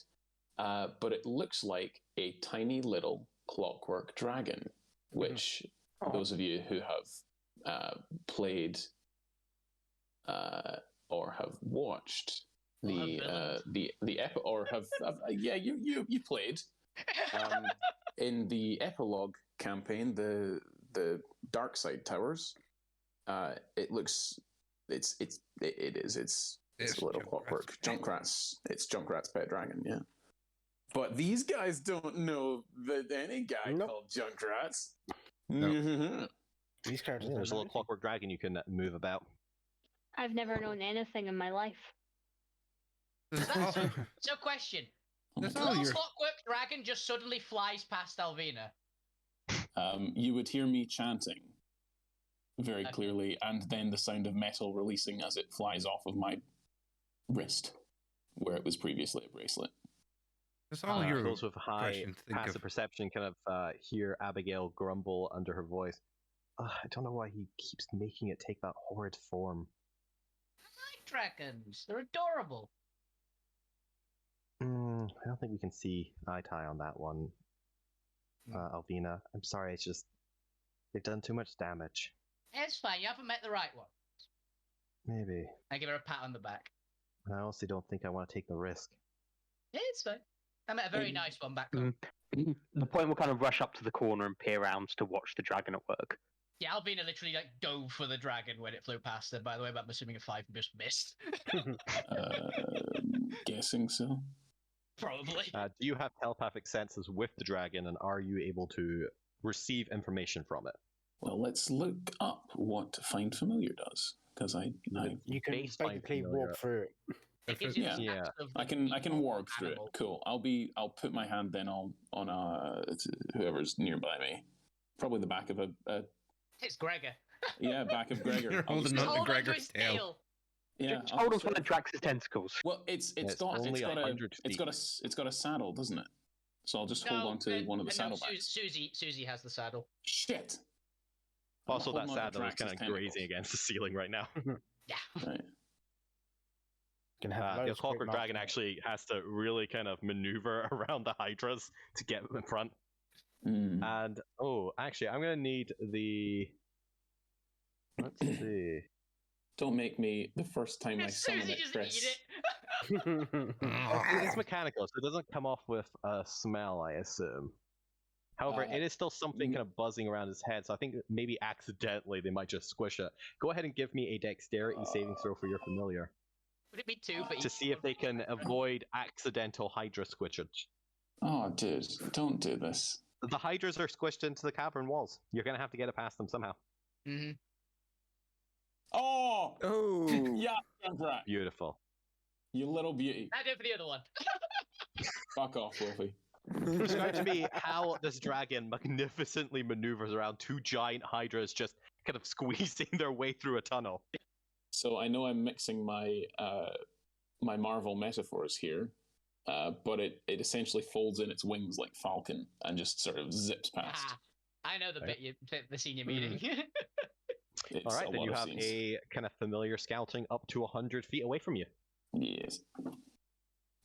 but it looks like a tiny little clockwork dragon, which those of you who have played or have watched or have you played in the epilogue campaign, the Dark Side Towers. It looks it's a little clockwork. Junkrat's pet dragon, yeah. But these guys don't know that any guy called Junkrat's. These characters. There's a little clockwork dragon you can move about. I've never known anything in my life. So question. Little clockwork dragon just suddenly flies past Alvina. You would hear me chanting very clearly, and then the sound of metal releasing as it flies off of my wrist, where it was previously a bracelet. Those with high passive perception kind of hear Abigail grumble under her voice. I don't know why he keeps making it take that horrid form. I like dragons. They're adorable. I don't think we can see eye to eye on that one, Alvina. I'm sorry, it's just they've done too much damage. It's fine. You haven't met the right one. Maybe. I give her a pat on the back. I honestly don't think I want to take the risk. Yeah, it's fine. I met a very nice one back home. The point will kind of rush up to the corner and peer around to watch the dragon at work. Yeah, Alvina literally dove for the dragon when it flew past her. By the way, but I'm assuming a 5 just missed. Guessing so. Probably. Do you have telepathic senses with the dragon, and are you able to receive information from it? Well, let's look up what Find Familiar does, because you can basically walk through it. Yeah, I can walk through it. Cool. I'll put my hand then on whoever's nearby me. Probably the back of a. It's Gregor. Yeah, back of Gregor. You're holding on to Gregor's tail. Yeah, just hold on to one of Drax's tentacles. Well, it's got a saddle, doesn't it? So I'll just hold on to one of the saddlebags. Susie has the saddle. Shit. Also, that saddle is kind of grazing against the ceiling right now. Yeah. Right. The clockwork dragon actually has to really kind of maneuver around the hydras to get in front. And actually, I'm gonna need the. Let's see. Don't make me the first time I summon it, Chris. It's mechanical, so it doesn't come off with a smell, I assume. However, it is still something kind of buzzing around his head, so I think maybe accidentally they might just squish it. Go ahead and give me a dexterity saving throw for your familiar. Would it be 2 for each? To see if they can avoid accidental hydra squishage. Oh, dude, don't do this. The hydras are squished into the cavern walls. You're going to have to get it past them somehow. Mm-hmm. Oh! Yeah, Junkrat. Beautiful. You little beauty. I do it for the other one. Fuck off, Wolfie. Describe to me how this dragon magnificently maneuvers around 2 giant hydras just kind of squeezing their way through a tunnel. So I know I'm mixing my my Marvel metaphors here, but it essentially folds in its wings like Falcon and just sort of zips past. I know the bit the senior meeting. All right, then you have a kind of familiar scouting up to 100 feet away from you. Yes.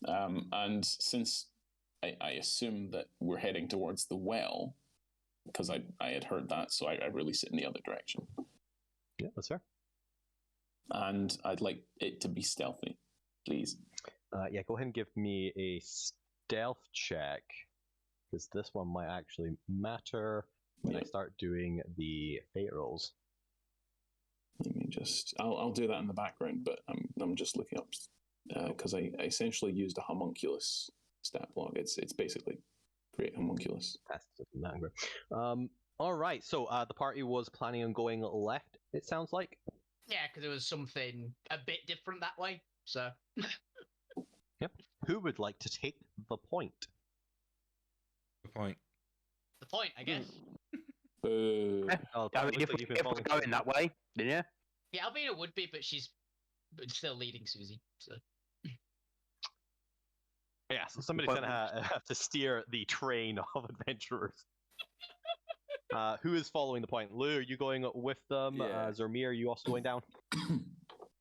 And since I assume that we're heading towards the well, because I had heard that, so I release it in the other direction. Yeah, that's fair. And I'd like it to be stealthy, please. Yeah, go ahead and give me a stealth check, because this one might actually matter when I start doing the fate rolls. Let me just... I'll do that in the background, but I'm just looking up, because I essentially used a homunculus stat block. It's basically create homunculus. All right, so the party was planning on going left, it sounds like? Yeah, because there was something a bit different that way, so... Yep. Who would like to take the point? The point. The point, I guess. I mean, if we're going that way, then yeah. Yeah, Albina would be, but she's still leading Susie, so... Yeah, so somebody's going to have to steer the train of adventurers. Who is following the point? Lou, are you going with them? Yeah. Zormir, are you also going down?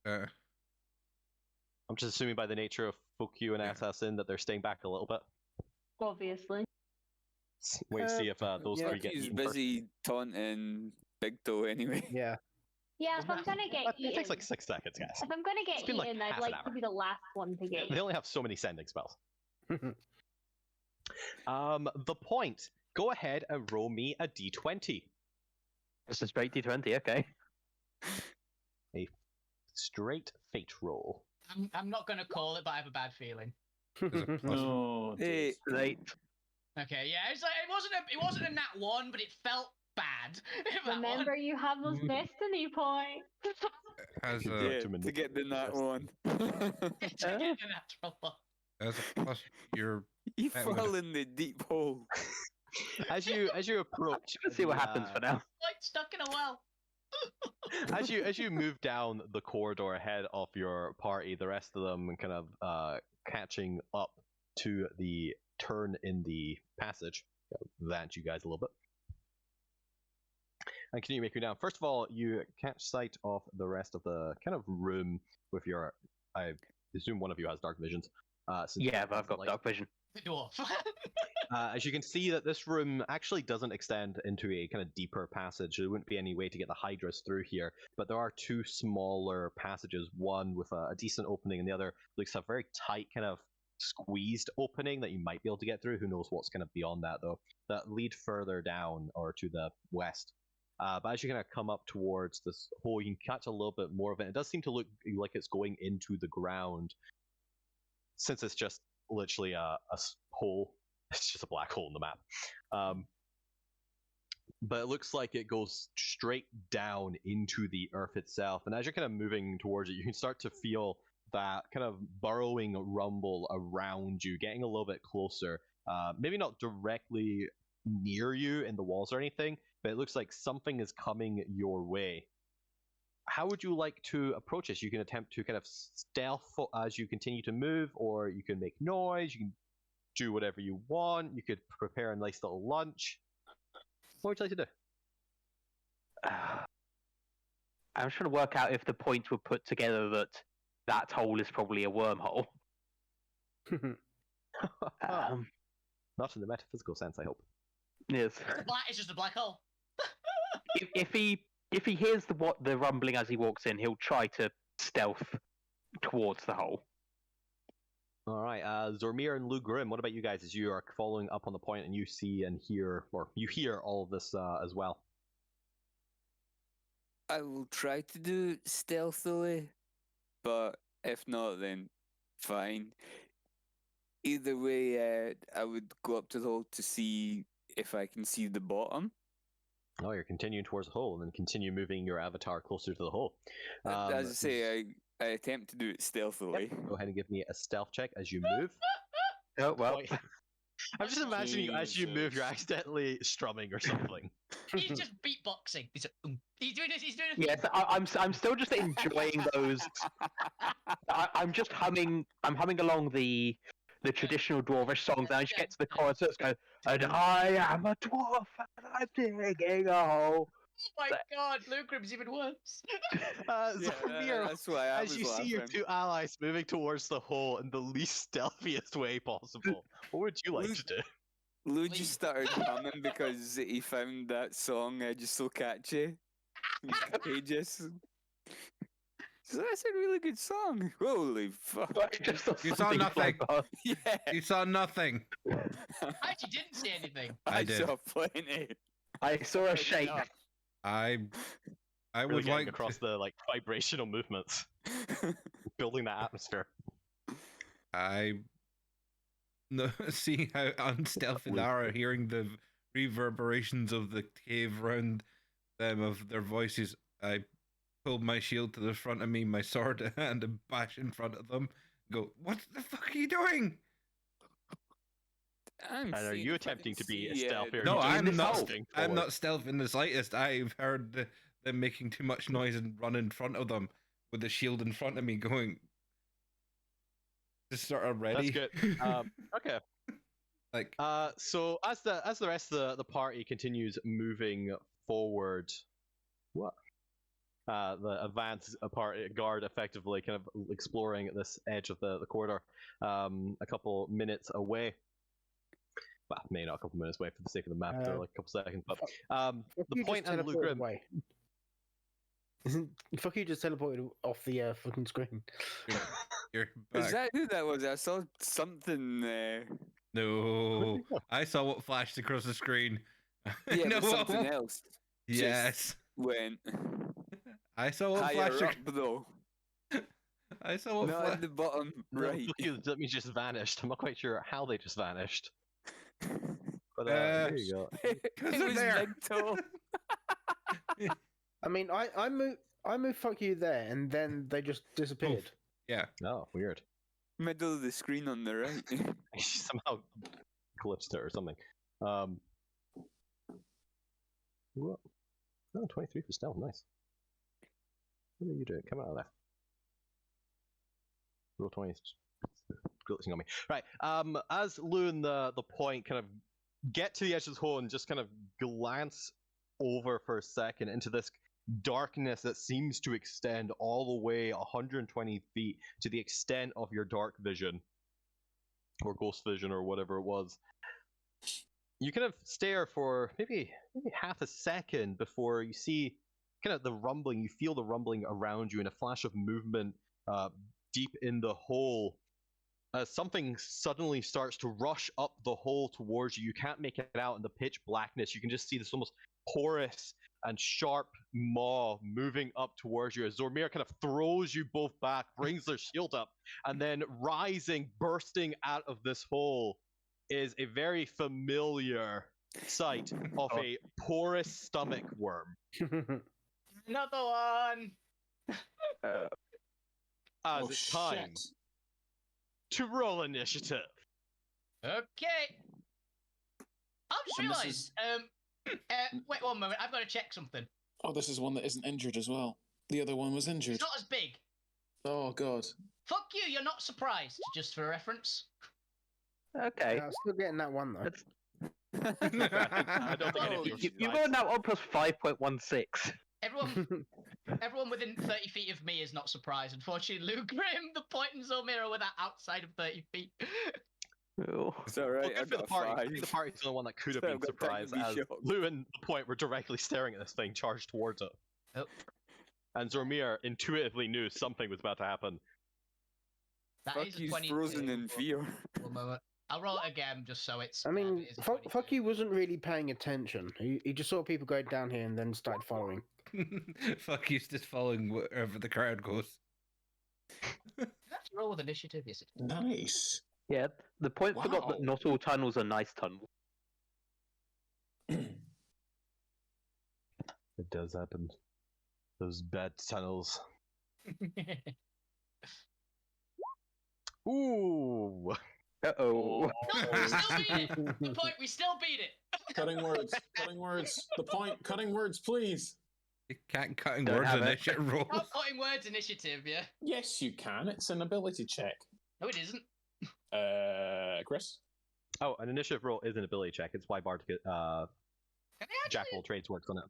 I'm just assuming by the nature of Fokyu and Assassin that they're staying back a little bit. Obviously. Wait to see if those three get He's eaten busy taunting Big Toe anyway. Yeah. Yeah, if I'm gonna get eaten... It takes like 6 seconds, guys. If I'm gonna get It's been eaten, like I'd half like an to hour. be the last one to get They only have so many sending spells. The point. Go ahead and roll me a d20. It's a straight d20, okay. A straight fate roll. I'm not going to call it, but I have a bad feeling. No, Hey, late. Okay, yeah, it's like it wasn't a nat 1, but it felt bad. Remember, you have those destiny points. Has yeah, to get the nat one. To get the natural one. as a plus, your You pet would- fall in the deep hole. As you approach, Let's see what happens for now. Like stuck in a well. as you move down the corridor ahead of your party, the rest of them kind of catching up to the turn in the passage. Advance you guys a little bit. And continue making down. First of all, you catch sight of the rest of the kind of room with your. I assume one of you has dark visions. Yeah, but I've got dark vision. The dwarf. As you can see, that this room actually doesn't extend into a kind of deeper passage. There wouldn't be any way to get the Hydras through here, but there are 2 smaller passages, one with a decent opening and the other looks a very tight kind of squeezed opening that you might be able to get through. Who knows what's kind of beyond that, though, that lead further down or to the west. But as you kind of come up towards this hole, you can catch a little bit more of it. It does seem to look like it's going into the ground, since it's just literally a hole. It's just a black hole in the map. But it looks like it goes straight down into the earth itself. And as you're kind of moving towards it, you can start to feel that kind of burrowing rumble around you, getting a little bit closer. Maybe not directly near you in the walls or anything, but it looks like something is coming your way. How would you like to approach this? You can attempt to kind of stealth as you continue to move, or you can make noise, you can do whatever you want, you could prepare a nice little lunch. What would you like to do? I'm trying to work out if the points were put together that hole is probably a wormhole. Not in the metaphysical sense, I hope. Yes. It's just a black hole. If he hears the rumbling as he walks in, he'll try to stealth towards the hole. All right, Zormir and Lou Grim, what about you guys as you are following up on the point and you see and hear, or you hear all of this as well? I will try to do it stealthily, but if not, then fine. Either way, I would go up to the hole to see if I can see the bottom. Oh, you're continuing towards the hole and then continue moving your avatar closer to the hole. As I say, I attempt to do it stealthily. Yep. Go ahead and give me a stealth check as you move. Oh, well. I'm just imagining you as you move, you're accidentally strumming or something. He's just beatboxing. He's doing this. He's doing this. Yes, I'm still just enjoying those. I'm just humming. I'm humming along the traditional dwarvish songs, and I just get to the chorus. So it's go And I am a dwarf and I'm digging a hole. Oh my god, Lucrim's even worse. Zormir, that's why I as was you see your laughing. 2 allies moving towards the hole in the least stealthiest way possible, what would you like to do? Lou Please. just started humming because he found that song just so catchy. Contagious. So that's a really good song. Holy fuck. You saw nothing. Yeah. You saw nothing. I actually didn't see anything. I did. saw plenty. I saw a shape. I Really would getting like across the vibrational movements, building that atmosphere. I no, seeing how unstealthy they are, hearing the reverberations of the cave around them of their voices. I pulled my shield to the front of me, my sword in hand, and bash in front of them. Go, what the fuck are you doing? And are you attempting to be stealthy? No, I'm not. I'm forward? not stealth in the slightest. I've heard them making too much noise and run in front of them with the shield in front of me, going. Just sort of ready. That's good. Okay. Like. So as the rest of the party continues moving forward, what? The advance party guard effectively kind of exploring this edge of the corridor, a couple minutes away. Well, maybe not a couple minutes away for the sake of the map, they're like a couple seconds. But the point and Luke Grimm. Fuck you! Just teleported off the fucking screen. You're back. Is that who that was? I saw something there. No, I saw what flashed across the screen. Yeah, No, but something else. Yes. Went. I saw what higher flashed. up though. I saw what. Not at the bottom, right? That means just vanished. I'm not quite sure how they just vanished. But there you go. It was there. big toe. I mean, I moved fuck you there, and then they just disappeared. Yeah. Oh, weird. Middle of the screen on the right. Somehow glitched it or something. Whoa. Oh, 23 for stealth, nice. What are you doing? Come out of there. Roll 20 glitching on me. Right. As Lou and the point kind of get to the edge of this hole and just kind of glance over for a second into this darkness that seems to extend all the way 120 feet to the extent of your dark vision or ghost vision or whatever it was. You kind of stare for maybe half a second before you see kind of the rumbling. You feel the rumbling around you in a flash of movement deep in the hole. Something suddenly starts to rush up the hole towards you. You can't make it out in the pitch blackness. You can just see this almost porous and sharp maw moving up towards you as Zormir kind of throws you both back, brings their shield up, and then rising, bursting out of this hole is a very familiar sight of a porous stomach worm. Another one! As it's time to roll initiative. Okay. I just And this realised. is- Wait 1 moment. I've got to check something. Oh, this is one that isn't injured as well. The other one was injured. It's not as big. Oh god. Fuck you. You're not surprised. Just for reference. Okay. I'm still getting that one though. I don't think any of You rolled that 1 plus 5.16. Everyone within 30 feet of me is not surprised. Unfortunately, Luke Grimm, the point and Zomira were that outside of 30 feet. Oh. It's alright. Well, good for the party. I think the party's the only one that could have So been I've got time surprised, to be as shocked. Lou and the point were directly staring at this thing, charged towards it. Oh. And Zormir intuitively knew something was about to happen. That Fuck is a you's 22. frozen in fear. 1 moment. I'll roll it again just so it's. I mean, it is a fuck 22. you wasn't really paying attention. He just saw people go down here and then started following. Fuck you's just following wherever the crowd goes. Let's roll with initiative. Yes, it Nice. Yeah, the point forgot that Wow. not all tunnels are nice tunnels. It does happen. Those bad tunnels. Ooh. Uh-oh. No, we still beat it. The point. We still beat it. Cutting words. Cutting words. The point. Cutting words, please. You can't cutting Don't words have in it. this shit roll. Not putting words initiative, yeah. Yes, you can. It's an ability check. No, it isn't. Chris? Oh, an initiative roll is an ability check. It's why Bard Jack of all trades works on it.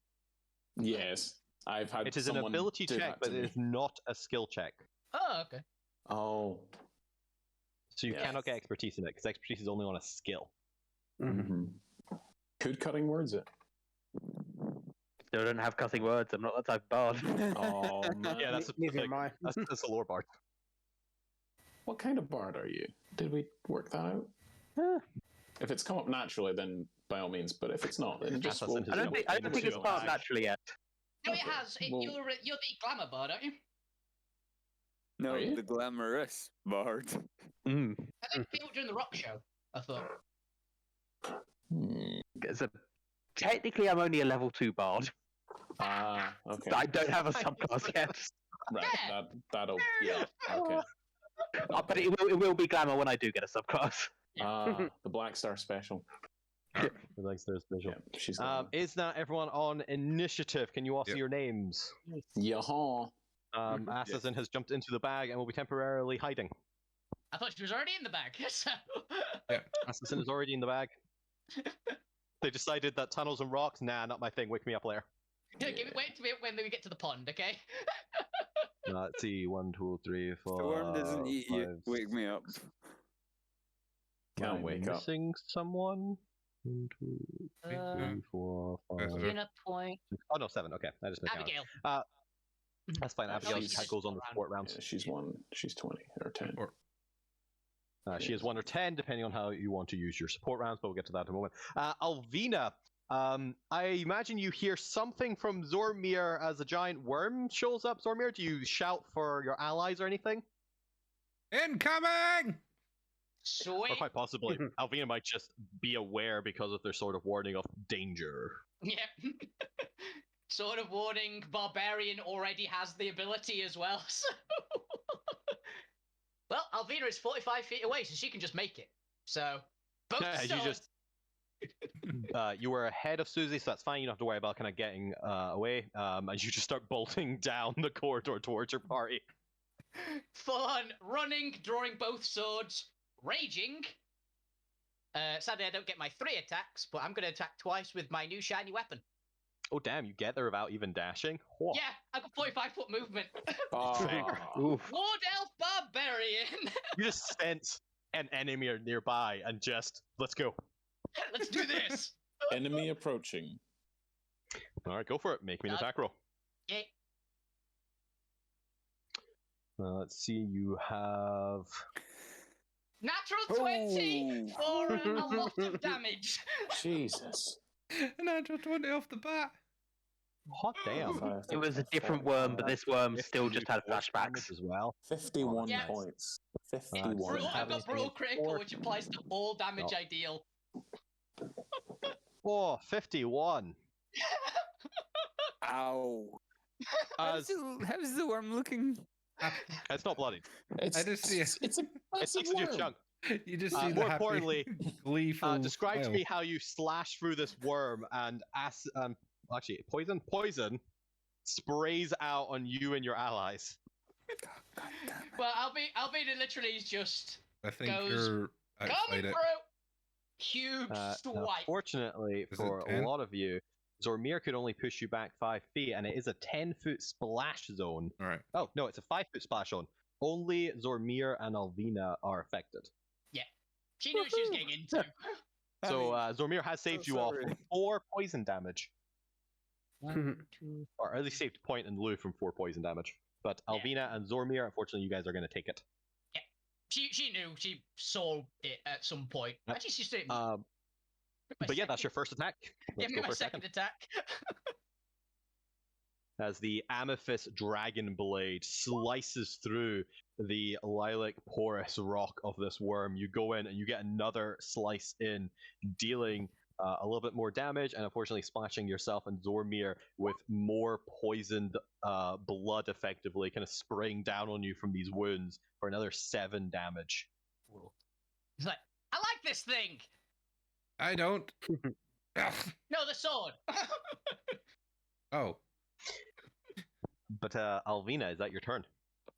Yes, I've had. It is an ability check, but it is not a skill check. Oh, okay. Oh. So you cannot get expertise in it because expertise is only on a skill. Mm-hmm. Could cutting words it? Still don't have cutting words. I'm not that type of bard. Oh man. Yeah, that's a lore bard. What kind of bard are you? Did we work that out? If it's come up naturally, then by all means. But if it's not, then just. I don't think it's come up naturally yet. No, it has. You're the glamour bard, aren't you? No, the glamorous bard. I think people during the rock show. I thought. Technically, I'm only a level 2 bard. Okay. I don't have a subclass yet. Right. That'll. Yeah. Okay. But it will be glamour when I do get a subclass. The Black Star special. The Black Star special. Yeah, she's is that everyone on initiative? Can you all see your names? Yaha. Assassin has jumped into the bag and will be temporarily hiding. I thought she was already in the bag. So... Assassin is already in the bag. They decided that tunnels and rocks, nah, not my thing. Wake me up later. Wait to when we get to the pond, okay? Let's see, 1, 2, 3, 4. The worm doesn't eat you. Wake me up. Can't wake up. Missing someone? 1, 2, 3, 4, 5. Unit point. Oh no, 7. Okay, I just missed Abigail. That's fine. Abigail goes on the support rounds. Yeah, she's 1. She's 20 or 10. She is 1 or 10, depending on how you want to use your support rounds, but we'll get to that in a moment. Alvina, I imagine you hear something from Zormir as a giant worm shows up. Zormir, do you shout for your allies or anything? Incoming! Sweet. Or quite possibly, Alvina might just be aware because of their sort of warning of danger. Yeah. Sort of warning, Barbarian already has the ability as well, so... Well, Alvina is 45 feet away, so she can just make it. So, both you were ahead of Susie, so that's fine. You don't have to worry about kind of getting away. And you just start bolting down the corridor towards your party. Full on running, drawing both swords, raging. Sadly, I don't get my 3 attacks, but I'm going to attack twice with my new shiny weapon. Oh, damn, you get there without even dashing? Whoa. Yeah, I've got 45-foot movement. Ward Elf Barbarian! You just sense an enemy nearby and just, let's go. Let's do this! Enemy approaching. Alright, go for it. Make me an attack roll. Yeah. Let's see, you have... Natural 20 for a lot of damage. Jesus. A natural 20 off the bat. Hot damn. It was a different worm, but this worm still just had flashbacks as well. 51 points. 51. I've got Brutal Critical, which applies to all damage I deal. Oh, 51. Ow. How's the worm looking? It's not bloody. It's a It's a good chunk. You just see more importantly, gleeful describe to smile. me how you slash through this worm and actually poison sprays out on you and your allies. Well, Albina literally just I think goes, you're outside coming it. through. Huge swipe. Fortunately for a lot of you, Zormir could only push you back 5 feet, and it is a 10-foot splash zone. All right. Oh no, it's a 5-foot splash zone. Only Zormir and Alvina are affected. Yeah, she knew what she was getting into. So Zormir has saved you off 4 poison damage. 1, 2, or at least saved Point and Lou from 4 poison damage. But Alvina and Zormir, unfortunately, you guys are going to take it. Yeah, she knew. She saw it at some point. Actually, she didn't. But yeah, that's your first attack. Let's go my for a second attack. As the Amethyst Dragon Blade slices through the lilac porous rock of this worm, you go in and you get another slice in, dealing a little bit more damage, and unfortunately splashing yourself and Zormir with more poisoned blood, effectively kind of spraying down on you from these wounds for another 7 damage. He's like, I like this thing. I don't. No, the sword. Oh. But Alvina, is that your turn?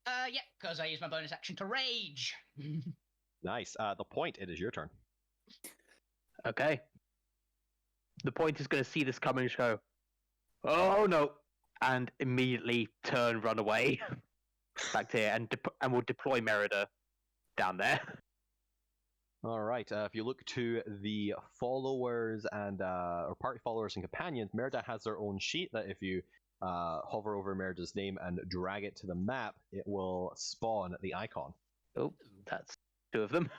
Yeah, because I use my bonus action to rage. Nice. The Point, it is your turn. Okay. The point is going to see this coming and go, oh no, and immediately run away back to here, and we'll deploy Merida down there. All right. If you look to the followers and or party followers and companions, Merida has their own sheet that if you hover over Merida's name and drag it to the map, it will spawn the icon. Oh, that's 2 of them.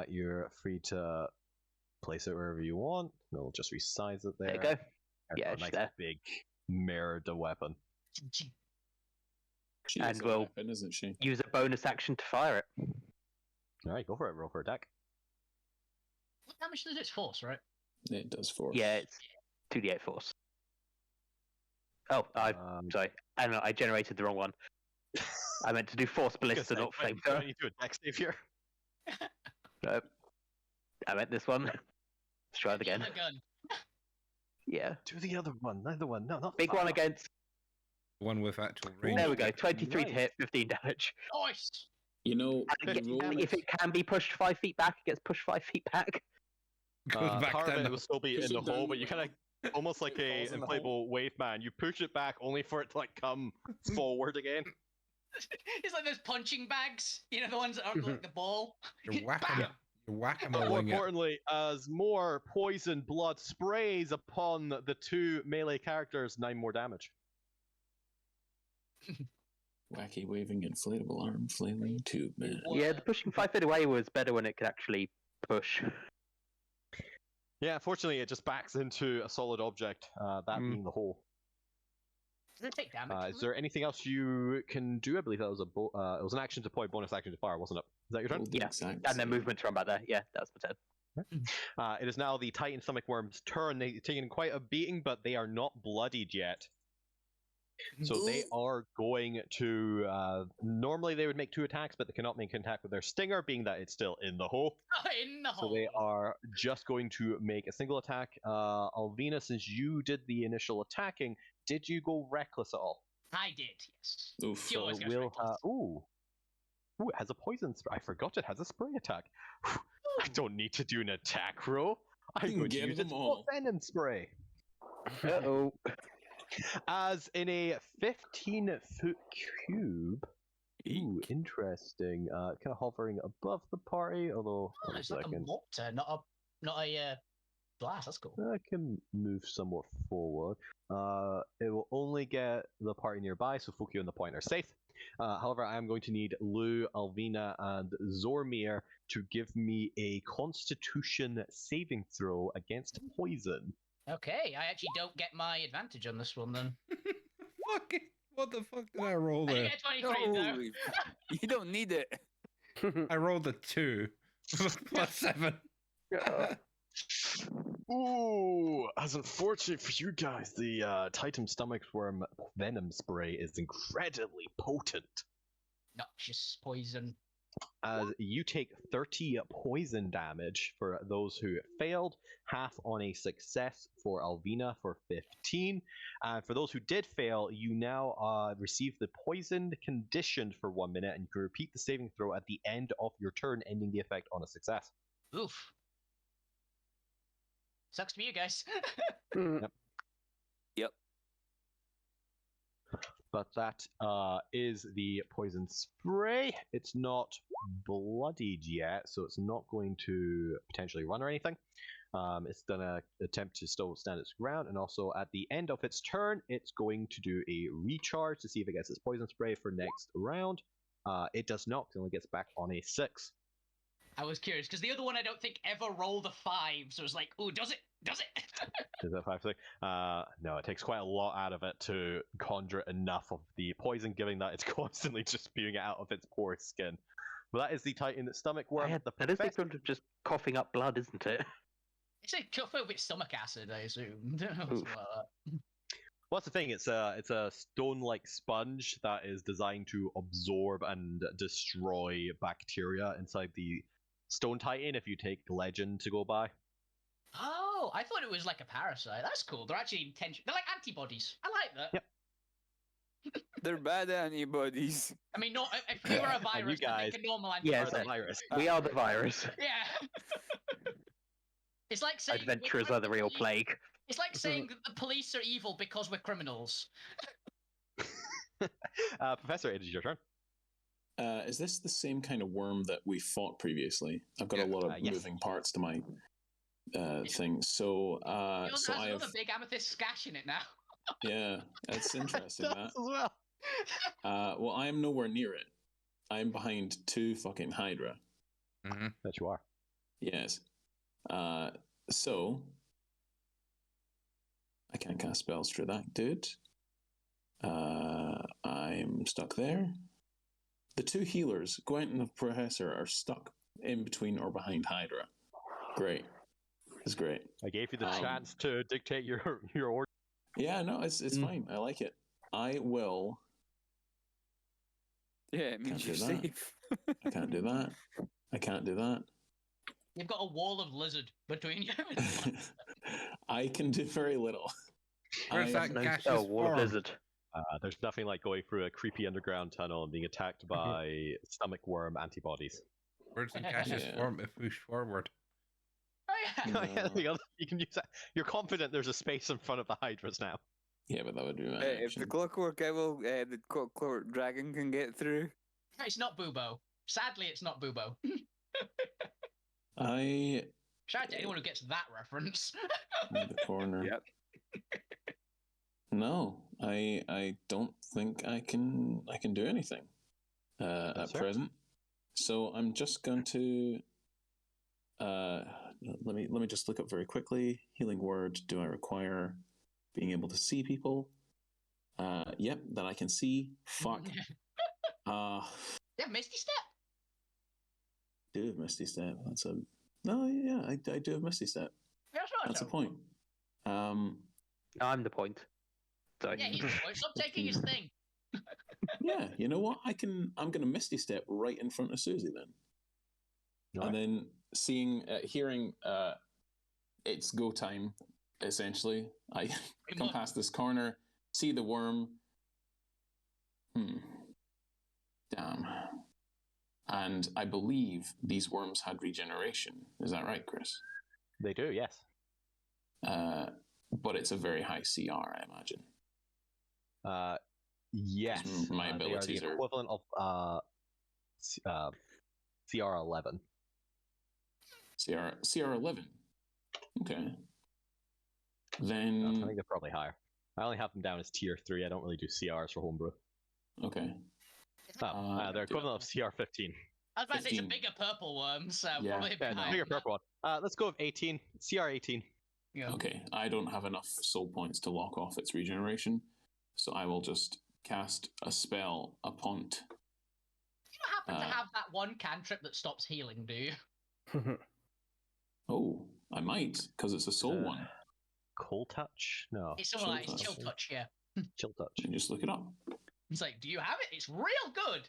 You're free to place it wherever you want. It'll just resize it there. There you go. Yeah, it's nice there. big Merida weapon. She And is a we'll weapon, isn't she? use a bonus action to fire it. All right, go for it. Roll for attack. What damage does it force, right? It does force. Yeah, it's 2d8 force. Oh, sorry. I don't know, I generated the wrong one. I meant to do force ballista, not flamethrower. I need to do a dex save here. Nope. I meant this one. Let's try it again. The gun. Yeah. Do the other one. Neither one. No, not Big one against. One with actual range. There we go. 23 to hit, 15 damage. Nice. You know, If it can be pushed 5 feet back, it gets pushed 5 feet back. Goes back part of down it the- will still be in the hole, but you kind of almost like a Falls in the inflatable wave man. You push it back only for it to like come forward again. It's like those punching bags, you know, the ones that are like the ball. You're whacking Bam! it. You're whacking But more it. importantly, as more poison blood sprays upon the 2 melee characters, 9 more damage. wacky waving inflatable arm flailing tube man. Yeah, the pushing 5 feet away was better when it could actually push. Yeah, unfortunately, it just backs into a solid object, that being the hole. Does it take damage? Is there anything else you can do? I believe that was it was an action to point, bonus action to fire, wasn't it? Is that your turn? Yeah, and then movement to run back there. Yeah, that's my turn. It is now the Titan Stomach Worm's turn. They've taken quite a beating, but they are not bloodied yet. So they are going to... normally they would make 2 attacks, but they cannot make an attack with their stinger, being that it's still in the hole. In the hole. So they are just going to make a single attack. Alvina, since you did the initial attacking, did you go reckless at all? I did, yes. Oof. She always goes Will reckless. ooh, it has a poison spray. I forgot it has a spray attack. I don't need to do an attack roll. I'm going to Get use them its all. venom spray. Uh-oh. As in a 15-foot cube. Ooh, interesting. Kind of hovering above the party, although Oh, one it's like a second. mortar, not a blast. That's cool. I can move somewhat forward. It will only get the party nearby, so Fukio and the point are safe. However, I am going to need Lou, Alvina, and Zormir to give me a Constitution saving throw against poison. Okay, I actually don't get my advantage on this one then. Fucking, what the fuck did I roll I there? get 23 though. Holy- you don't need it. I rolled a 2. Plus 7. Ooh, as unfortunate for you guys, the Titan Stomach Worm Venom Spray is incredibly potent. Noxious poison. As you take 30 poison damage for those who failed, half on a success for Alvina for 15. And for those who did fail, you now receive the poisoned conditioned for 1 minute, and you can repeat the saving throw at the end of your turn, ending the effect on a success. Oof. Sucks to be you guys. Yep. But that is the poison spray. It's not bloodied yet, so it's not going to potentially run or anything. It's going to attempt to still stand its ground, and also at the end of its turn, it's going to do a recharge to see if it gets its poison spray for next round. It does not, it only gets back on a 6. I was curious, because the other one I don't think ever rolled a 5, so it was like, oh, does it? Does it? Is that 5 6? No, it takes quite a lot out of it to conjure enough of the poison, given that it's constantly just spewing it out of its porous skin. But that is the Titan Stomach Worm. That is the equivalent of just coughing up blood, isn't it? It's a cover with stomach acid, I assume. Something like that. Well, that's the thing. It's a stone-like sponge that is designed to absorb and destroy bacteria inside the Stone Titan. If you take Legend to go by. Oh, I thought it was like a parasite. That's cool. They're actually intention. They're like antibodies. I like that. Yep. They're bad antibodies. I mean, not if you were a virus, you guys then make a normal Yes, antibody. the virus. We are the virus. Yeah. It's like saying Adventurers are the real plague. It's like saying that the police are evil because we're criminals. Professor, it is your turn. Is this the same kind of worm that we fought previously? I've got a lot of yes. moving parts to my thing. So, Yours so has I another have. big amethyst scash in it now. Yeah, that's interesting. Does that. as well. Well, I am nowhere near it. I'm behind 2 fucking Hydra. Mm-hmm. That you are. Yes. So I can't cast spells through that, dude. I'm stuck there. The 2 healers, Gwent and the Professor, are stuck in between or behind Hydra. Great. It's great. I gave you the chance to dictate your order. Yeah, no, it's fine. I like it. I will. Yeah, it means you're Can't do safe. I can't do that. I can't do that. You've got a wall of lizard between you. I can do very little. Where's that No gaseous spell, Wall of form? Lizard. There's nothing like going through a creepy underground tunnel and being attacked by stomach worm antibodies. Where's the gaseous Yeah. form to push forward? Oh, yeah. Yeah, the other- you can use that. You're confident there's a space in front of the Hydras now. Yeah, but that would be my If the action. clockwork owl, the clockwork dragon can get through. It's not Bubo. Sadly, it's not Bubo. I Shout out to anyone who gets that reference. in the corner. Yep. No, I don't think I can do anything at fair. present. So I'm just going to let me just look up very quickly. Healing word. Do I require being able to see people? Yep, that I can see. Fuck. Yeah, Misty Step. Do have Misty Step. That's a no. Yeah, I do have Misty Step. That's right. That's a point. I'm the point. So, Yeah, he's the point. Stop taking his thing. Yeah, you know what? I'm gonna Misty Step right in front of Susie then. And then hearing it's go time, essentially. I come past this corner, see the worm. Damn. And I believe these worms had regeneration. Is that right, Chris? They do, yes. But it's a very high CR, I imagine. Yes. My they abilities are the are equivalent of CR 11. CR 11. Okay. I Then think they're probably higher. I only have them down as tier 3. I don't really do CRs for homebrew. okay. They're equivalent of CR 15. I was about to say it's a 15. bigger purple worm, so Yeah. probably a bit Yeah, higher. bigger purple one. Let's go with 18. CR 18. Yeah. Okay, I don't have enough soul points to lock off its regeneration, so I will just cast a spell upon it. You don't happen to have that one cantrip that stops healing, do you? Oh, I might, because it's a soul one. Cold touch? No. It's something like Chill it's touch. chill touch, yeah. Chill touch. And just look it up. It's like, do you have it? It's real good.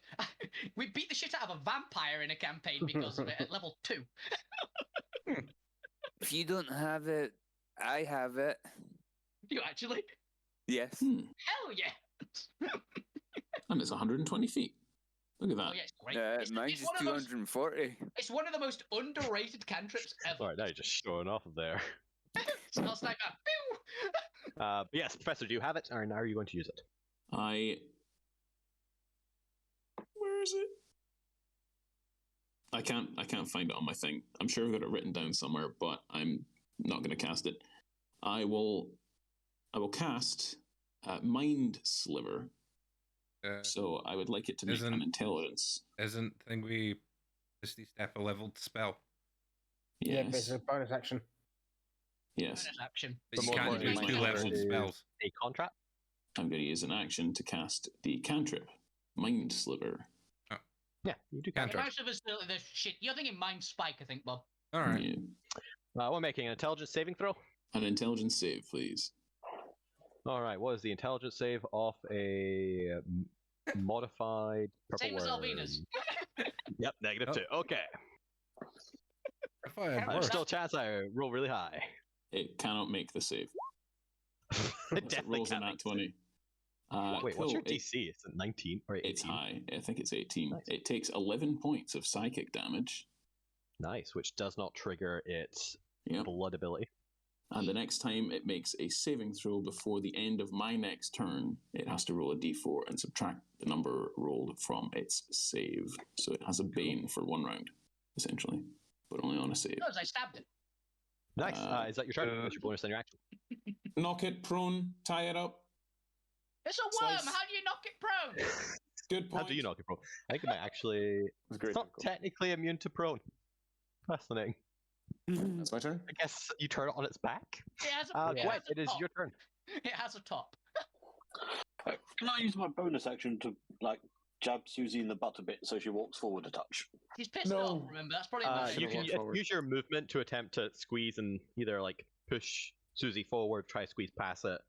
We beat the shit out of a vampire in a campaign because of it at level 2. If you don't have it, I have it. Do you actually? Yes. Hell yeah! And it's 120 feet. Look at that. Oh yeah, it's great. Mine's is one of those- 240. It's one of the most underrated cantrips ever. Alright, now you're just showing off there. Spell sniper. Pew! But yes, Professor, do you have it, or now are you going to use it? Where is it? I can't find it on my thing. I'm sure I've got it written down somewhere, but I'm not going to cast it. I will cast Mind Sliver. So I would like it to make an intelligence. Isn't Thingy Misty Step a leveled spell? Yeah, but it's Yes. a bonus action. Yes. Bonus action. But you more can't do importantly, two my leveled action spells. A contract? I'm going to use an action to cast the cantrip, Mind Sliver. Yeah, you do Cantrip. Most of us the shit. You're thinking Mind Spike, I think, Bob. All right. Yeah. We're making an intelligence saving throw. An intelligence save, please. Alright, what is the intelligence save off a modified purple Same as worm? Alvina's. Yep, -2. Okay. I thought I had There's worse. Still a chance I roll really high. It cannot make the save. It Unless it definitely rolls a can't nat make 20. Wait, what's cool. your DC? Is it 19 or 18? It's high. I think it's 18. Nice. It takes 11 points of psychic damage. Nice, which does not trigger its Yep. blood ability. And the next time it makes a saving throw before the end of my next turn, it has to roll a d4 and subtract the number rolled from its save. So it has a bane for 1 round, essentially, but only on a save. Because I stabbed it. Nice. Is that your turn? That's your bonus on your action. Knock it prone, tie it up. It's a worm. Slice. How do you knock it prone? Good point. How do you knock it prone? I think it might actually. It's great. It's not technically immune to prone. Fascinating. That's my turn. I guess you turn it on its back. It has a, Gwent, it is top. your turn. It has a top. Can I use my bonus action to jab Susie in the butt a bit so she walks forward a touch? He's pissed off. Remember, that's probably the You can use your movement to attempt to squeeze and either push Susie forward, try to squeeze past it.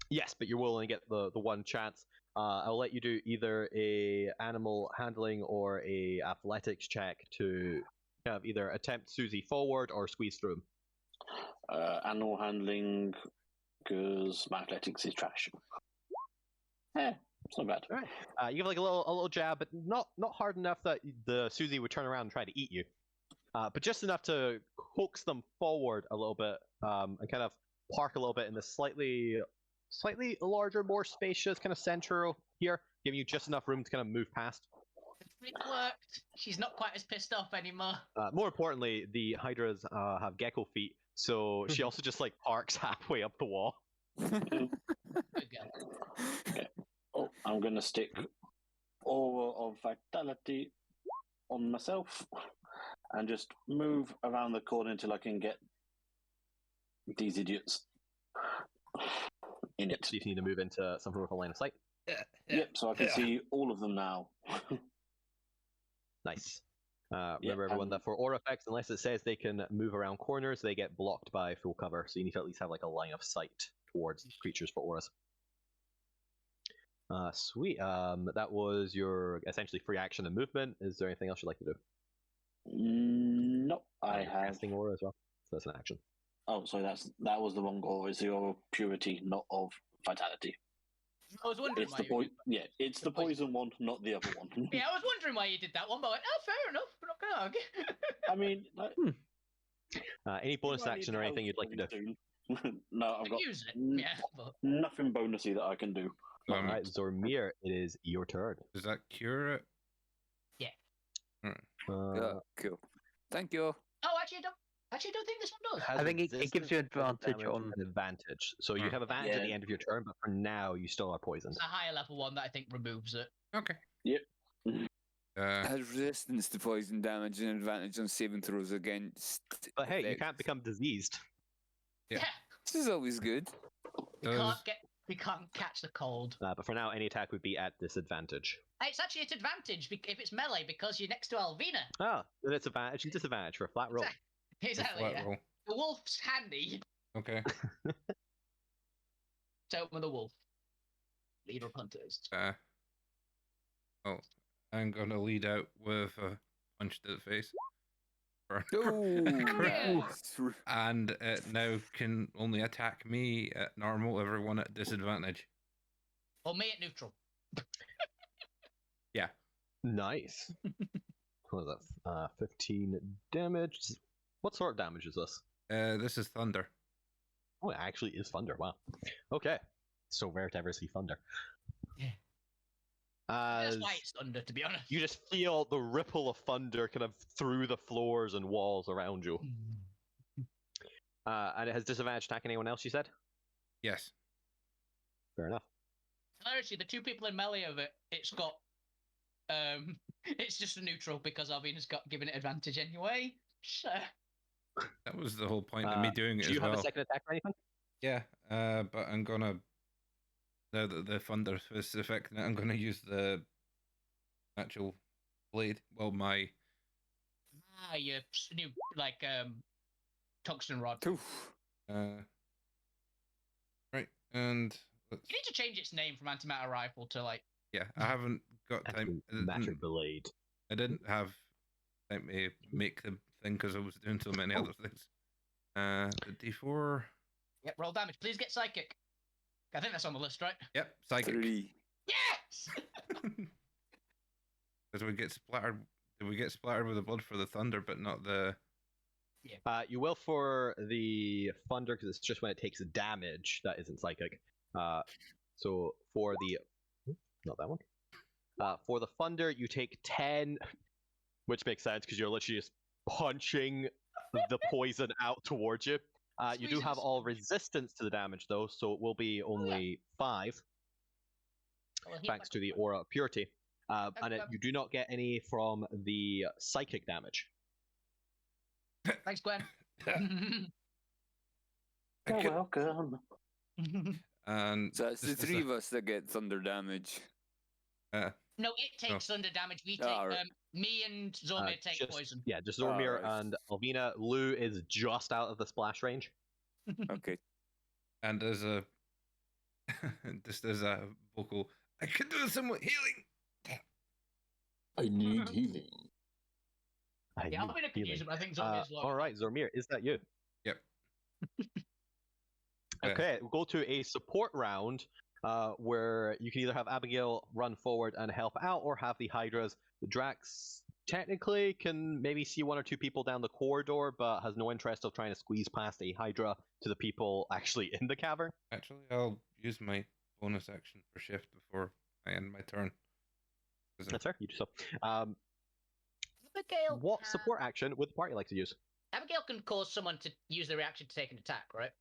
Yes, but you will only get the one chance. I'll let you do either a animal handling or a athletics check to kind of either attempt Susie forward or squeeze through him. Animal handling, because my athletics is trash. It's not bad. All right. You give a little jab, but not hard enough that the Susie would turn around and try to eat you. But just enough to coax them forward a little bit and kind of park a little bit in the slightly larger, more spacious kind of central here, giving you just enough room to kind of move past. It worked. She's not quite as pissed off anymore. More importantly, the hydras have gecko feet, so she also just parks halfway up the wall. Good girl. Okay. Oh, I'm gonna stick Aura of Vitality on myself and just move around the corner until I can get these idiots in it. So you need to move into some sort of a line of sight. Yep, so I can see all of them now. Nice. Remember, everyone, that for aura effects, unless it says they can move around corners, they get blocked by full cover. So you need to at least have a line of sight towards creatures for auras. Sweet. That was your essentially free action and movement. Is there anything else you'd like to do? No, I have casting aura as well. So that's an action. Oh, sorry, that was the wrong aura. It's the aura of purity, not of vitality. I was wondering It's why the it's the poison one, not the other one. Yeah, I was wondering why you did that one, but I went, oh, fair enough. We're not going to argue. I mean, any bonus action or anything you'd like to do? No, I've got use it. Yeah, but... nothing bonusy that I can do. All right, Zormir, it is your turn. Does that cure it? Yeah. Yeah, cool. Thank you. Oh, actually, I don't think this one does. I think it gives you advantage on an advantage. So you have advantage at the end of your turn, but for now you still are poisoned. It's a higher level one that I think removes it. Okay. Yep. Has resistance to poison damage and advantage on saving throws against. But hey, you can't become diseased. Yeah. This is always good. We can't catch the cold. But for now, any attack would be at disadvantage. It's actually at advantage if it's melee because you're next to Alvina. Ah, then it's advantage and disadvantage for a flat roll. Exactly. Yeah. Roll. The wolf's handy. Okay. So with the wolf, leader of hunters. I'm gonna lead out with a punch to the face. And it now can only attack me at normal, everyone at disadvantage. Or me at neutral. Yeah. Nice. What is that? 15 damage. What sort of damage is this? This is thunder. Oh, it actually is thunder. Wow. Okay. So rare to ever see thunder. Yeah. That's why it's thunder, to be honest. You just feel the ripple of thunder kind of through the floors and walls around you. And it has disadvantage attacking anyone else, you said? Yes. Fair enough. Actually, the two people in melee of it, it's got... it's just a neutral because Alvina's given it advantage anyway. So... That was the whole point of me doing it as well. Do you have a second attack or anything? Yeah, but I'm gonna... The thunder is affecting it. I'm gonna use the actual blade. Well, my... your new, tungsten rod. Right, and... You need to change its name from antimatter rifle to, Yeah, I haven't got time... Matter blade. I didn't have time to make the thing because I was doing so many other things. The D4... Yep, roll damage. Please get psychic. I think that's on the list, right? Yep, psychic. 3. Yes! Because we get splattered. We get splattered with the blood for the thunder, but not the. You will for the thunder because it's just when it takes damage that isn't psychic. So for the not that one. For the thunder, you take 10, which makes sense because you're literally just punching the poison out towards you. You do have all resistance to the damage though, so it will be only 5, thanks to the aura of purity. And you do not get any from the psychic damage. Thanks, Gwen. You're welcome. And So it's the 3 of us that get thunder damage. No, it takes thunder damage. We take me and Zormir take poison. Yeah, just Zormir and Alvina. Lou is just out of the splash range. Okay. And there's a just as a vocal, I could do some healing. I need healing. I'm in a confusion, but I think Zormir's low. All right, Zormir, is that you? Yep. Okay, we'll go to a support round where you can either have Abigail run forward and help out, or have the Hydras. Drax technically can maybe see 1 or 2 people down the corridor, but has no interest of trying to squeeze past a Hydra to the people actually in the cavern. Actually, I'll use my bonus action for shift before I end my turn. That's fair, you do so. Abigail what support action would the party like to use? Abigail can cause someone to use the reaction to take an attack, right?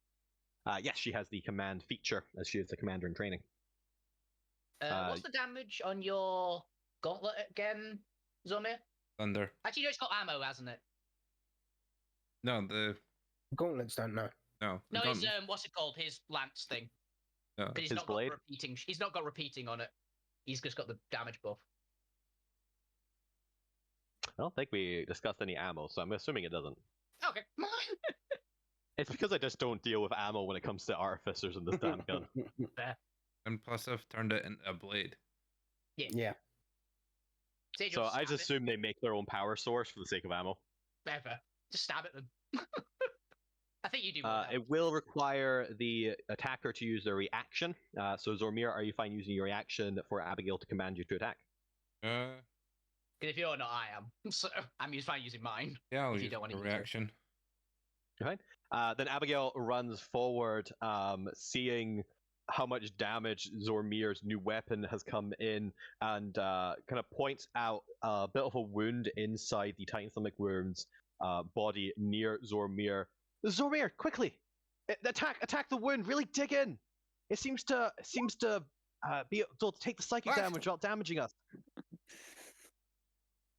Yes, she has the command feature, as she is the commander in training. What's the damage on your gauntlet again, Zormir? Thunder. Actually, no, it's got ammo, hasn't it? No, the gauntlets don't know. No. No, his what's it called? His lance thing. No. Because he's not got repeating. He's not got repeating on it. He's just got the damage buff. I don't think we discussed any ammo, so I'm assuming it doesn't. Okay. It's because I just don't deal with ammo when it comes to artificers in this damn gun. And plus, I've turned it into a blade. Yeah. So I just assume they make their own power source for the sake of ammo. Never. Just stab at them. I think you do. It will require the attacker to use their reaction. So Zormir, are you fine using your reaction for Abigail to command you to attack? Because if you're not, I am. So I'm fine using mine. Yeah, I'll if you use don't want the to reaction. Right. Then Abigail runs forward, seeing how much damage Zormir's new weapon has come in, and kind of points out a bit of a wound inside the Titan Stomach Worm's body near Zormir. Zormir, quickly! Attack the wound! Really dig in! It seems to be able to take the psychic damage without damaging us.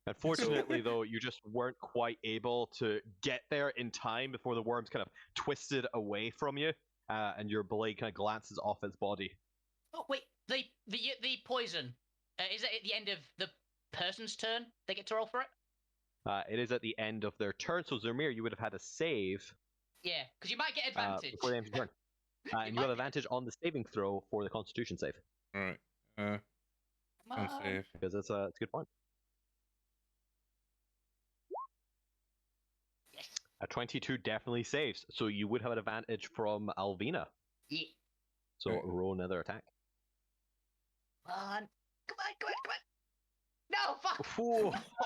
Unfortunately, though, you just weren't quite able to get there in time before the worms kind of twisted away from you, and your blade kind of glances off its body. Oh wait, the poison is it at the end of the person's turn? They get to roll for it. It is at the end of their turn, so Zormir, you would have had a save. Yeah, because you might get advantage before the end of your turn. And you have advantage on the saving throw for the Constitution save. All right. Save because it's a good point. A 22 definitely saves, so you would have an advantage from Alvina. Yeah. So roll another attack. Come on. No, fuck!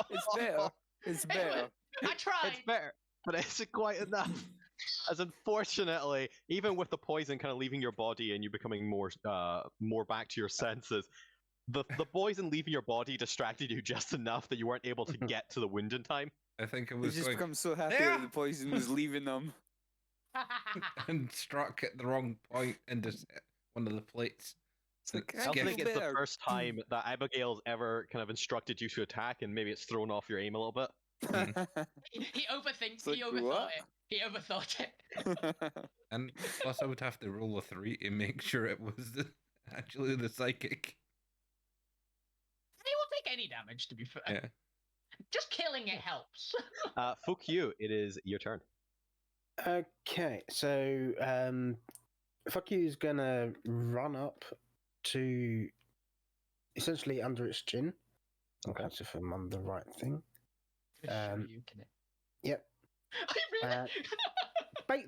It's better. It's better. I tried! It's better, but it isn't quite enough. As unfortunately, even with the poison kind of leaving your body and you becoming more back to your senses, the poison leaving your body distracted you just enough that you weren't able to get to the wound in time. I think it He was just like, become so happy that the poison was leaving them. and struck at the wrong point and just hit one of the plates. It's like, I don't think it's the first time that Abigail's ever kind of instructed you to attack, and maybe it's thrown off your aim a little bit. He overthinks. Like, he overthought what? it. He overthought it. And plus, I would have to roll a 3 to make sure it was actually the psychic. He will take any damage, to be fair. Yeah. Just killing it helps. Fuck you, it is your turn. Okay, so Fuck You is gonna run up to essentially under its chin. Okay, so if I'm on the right thing. Yep.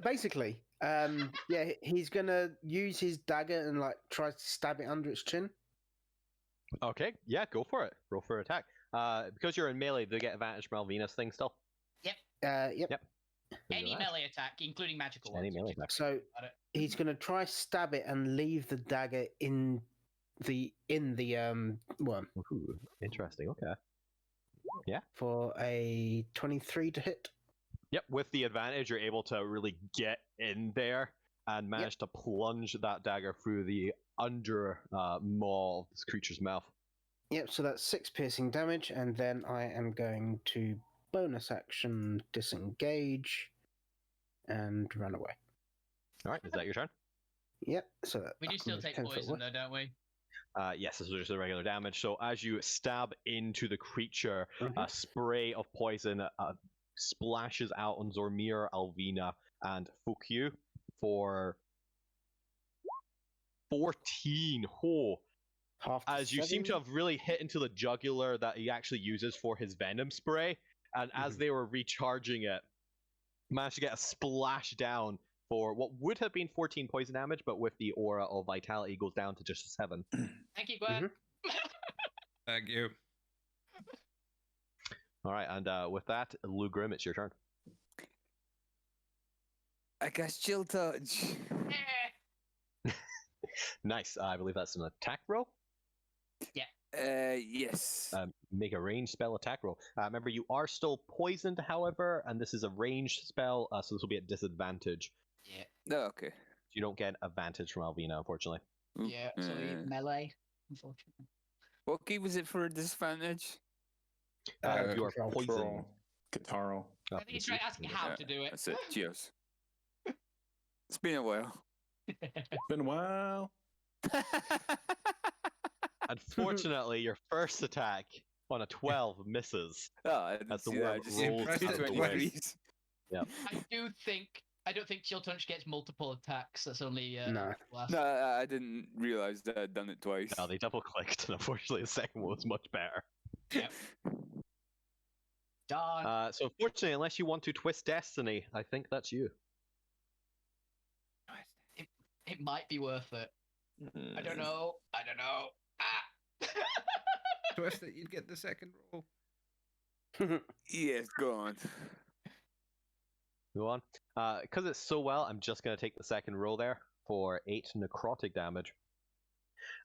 Basically, Yeah, he's gonna use his dagger and like try to stab it under its chin. Okay, yeah, go for it. Roll for attack. Because you're in melee, do you get advantage from Alvina's thing still? Yep. Yep. Any melee attack, including magical ones. Any melee attack. So he's gonna try stab it and leave the dagger in the worm. Ooh, interesting. Okay. Yeah. For a 23 to hit. Yep. With the advantage, you're able to really get in there and manage to plunge that dagger through the under maw of this creature's mouth. Yep. So that's 6 piercing damage, and then I am going to bonus action disengage and run away. All right. Is that your turn? Yep. So we do still take poison, though, don't we? Yes, this is just the regular damage. So as you stab into the creature, a spray of poison splashes out on Zormir, Alvina, and Fukyu for 14. As you seem to have really hit into the jugular that he actually uses for his venom spray, and as they were recharging it, managed to get a splash down for what would have been 14 poison damage, but with the aura of vitality goes down to just 7. Thank you, Gwen. Thank you. All right, and with that, Lou Grim, it's your turn. I guess chill touch. Nice. I believe that's an attack roll. Yeah. Yes. Make a ranged spell attack roll. Remember, you are still poisoned, however, and this is a ranged spell, so this will be at disadvantage. Yeah. Oh, okay. You don't get advantage from Alvina, unfortunately. Yeah, so melee, unfortunately. What key was it for a disadvantage? You are poisoned. Catharo. I think he's trying to ask how to do it. That's it. Cheers. It's been a while. Been a while. Unfortunately, your first attack on a 12 misses. Oh, as the worm rolls out of the way. Yeah. I don't think Chill Touch gets multiple attacks. That's only no. No, I didn't realize that I'd done it twice. No, they double clicked, and unfortunately, the second one was much better. Yep. Darn. So, unfortunately, unless you want to twist destiny, I think that's you. It might be worth it. I don't know. Ah! Twist it, you'd get the second roll. Yes, go on. Go on. Because it's so well, I'm just going to take the second roll there for 8 necrotic damage.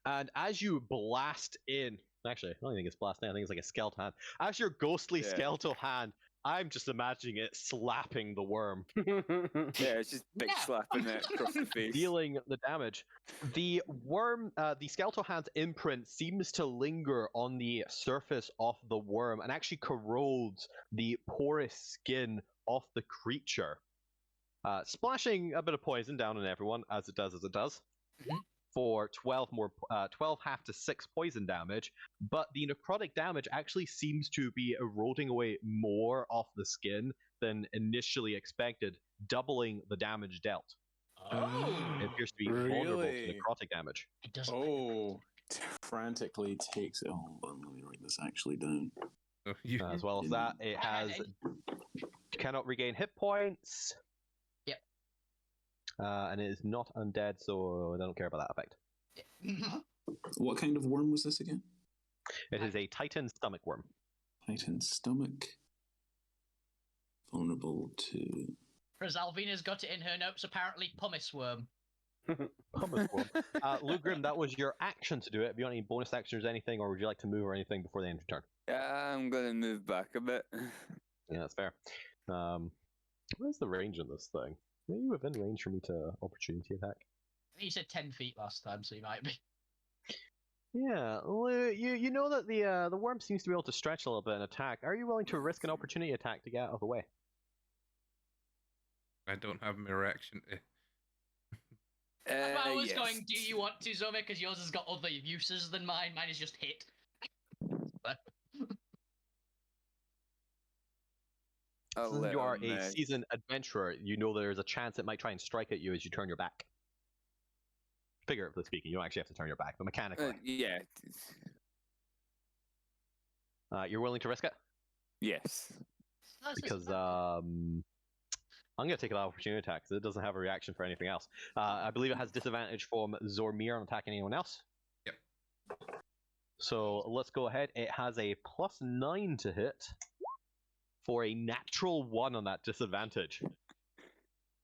And as you blast in, actually, I don't think it's blasting, I think it's like a skeletal hand. As your ghostly skeletal hand, I'm just imagining it slapping the worm. Yeah, it's just big slapping it across the face. Dealing the damage. The worm, the skeletal hand's imprint seems to linger on the surface of the worm and actually corrodes the porous skin of the creature, splashing a bit of poison down on everyone, as it does. For 12 half to 6 poison damage, but the necrotic damage actually seems to be eroding away more off the skin than initially expected, doubling the damage dealt. It appears to be vulnerable to necrotic damage. It does. Frantically takes it. Hold on, let me write this actually down. As well as that, it has cannot regain hit points. Yep. And it is not undead, so I don't care about that effect. What kind of worm was this again? It is a Titan stomach worm. Titan stomach. Vulnerable to... Whereas Alvina's got it in her notes, apparently pumice worm. Pumice worm. Lou Grim, that was your action to do it. Have you got any bonus actions or anything, or would you like to move or anything before the end of your turn? I'm going to move back a bit. Yeah, that's fair. What is the range of this thing? Are you within range for me to opportunity attack? I think you said 10 feet last time, so you might be. Yeah, you know that the worm seems to be able to stretch a little bit and attack. Are you willing to risk an opportunity attack to get out of the way? I don't have my reaction to... I was going, do you want to, Zome? Because yours has got other uses than mine. Mine is just hit. You are a seasoned adventurer. You know there's a chance it might try and strike at you as you turn your back. Figuratively speaking, you don't actually have to turn your back, but mechanically. Yeah. You're willing to risk it? Yes. Because I'm going to take an opportunity attack because it doesn't have a reaction for anything else. I believe it has disadvantage from Zormir on attacking anyone else. Yep. So let's go ahead. It has a +9 to hit for a natural 1 on that disadvantage.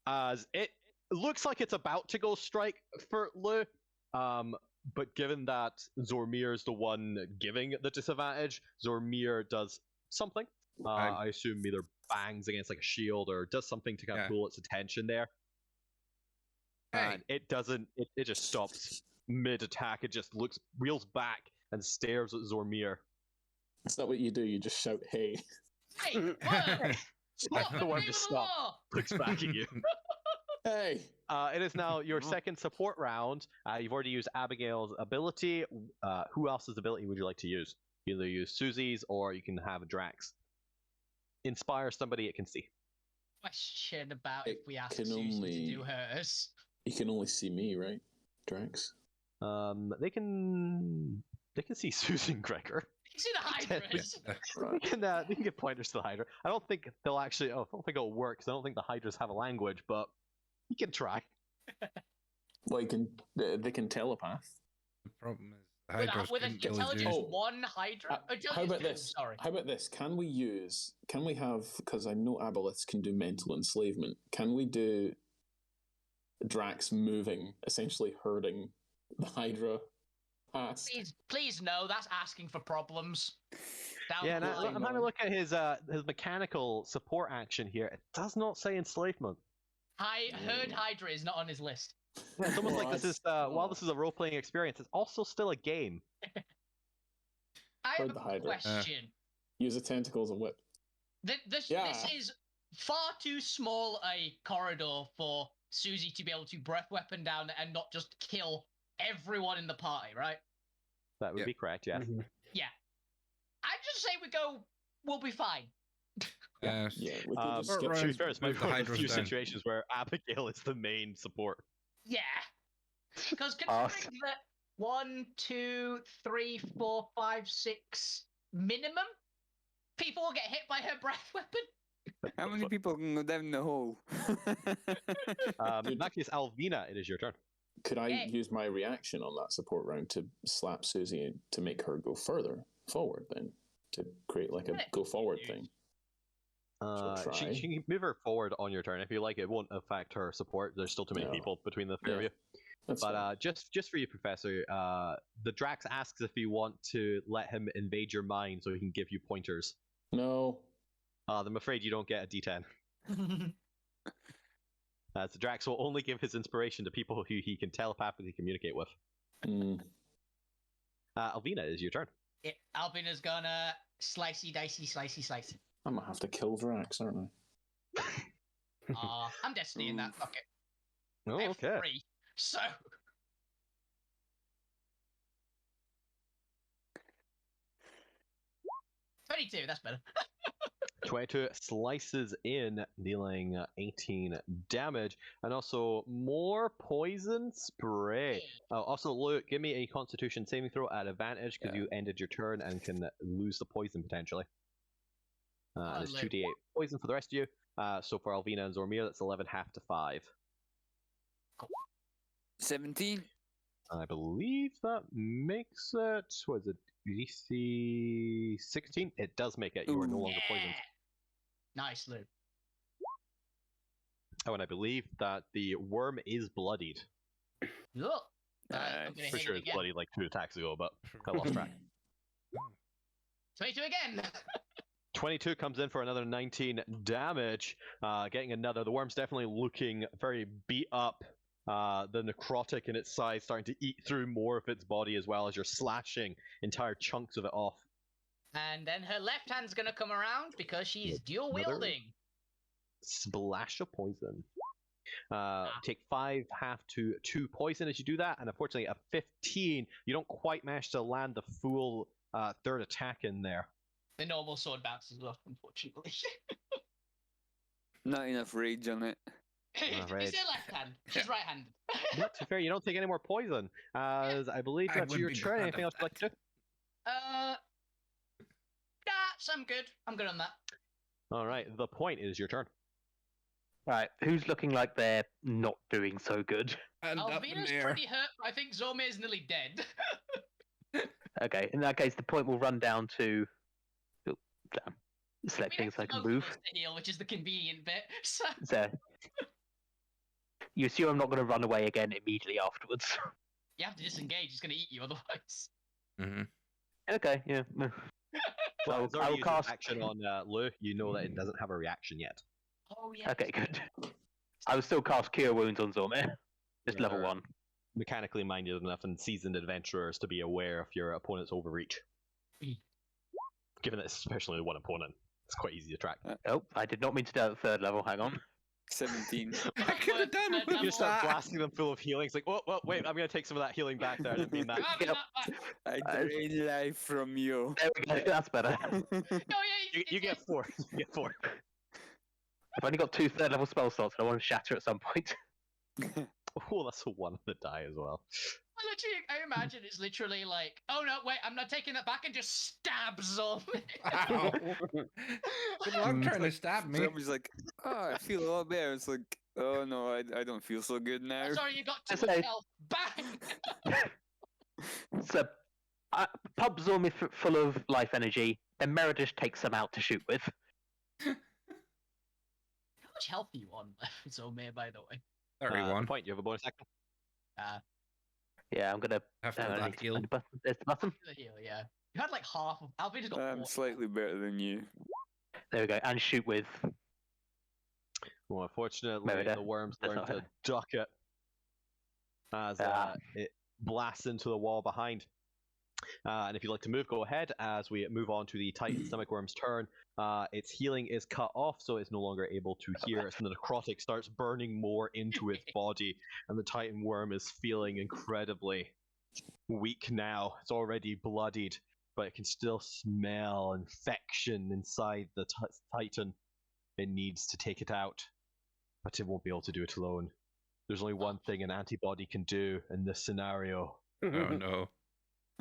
As it looks like it's about to go strike for Lou, but given that Zormir is the one giving the disadvantage, Zormir does something. I assume either bangs against like a shield or does something to kind of pull its attention there. And it doesn't, it just stops mid-attack. It just reels back and stares at Zormir. Is that what you do? You just shout, hey. Hey, whoa! Stop The one just stops, looks back at you. Hey! It is now your second support round. You've already used Abigail's ability. Who else's ability would you like to use? You either use Susie's or you can have Drax. Inspire somebody it can see. Question about if we ask can Susie only- to do hers. You can only see me, right, Drax? They can see Susan Gregor. You see the Hydras? They can get pointers to the Hydra. I don't think they'll actually. I don't think it'll work because I don't think the Hydras have a language, but you can try. Well, they can telepath. The problem is the Hydras With an couldn't really intelligence do- one Hydra? How about this? Sorry. How about this? Can we have, because I know aboleths can do mental enslavement, can we do Drax moving, essentially herding the Hydra past? Please no, that's asking for problems. Yeah, and I'm having a look at his mechanical support action here. It does not say enslavement. Herd Hydra is not on his list. Yeah, it's almost like this is while this is a role-playing experience, it's also still a game. I have Herd the a Hydra. question. Use the tentacles and whip. This is far too small a corridor for Susie to be able to breath weapon down and not just kill everyone in the party, right? That would be correct, yes. Mm-hmm. Yeah. I just say we'll be fine. Yeah, we could just skip. To be fair, it's move the one of the Hydras few down. situations where Abigail is the main support. Yeah. Because considering that 1, 2, 3, 4, 5, 6 minimum people will get hit by her breath weapon. How many people can go down the hole? In that case, Alvina, it is your turn. Could I use my reaction on that support round to slap Susie to make her go further forward then? To create like a go forward thing? She can move her forward on your turn if you like. It won't affect her support. There's still too many people between the three of you. But just for you, Professor, the Drax asks if you want to let him invade your mind so he can give you pointers. No. I'm afraid you don't get a D10. The Drax will only give his inspiration to people who he can telepathically communicate with. Alvina, it is your turn. Alvina's gonna slicey. I'm gonna have to kill Drax, aren't I? I'm Destiny in that. Fuck it. Oh, I have okay. 3, so. $22, that's better. 22 slices in, dealing 18 damage, and also more poison spray. Also, Luke, give me a Constitution saving throw at advantage because you ended your turn and can lose the poison potentially. And it's 2d8 poison for the rest of you. So for Alvina and Zormir, that's 11 half to 5. 17. I believe that makes it. What is it? DC 16? It does make it. You are no longer poisoned. Nice, Luke. Oh, and I believe that the worm is bloodied. Look. I'm pretty sure it's bloodied like 2 attacks ago, but I lost track. 22 again. 22 comes in for another 19 damage. Getting another. The worm's definitely looking very beat up. The necrotic in its side starting to eat through more of its body as well as you're slashing entire chunks of it off. And then her left hand's gonna come around because she's dual wielding. Splash of poison. Take 5 half to 2 poison as you do that, and unfortunately a 15. You don't quite manage to land the full third attack in there. The normal sword bounces off, unfortunately. Not enough rage on it. It's her left hand. She's right-handed. Not too fair. You don't take any more poison. As I believe that's your turn. Anything else you'd like to do? I'm good. I'm good on that. All right. The point is your turn. Right, who's looking like they're not doing so good? And Alvina's pretty hurt, but I think Zome's nearly dead. Okay, in that case, the point will run down to. Oh, damn. Selecting so I can move. To heal, which is the convenient bit. So... You assume I'm not going to run away again immediately afterwards. You have to disengage, it's going to eat you otherwise. Mm-hmm. Okay, yeah. Well, I will cast action on Lou. You know that it doesn't have a reaction yet. Oh, yeah. Okay, good. I will still cast Cure Wounds on Zormir. Just level 1. Mechanically minded enough and seasoned adventurers to be aware of your opponent's overreach. Given that it's especially one opponent, it's quite easy to track. Oh, I did not mean to do it at 3rd level. Hang on. 17. I could have done it. You start blasting them full of healing. It's like, oh, wait, I'm going to take some of that healing back there. I didn't mean that. I drain life from you. There we go, that's better. You get 4. You get 4. I've only got 2 3rd level spell slots and I want to shatter at some point. Oh, that's a 1 on the die as well. I imagine it's literally like, oh no, wait, I'm not taking that back, and just stabs on me. Ow. Good luck trying to stab me. Somebody's like, oh, I feel a lot better. It's like, oh no, I don't feel so good now. I'm sorry, you got 2 health. Bang! So, pump Zormir full of life energy, then Meredith takes some out to shoot with. How much health are you on, Zormir, by the way? 31. Point, you have a bonus action? Yeah, I'm gonna have to heal. There's the button. The heal, yeah. You had like half of. Alvina's got. I'm slightly better than you. There we go, and shoot with. Well, unfortunately, the worms learn to duck it as it blasts into the wall behind. And if you'd like to move, go ahead. As we move on to the Titan Stomach Worm's turn, its healing is cut off, so it's no longer able to heal. Its necrotic starts burning more into its body, and the Titan Worm is feeling incredibly weak now. It's already bloodied, but it can still smell infection inside the Titan. It needs to take it out, but it won't be able to do it alone. There's only one thing an antibody can do in this scenario. Oh no.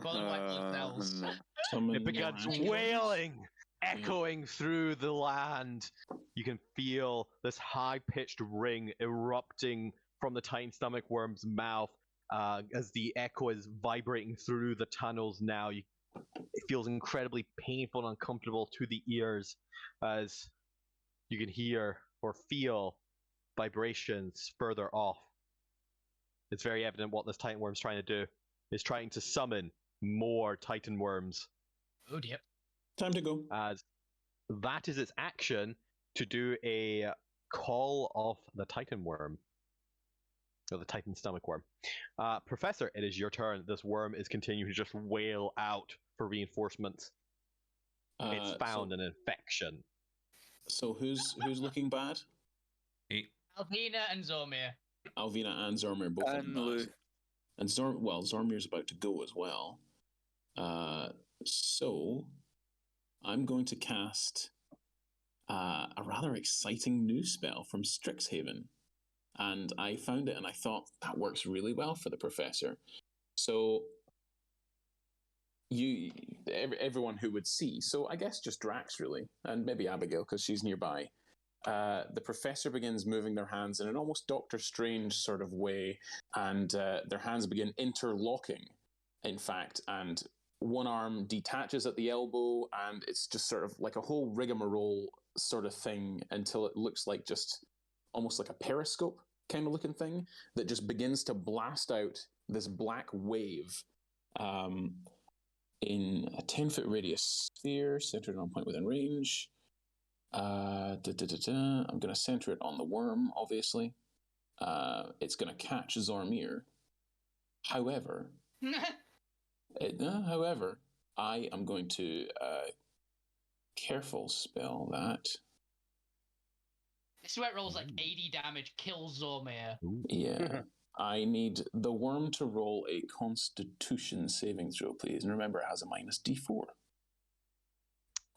It begins wailing, echoing through the land. You can feel this high-pitched ring erupting from the Titan Stomach Worm's mouth as the echo is vibrating through the tunnels now. It feels incredibly painful and uncomfortable to the ears as you can hear or feel vibrations further off. It's very evident what this Titan Worm's trying to do. It's trying to summon more Titan Worms. Oh dear. Time to go. As that is its action to do a call of the Titan Worm. Or the Titan Stomach Worm. Professor, it is your turn. This worm is continuing to just wail out for reinforcements. It's found an infection. So who's looking bad? Alvina and Zormir. Alvina and Zormir both looking bad. And Zormir's about to go as well. So I'm going to cast a rather exciting new spell from Strixhaven. And I found it and I thought that works really well for the professor. So everyone who would see, so I guess just Drax really, and maybe Abigail because she's nearby. The professor begins moving their hands in an almost Doctor Strange sort of way, and their hands begin interlocking, in fact, and one arm detaches at the elbow, and it's just sort of like a whole rigmarole sort of thing until it looks like just almost like a periscope kind of looking thing that just begins to blast out this black wave in a 10-foot radius sphere centered on a point within range. I'm going to center it on the worm, obviously. It's going to catch Zormir. However, I am going to careful spell that. This is where it rolls like 80 damage, kills Zormir. Yeah. I need the worm to roll a Constitution saving throw, please. And remember, it has a -D4.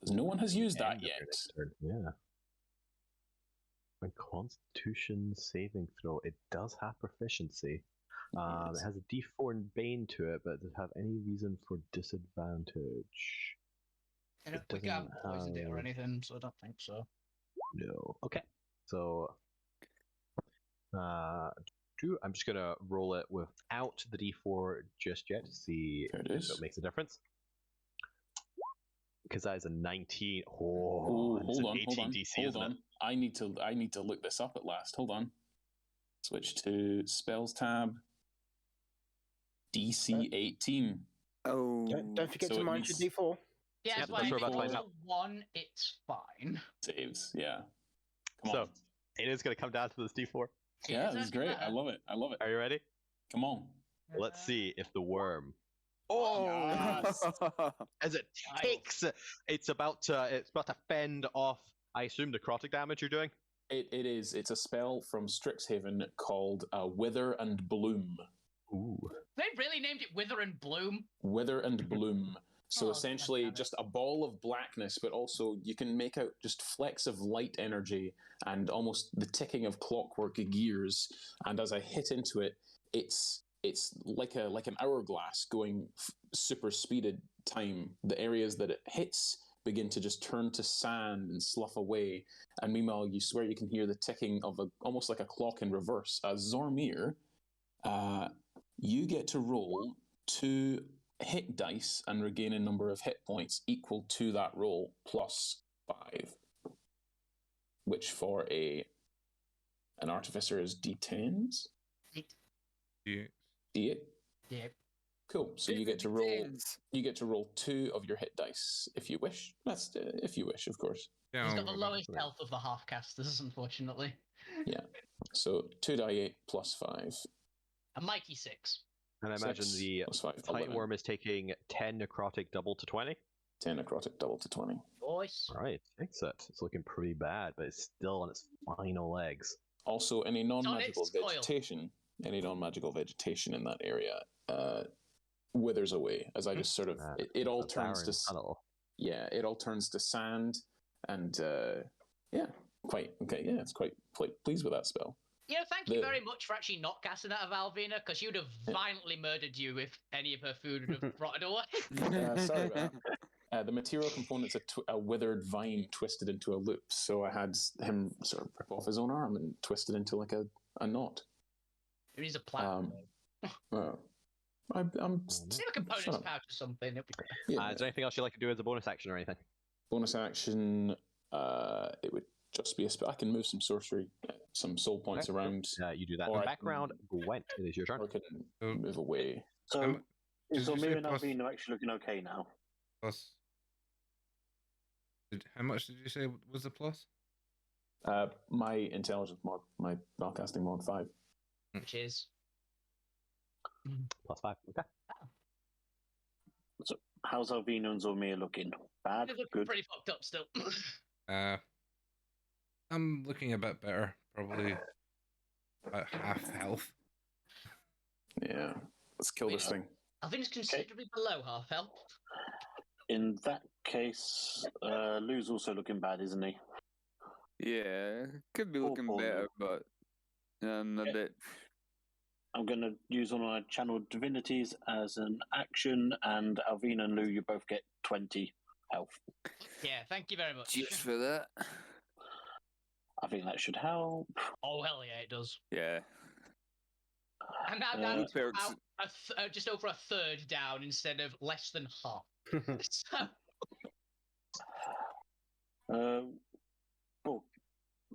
Because no one has used that yet. Yeah. A Constitution saving throw. It does have proficiency. It has a D4 and Bane to it, but does it have any reason for disadvantage? I don't think I have poisoned it or anything, so I don't think so. No. Okay. So I'm just gonna roll it without the D4 just yet to see if it makes a difference. Because that is a 19. Oh, it's an 18 DC, isn't it? I need to look this up at last. Hold on. Switch to spells tab. DC 18. Oh, don't forget to mind your D4. Yeah, that's why if it's a 1, it's fine. Saves, yeah. So it is going to come down to this D4. Yeah, this is great. I love it. Are you ready? Come on. Let's see if the worm. Oh, yes. As it takes, it's about to fend off. I assume necrotic damage you're doing. It is. It's a spell from Strixhaven called Wither and Bloom. Ooh. They really named it Wither and Bloom. Wither and Bloom. So essentially just a ball of blackness, but also you can make out just flecks of light energy and almost the ticking of clockwork gears. And as I hit into it, it's like an hourglass going super speeded time. The areas that it hits begin to just turn to sand and slough away. And meanwhile, you swear you can hear the ticking of almost like a clock in reverse. Zormir, you get to roll 2 hit dice and regain a number of hit points equal to that roll plus 5, which for an artificer is D10s. Yeah. D8. Yeah. Cool. So you get to roll. You get to roll 2 of your hit dice if you wish. That's if you wish, of course. Yeah, He's got the lowest health of the half casters, unfortunately. Yeah. So 2d8 plus 5. A mighty 6. And I imagine the Titan Worm is taking 10 necrotic double to 20. 10 necrotic double to 20. Voice. All right, takes it. It's looking pretty bad, but it's still on its final legs. Also, any non-magical vegetation in that area withers away as I just sort of it all turns to it all turns to sand, and it's quite pleased with that spell. You know, thank you very much for actually not casting that of Alvina, because she would have violently murdered you if any of her food would have rotted away. Sorry about that. The material component's a withered vine twisted into a loop, so I had him sort of rip off his own arm and twist it into like a knot. It is a plant. I'm Leave a components pouch or something. Is there anything else you'd like to do as a bonus action or anything? Bonus action, it would just be a spell. I can move some sorcery, some soul points around. You do that. In the background, Gwent, it is your turn. Or I can move away. So, is Zormir and Alvina actually looking okay now? Plus. How much did you say was the plus? My intelligence mod, my spellcasting mod 5. Which is? Plus 5, okay. So, how's Alvina and Zormir looking? Bad? Good? Pretty fucked up still. I'm looking a bit better, probably about half health. Yeah, let's kill this thing. Alvina's considerably below half health. In that case, Lou's also looking bad, isn't he? Yeah, could be looking better, but a bit. I'm going to use one of my channeled divinities as an action, and Alvina and Lou, you both get 20 health. Yeah, thank you very much. Cheers for that. I think that should help. Oh, hell yeah, it does. Yeah. And now down to about just over a third down instead of less than half. I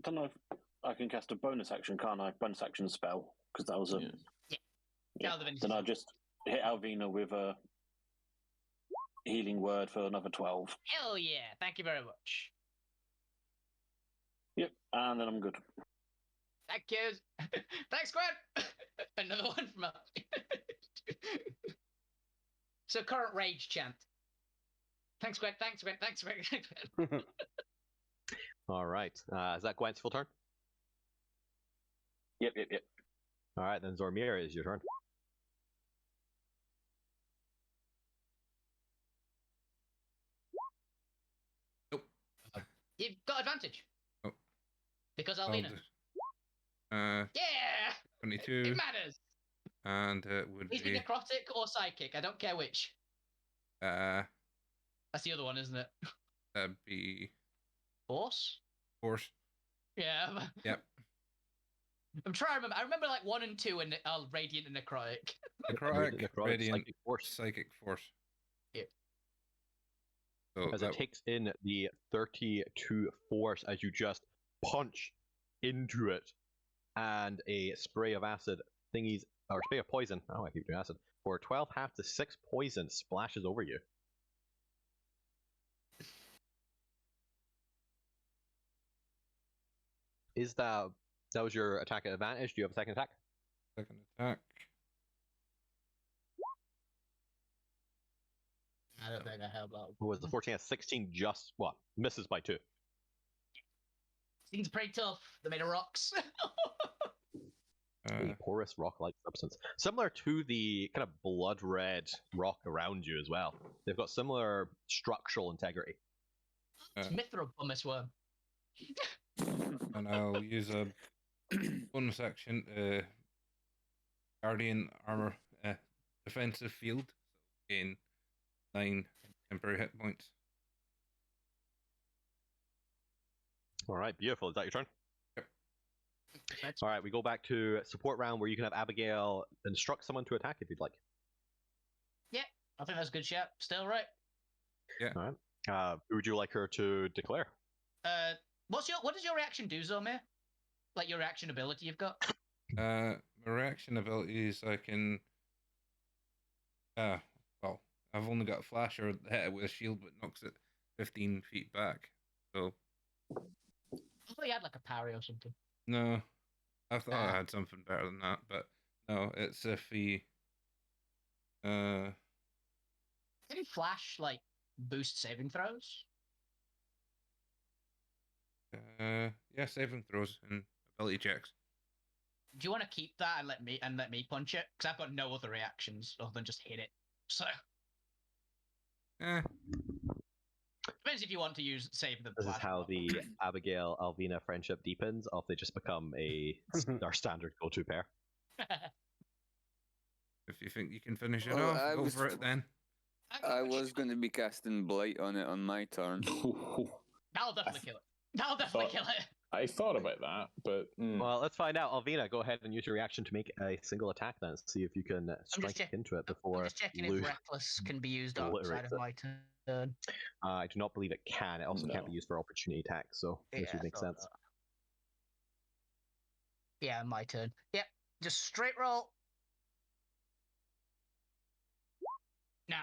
don't know if I can cast a bonus action, can't I? Bonus action spell, because that was a... Yeah. Then I'll just hit Alvina with a healing word for another 12. Hell yeah, thank you very much. Yep, and then I'm good. Thank you. Thanks, Gwen. Another one from So current rage chant. Thanks, Gwen. Thanks, Gwen. Thanks, Gwen. Thanks, Gwen. All right. Is that Gwen's full turn? Yep. All right, then Zormir, is your turn. Nope. You've got advantage. Oh. Because Alvina. Yeah! 22. It matters. And it would Is be... it necrotic or psychic? I don't care which. That's the other one, isn't it? That'd be... Force? Force. Yeah. Yep. I'm trying to remember. I remember like 1 and 2 and Radiant and Necrotic. Necrotic, Radiant, Psychic Force. Psychic Force. Yeah. So As it takes in the 32 force as you just punch into it, and a spray of acid thingies, or spray of poison, oh I keep doing acid, for 12 half to 6 poison splashes over you. Is that was your attack at advantage? Do you have a second attack? Second attack. I don't think I have that. Who was the 14 at 16? Just what? Misses by 2. Seems pretty tough. They're made of rocks. A porous rock-like substance, similar to the kind of blood red rock around you as well. They've got similar structural integrity. Mithril pumice worm. And I'll use a bonus action to Guardian Armor defensive field. So gain 9 temporary hit points. Alright, beautiful. Is that your turn? Yep. Alright, we go back to support round where you can have Abigail instruct someone to attack if you'd like. Yeah, I think that's a good shout. Still right. Yeah. Alright. Who would you like her to declare? What does your reaction do, Zomir? Like your reaction ability you've got? My reaction abilities, I can. Well, I've only got a flash or hit it with a shield, but knocks it 15 feet back. So. I thought you had like a parry or something. No, I thought I had something better than that, but no, it's if he. Can flash like boost saving throws? Yeah, saving throws and ability checks. Do you want to keep that and let me punch it? Because I've got no other reactions other than just hit it. So. Depends if you want to use save the. This is how the Abigail Alvina friendship deepens, or if they just become our standard go-to pair. If you think you can finish it off, go for it then. I was going to be casting Blight on it on my turn. That'll definitely kill it. That'll definitely kill it. I thought about that, but well, let's find out. Alvina, go ahead and use your reaction to make a single attack. Then see if you can strike into it before. I'm just checking if Reckless can be used outside of my turn. I do not believe it can. It also can't be used for opportunity attacks, so this would make sense. Yeah, my turn. Yep, just straight roll. Nah.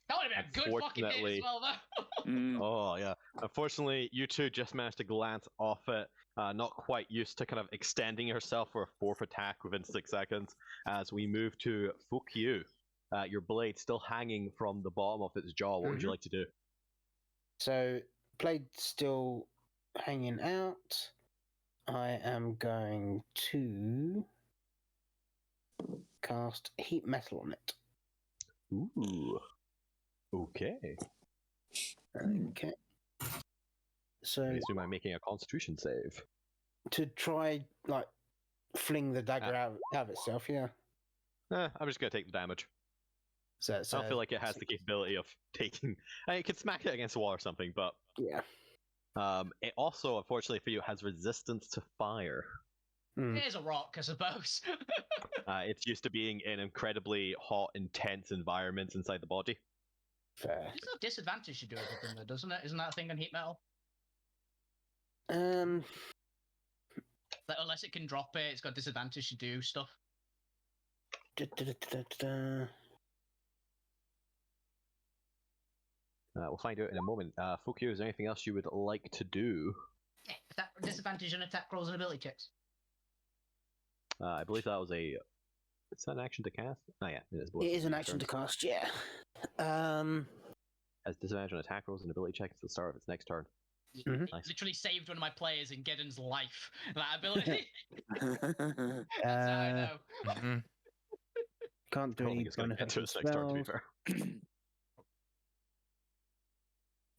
That would have been a good fucking hit as well, though. Oh, yeah. Unfortunately, you two just managed to glance off it. Not quite used to kind of extending yourself for a fourth attack within 6 seconds. As we move to Fukyu. Your blade still hanging from the bottom of its jaw. What would you like to do? So, blade still hanging out. I am going to cast heat metal on it. Ooh. Okay. Okay. So I assume I'm making a Constitution save. To try, like, fling the dagger out of itself, yeah. I'm just going to take the damage. So I don't feel like it has the capability of taking... I mean, it could smack it against the wall or something, but... Yeah. It also, unfortunately for you, has resistance to fire. There's a rock, I suppose. It's used to being in incredibly hot, intense environments inside the body. Fair. There's no disadvantage to do everything, though, doesn't it? Isn't that a thing on heat metal? Like, unless it can drop it, it's got disadvantage to do stuff. We'll find out in a moment. Fukyu, is there anything else you would like to do? Yeah, disadvantage on attack rolls and ability checks. I believe that was a... Is that an action to cast? Oh yeah, it is. It is an action to cast, yeah. Has disadvantage on attack rolls and ability checks at the start of its next turn. Mm-hmm. Nice. Literally saved one of my players in Geddon's life. That ability. That's how I know. Mm-hmm. Can't do any bonus its next turn, to be fair.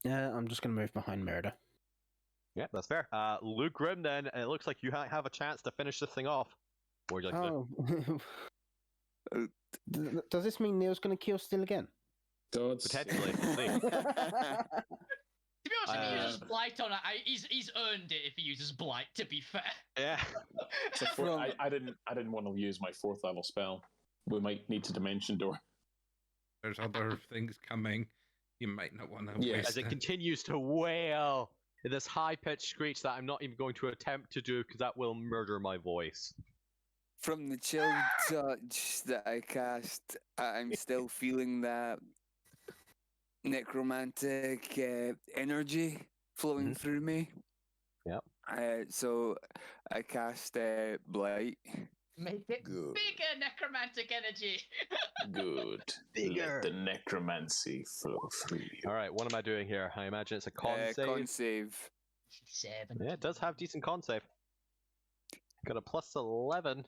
Yeah, I'm just going to move behind Merida. Yeah, that's fair. Luke Grimm, then, it looks like you have a chance to finish this thing off. What would you like to do? Does this mean Neil's going to kill Still again? Potentially. To be honest, if he uses blight on it. He's earned it if he uses blight. To be fair. Yeah. So I didn't want to use my 4th level spell. We might need to dimension door. There's other things coming. You might not want to waste As it continues to wail in this high-pitched screech that I'm not even going to attempt to do because that will murder my voice. From the chill touch that I cast, I'm still feeling that necromantic energy flowing through me. Yep. So I cast Blight. Make it bigger, necromantic energy. Good. Bigger. Let the necromancy flow through you. All right, what am I doing here? I imagine it's a con save. Con save. 7. Yeah, it does have decent con save. Got a +11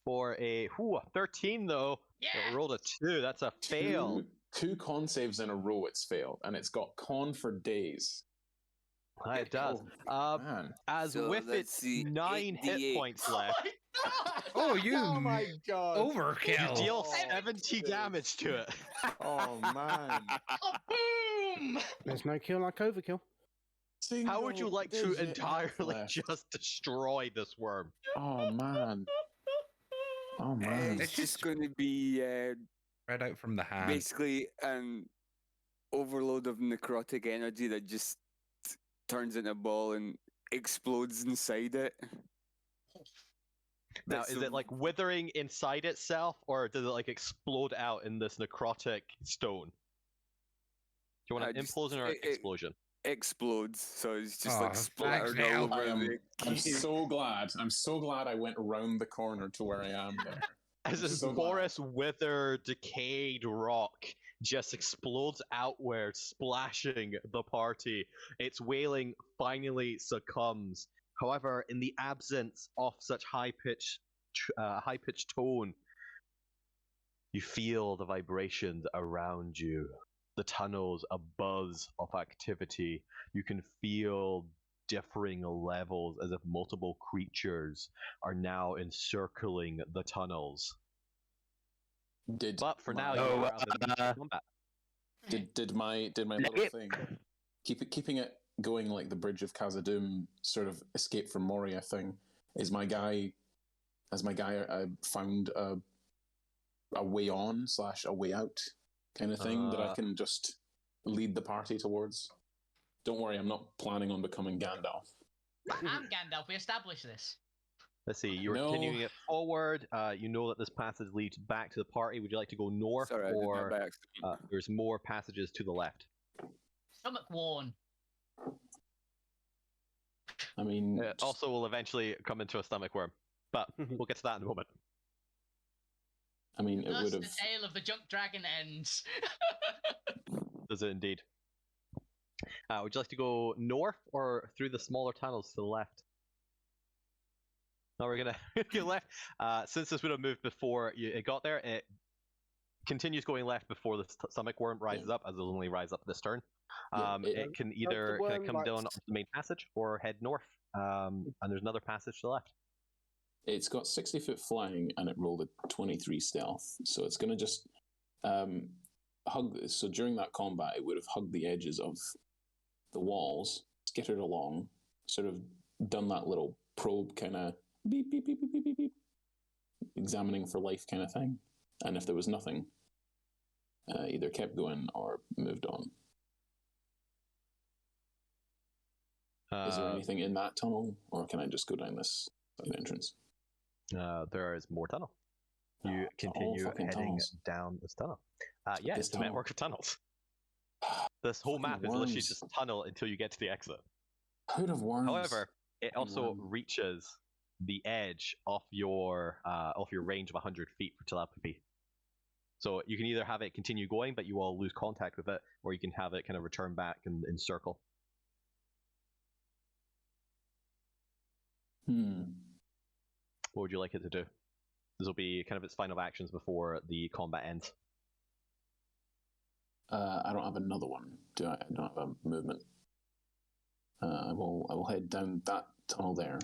for a 13 though. Yeah. It rolled a 2. That's a fail. Two con saves in a row. It's failed, and it's got con for days. It does. Man. As So with its 9 hit points left. Oh, you Oh my god! overkill. You deal 70 damage to it. Oh man! Boom! There's no kill like overkill. How would you like to Digit entirely left. just destroy this worm? Oh man! Oh man! It's just going to be Spread out from the hand. basically an overload of necrotic energy that just turns into a ball and explodes inside it. Now, That's is the- it like withering inside itself, or does it like explode out in this necrotic stone? Do you want an just- implosion or an it- explosion? explodes, so it's just Aw, like splattered thanks, all Neil. over I'm the so glad. I'm so glad I went around the corner to where I am there. As this so glad. porous, withered, decayed rock just explodes outward, splashing the party. Its wailing finally succumbs. However, in the absence of such high-pitched tone, you feel the vibrations around you. The tunnels, a buzz of activity. You can feel differing levels as if multiple creatures are now encircling the tunnels. But for now, you are out of combat. Did my little thing keeping it going like the Bridge of Khazad-dûm sort of escape from Moria thing? Has my guy found a way on / a way out kind of thing that I can just lead the party towards? Don't worry, I'm not planning on becoming Gandalf. I'm Gandalf. We established this. Let's see, you're continuing it forward. You know that this passage leads back to the party. Would you like to go north, Sorry, I did that or by accident. there's more passages to the left? Stomach worn. I mean, It also will eventually come into a stomach worm, but we'll get to that in a moment. I mean, it Thus, would the have. tale of the junk dragon ends. Does it indeed? Would you like to go north or through the smaller tunnels to the left? No, we're gonna go left. Since this would have moved before it got there, it continues going left before the stomach worm rises up, as it'll only rise up this turn. It can either worm come down likes- the main passage or head north. And there's another passage to the left. It's got 60 foot flying and it rolled a 23 stealth, so it's going to just hug. So during that combat, it would have hugged the edges of the walls, skittered along, sort of done that little probe kind of beep, beep, beep, beep, beep, beep, beep, examining for life kind of thing. And if there was nothing, either kept going or moved on. Is there anything in that tunnel, or can I just go down this side entrance? There is more tunnel. You It's all continue fucking heading tunnels. down this tunnel. Yeah, This it's a tunnel. network of tunnels. This whole Fucking map is literally worms. just a tunnel until you get to the exit. Hood of worms. However, it Fucking also worm. reaches the edge of your range of 100 feet for telepathy. So you can either have it continue going, but you will lose contact with it, or you can have it kind of return back and encircle. What would you like it to do? This will be kind of its final actions before the combat ends. I don't have another one. Do I? I don't have a movement. I will head down that tunnel there.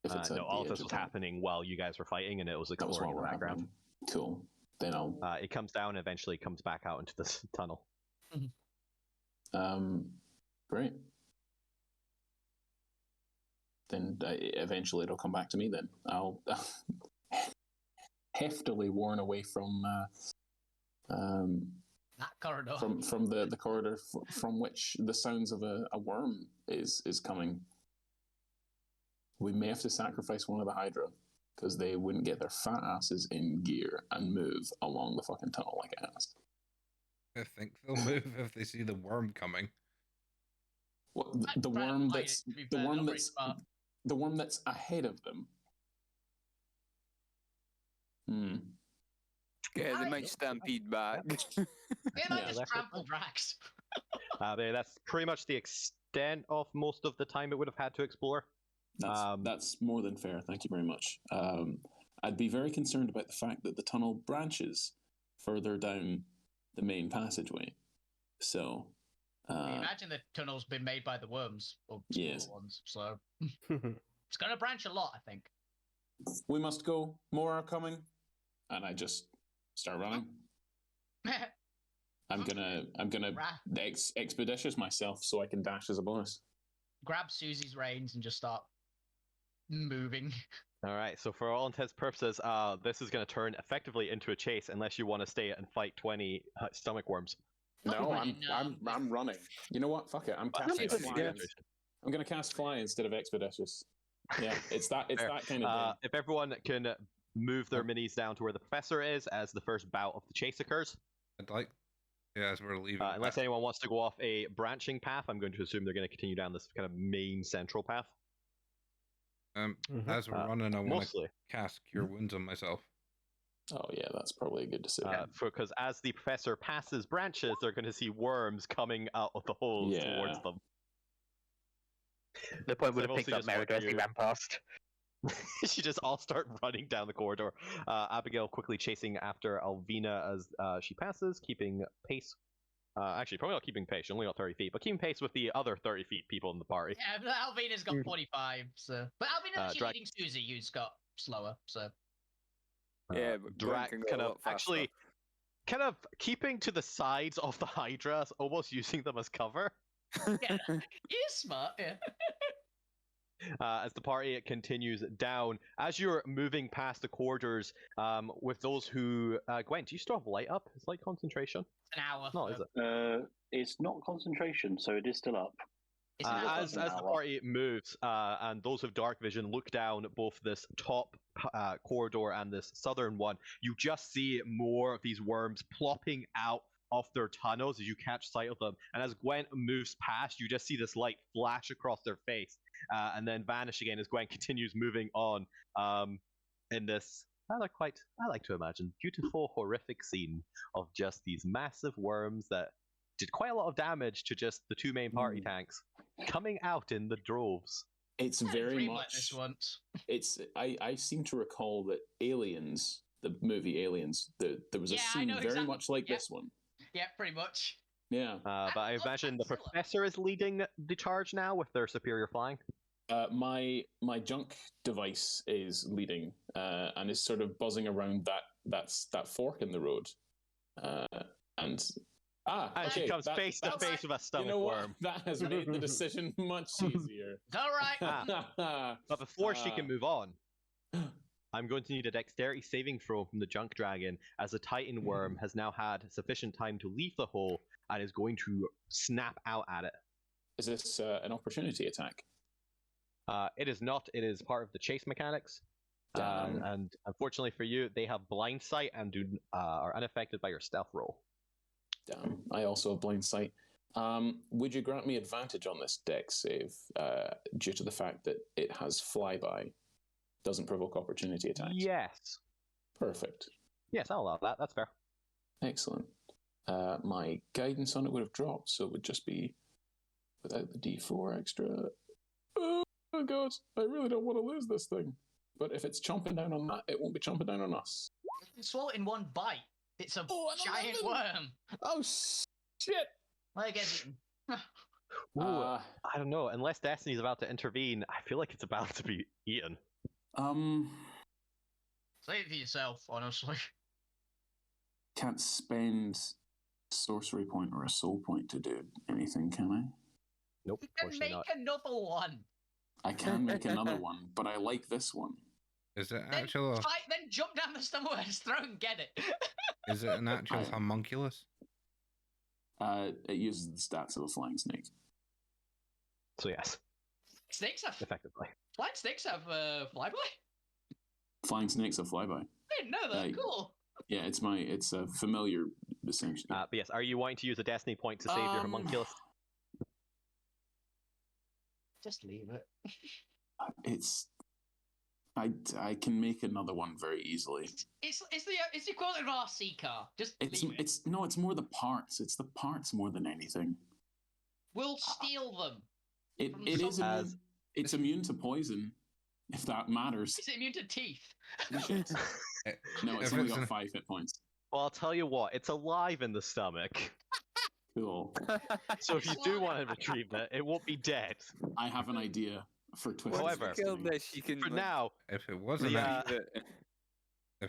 If it's No, at all the of edge this was that. happening while you guys were fighting, and it was That was exploring while in the we're background. happening. Cool. Then I'll. It comes down and eventually comes back out into this tunnel. Great. then eventually it'll come back to me. Then I'll heftily worn away from that corridor, from the corridor from which the sounds of a worm is coming. We may have to sacrifice one of the Hydra because they wouldn't get their fat asses in gear and move along the fucking tunnel like it has. I think they'll move if they see the worm coming. Well, the worm that's ahead of them. Yeah, they might stampede back. They might just trample Drax. That's pretty much the extent of most of the time it would have had to explore. That's more than fair. Thank you very much. I'd be very concerned about the fact that the tunnel branches further down the main passageway. So, imagine the tunnel's been made by the worms or yes. ones, so it's going to branch a lot, I think. We must go. More are coming, and I just start running. I'm gonna expeditious myself so I can dash as a bonus. Grab Susie's reins and just start moving. All right, so for all intents and purposes, this is going to turn effectively into a chase unless you want to stay and fight 20 stomach worms. No, I'm running. You know what? Fuck it. I'm casting fly. I'm going to cast fly instead of expeditious. Yeah, it's that kind of thing. If everyone can move their minis down to where the professor is as the first bout of the chase occurs. I'd like, yeah, as we're leaving. Unless anyone wants to go off a branching path, I'm going to assume they're going to continue down this kind of main central path. As we're running, I want to cast Cure Wounds on myself. Oh yeah, that's probably a good decision. Because as the professor passes branches, they're going to see worms coming out of the holes towards them. The point would have picked up Meredith as he ran past. She just all start running down the corridor. Abigail quickly chasing after Alvina as she passes, keeping pace. Actually, probably not keeping pace. She only got 30 feet, but keeping pace with the other 30 feet people in the party. Yeah, but Alvina's got 45, so... But Alvina's actually leading Susie, who's got slower, so... Yeah, but Drac kind of... Actually, kind of keeping to the sides of the Hydras, almost using them as cover. Yeah, you're smart, yeah. As the party continues down, as you're moving past the corridors, with those who Gwen, do you still have light up? Is light concentration? It's an hour. No, is it? It's not concentration, so it is still up. As the party moves, and those with dark vision look down both this top corridor and this southern one, you just see more of these worms plopping out of their tunnels as you catch sight of them. And as Gwen moves past, you just see this light flash across their face, and then vanish again as Gwen continues moving on in this I like to imagine beautiful, horrific scene of just these massive worms that did quite a lot of damage to just the two main party tanks coming out in the droves. It's very much. Like this once. I seem to recall that Aliens, the movie Aliens, there was a scene very much like this one. Yeah, pretty much. Yeah. But I imagine the professor is leading the charge now with their superior flying. My junk device is leading and is sort of buzzing around that fork in the road. And she comes face to face with a stomach worm. That has made the decision much easier. All right. But before she can move on, I'm going to need a dexterity saving throw from the junk dragon, as the Titan worm has now had sufficient time to leave the hole and is going to snap out at it. Is this an opportunity attack? It is not. It is part of the chase mechanics. And unfortunately for you, they have blind sight and are unaffected by your stealth roll. Damn. I also have blind sight. Would you grant me advantage on this dex save due to the fact that it has flyby? Doesn't provoke opportunity attacks? Yes. Perfect. Yes, I'll allow that. That's fair. Excellent. My guidance on it would have dropped, so it would just be without the D4 extra. Oh god, I really don't want to lose this thing. But if it's chomping down on that, it won't be chomping down on us. You can swallow it in one bite. It's a giant worm. Oh shit! I guess. I don't know. Unless Destiny's about to intervene, I feel like it's about to be eaten. Say it for yourself, honestly. Can't spend a sorcery point or a soul point to do anything, can I? Nope. You can make another one. I can make another one, but I like this one. Is it Then actual? fight, then jump down the Stummer's throat and get it. Is it an actual homunculus? It uses the stats of a flying snake. So yes, Snakes have effectively. flying snakes have flyby. Flying snakes have flyby. I didn't know that. Cool. Yeah, it's a familiar essentially. But yes, are you wanting to use a destiny point to save your homunculus? Just leave it. It's I can make another one very easily. It's the equivalent of an RC car. Just leave it. It's more the parts. It's the parts more than anything. We'll steal them. It is immune. It's immune to poison, if that matters. Is it immune to teeth? Shit. No, it's only got 5 hit points. Well, I'll tell you what, it's alive in the stomach. Cool. So if you do want to retrieve it, it won't be dead. I have an idea for twist. However, for now, if it wasn't,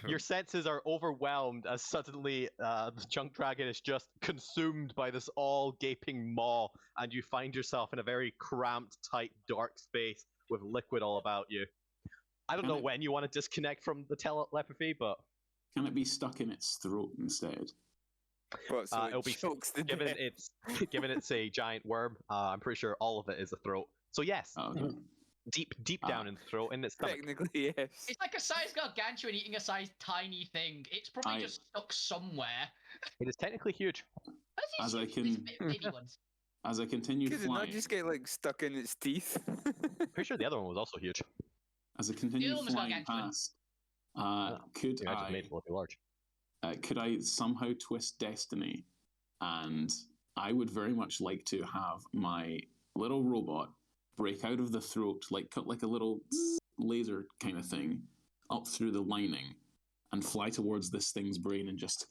your senses are overwhelmed as suddenly the junk dragon is just consumed by this all gaping maw, and you find yourself in a very cramped, tight, dark space with liquid all about you. I don't know when you want to disconnect from the telepathy, but can it be stuck in its throat instead? What, so it'll be given it's a giant worm. I'm pretty sure all of it is a throat. So yes, deep down in the throat, in its stomach. Technically, yes. It's like a size gargantuan eating a size tiny thing. It's probably just stuck somewhere. It is technically huge. As I continue Could it flying, not just get like stuck in its teeth? Pretty sure the other one was also huge. As I continue flying past, could I made it look large. Could I somehow twist destiny? And I would very much like to have my little robot break out of the throat, like a little laser kind of thing, up through the lining, and fly towards this thing's brain and just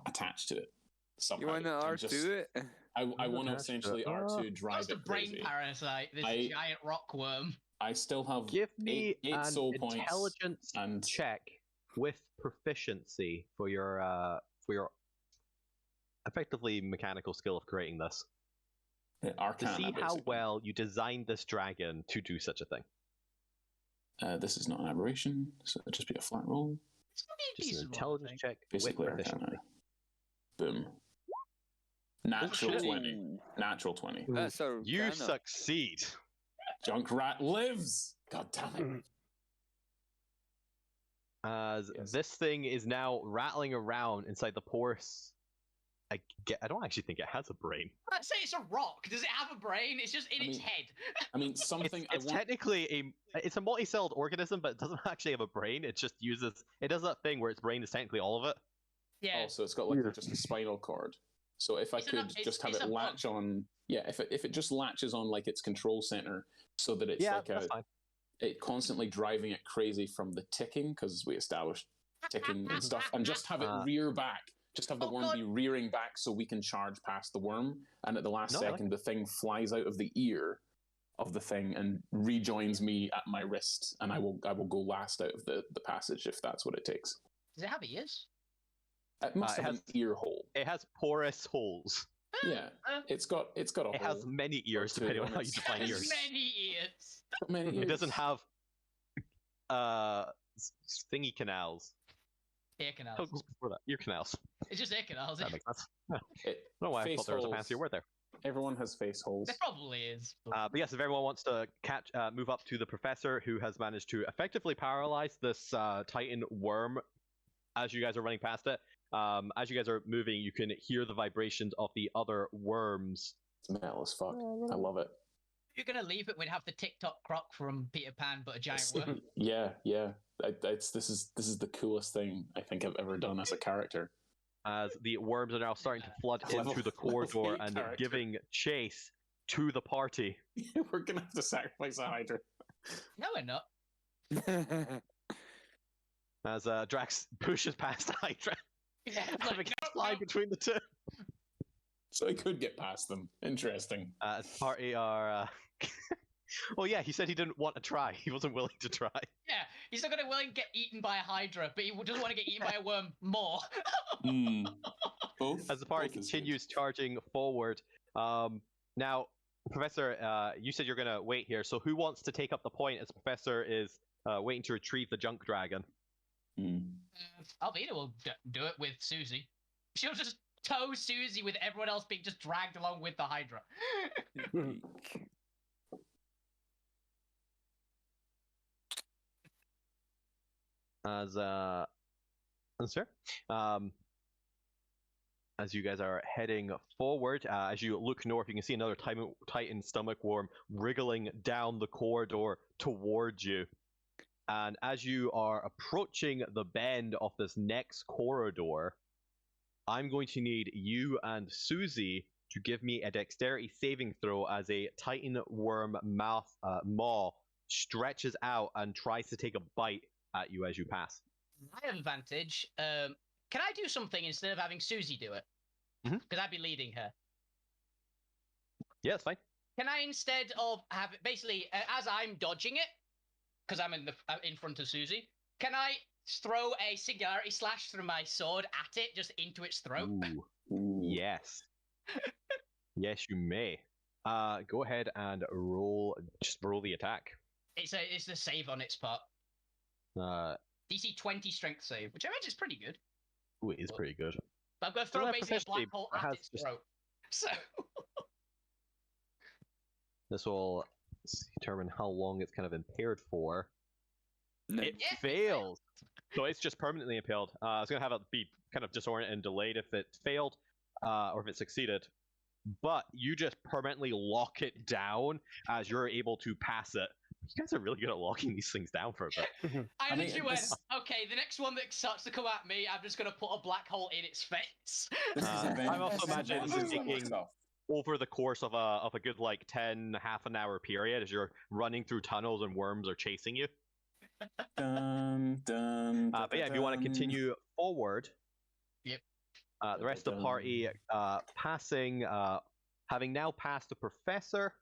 attach to it. Somehow. You want to R2 it? I want to essentially R2 drive That's the brain crazy. parasite, this giant rock worm. I still have Give me eight soul points intelligence and check with proficiency for your effectively mechanical skill of creating this. Arcana, to see how basically. well you designed this dragon to do such a thing. This is not an aberration, so it'll just be a flat roll. Just an intelligence check Basically, with proficiency. Boom. Natural 20. Natural 20. That's you succeed. Junkrat lives! God damn it. As this thing is now rattling around inside the porous. I don't actually think it has a brain. I'd say it's a rock. Does it have a brain? It's just in its head. I mean, something. It's technically it's a multi-celled organism, but it doesn't actually have a brain. It just it does that thing where its brain is technically all of it. Yeah. Oh, so it's got like just a spinal cord. So if I could just have it latch on, if it just latches on like its control center, so that it's it constantly driving it crazy from the ticking, because we established ticking and stuff, and just have it rear back. Just have the worm be rearing back so we can charge past the worm, and at the last second, the thing flies out of the ear of the thing and rejoins me at my wrist, and I will go last out of the passage if that's what it takes. Does it have ears? It must have an ear hole. It has porous holes. Yeah, it's got a hole. It has many ears, depending on how you define ears. Many ears. It doesn't have thingy canals. Ear canals. Ear canals. It's just ear canals. That makes sense. I don't know why I thought there was a fancier word there. Everyone has face holes. There probably is. But yes, if everyone wants to move up to the professor, who has managed to effectively paralyze this Titan worm as you guys are running past it. As you guys are moving, you can hear the vibrations of the other worms. It's metal as fuck. I love it. If you're gonna leave it, we'd have the TikTok croc from Peter Pan, but a giant worm. Yeah. This is the coolest thing I think I've ever done as a character. As the worms are now starting to flood into the corridor and giving chase to the party. We're gonna have to sacrifice a Hydra. No, we're not. As Drax pushes past Hydra. Yeah, having a slide between the two. So I could get past them. Interesting. As party are... Well, yeah, he said he didn't want to try. He wasn't willing to try. Yeah, he's not going to willing to get eaten by a Hydra, but he doesn't want to get eaten by a worm more. Both. As the party continues charging forward. Now, Professor, you said you're going to wait here, so who wants to take up the point as Professor is waiting to retrieve the junk dragon? Alvina will do it with Susie. She'll just tow Susie with everyone else being just dragged along with the Hydra. As you guys are heading forward, as you look north, you can see another Titan stomach worm wriggling down the corridor towards you. And as you are approaching the bend of this next corridor, I'm going to need you and Susie to give me a dexterity saving throw as a Titan worm maw stretches out and tries to take a bite at you as you pass. I have advantage. Can I do something instead of having Susie do it? Because I'd be leading her. Yeah, that's fine. Can I, instead of have basically as I'm dodging it, because I'm in front of Susie, can I throw a singularity slash through my sword at it, just into its throat? Ooh. Yes. Yes, you may. Go ahead and roll the attack. It's a save on its part. DC 20 strength save, which I imagine is pretty good. Ooh, it is pretty good. But I'm going to throw basically a black hole at its throat. So this will determine how long it's kind of impaired for. It fails. So it's just permanently impaled. I was going to have it be kind of disoriented and delayed if it failed, or if it succeeded. But you just permanently lock it down as you're able to pass it. You guys are really good at locking these things down for a bit. I literally went, okay, the next one that starts to come at me, I'm just going to put a black hole in its face. I'm also imagining taking over the course of a good like half an hour period as you're running through tunnels and worms are chasing you. But yeah, if you want to continue forward, yep. The rest of the party having now passed the Professor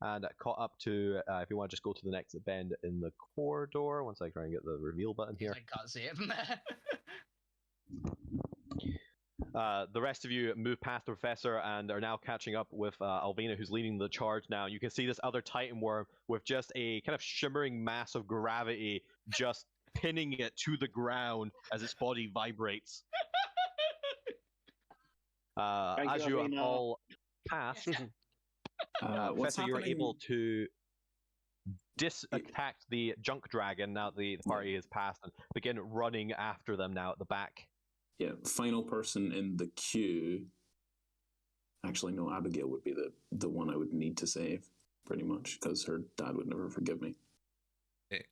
and caught up to, if you want to just go to the next bend in the corridor. Once I try and get the reveal button here. I can't see it. The rest of you move past the Professor and are now catching up with Alvina, who's leading the charge now. You can see this other Titan worm with just a kind of shimmering mass of gravity just pinning it to the ground as its body vibrates. As you have all passed, Professor, you were able to attack the junk dragon now the party has passed and begin running after them now at the back. Yeah, final person in the queue. Actually, no, Abigail would be the one I would need to save, pretty much, because her dad would never forgive me.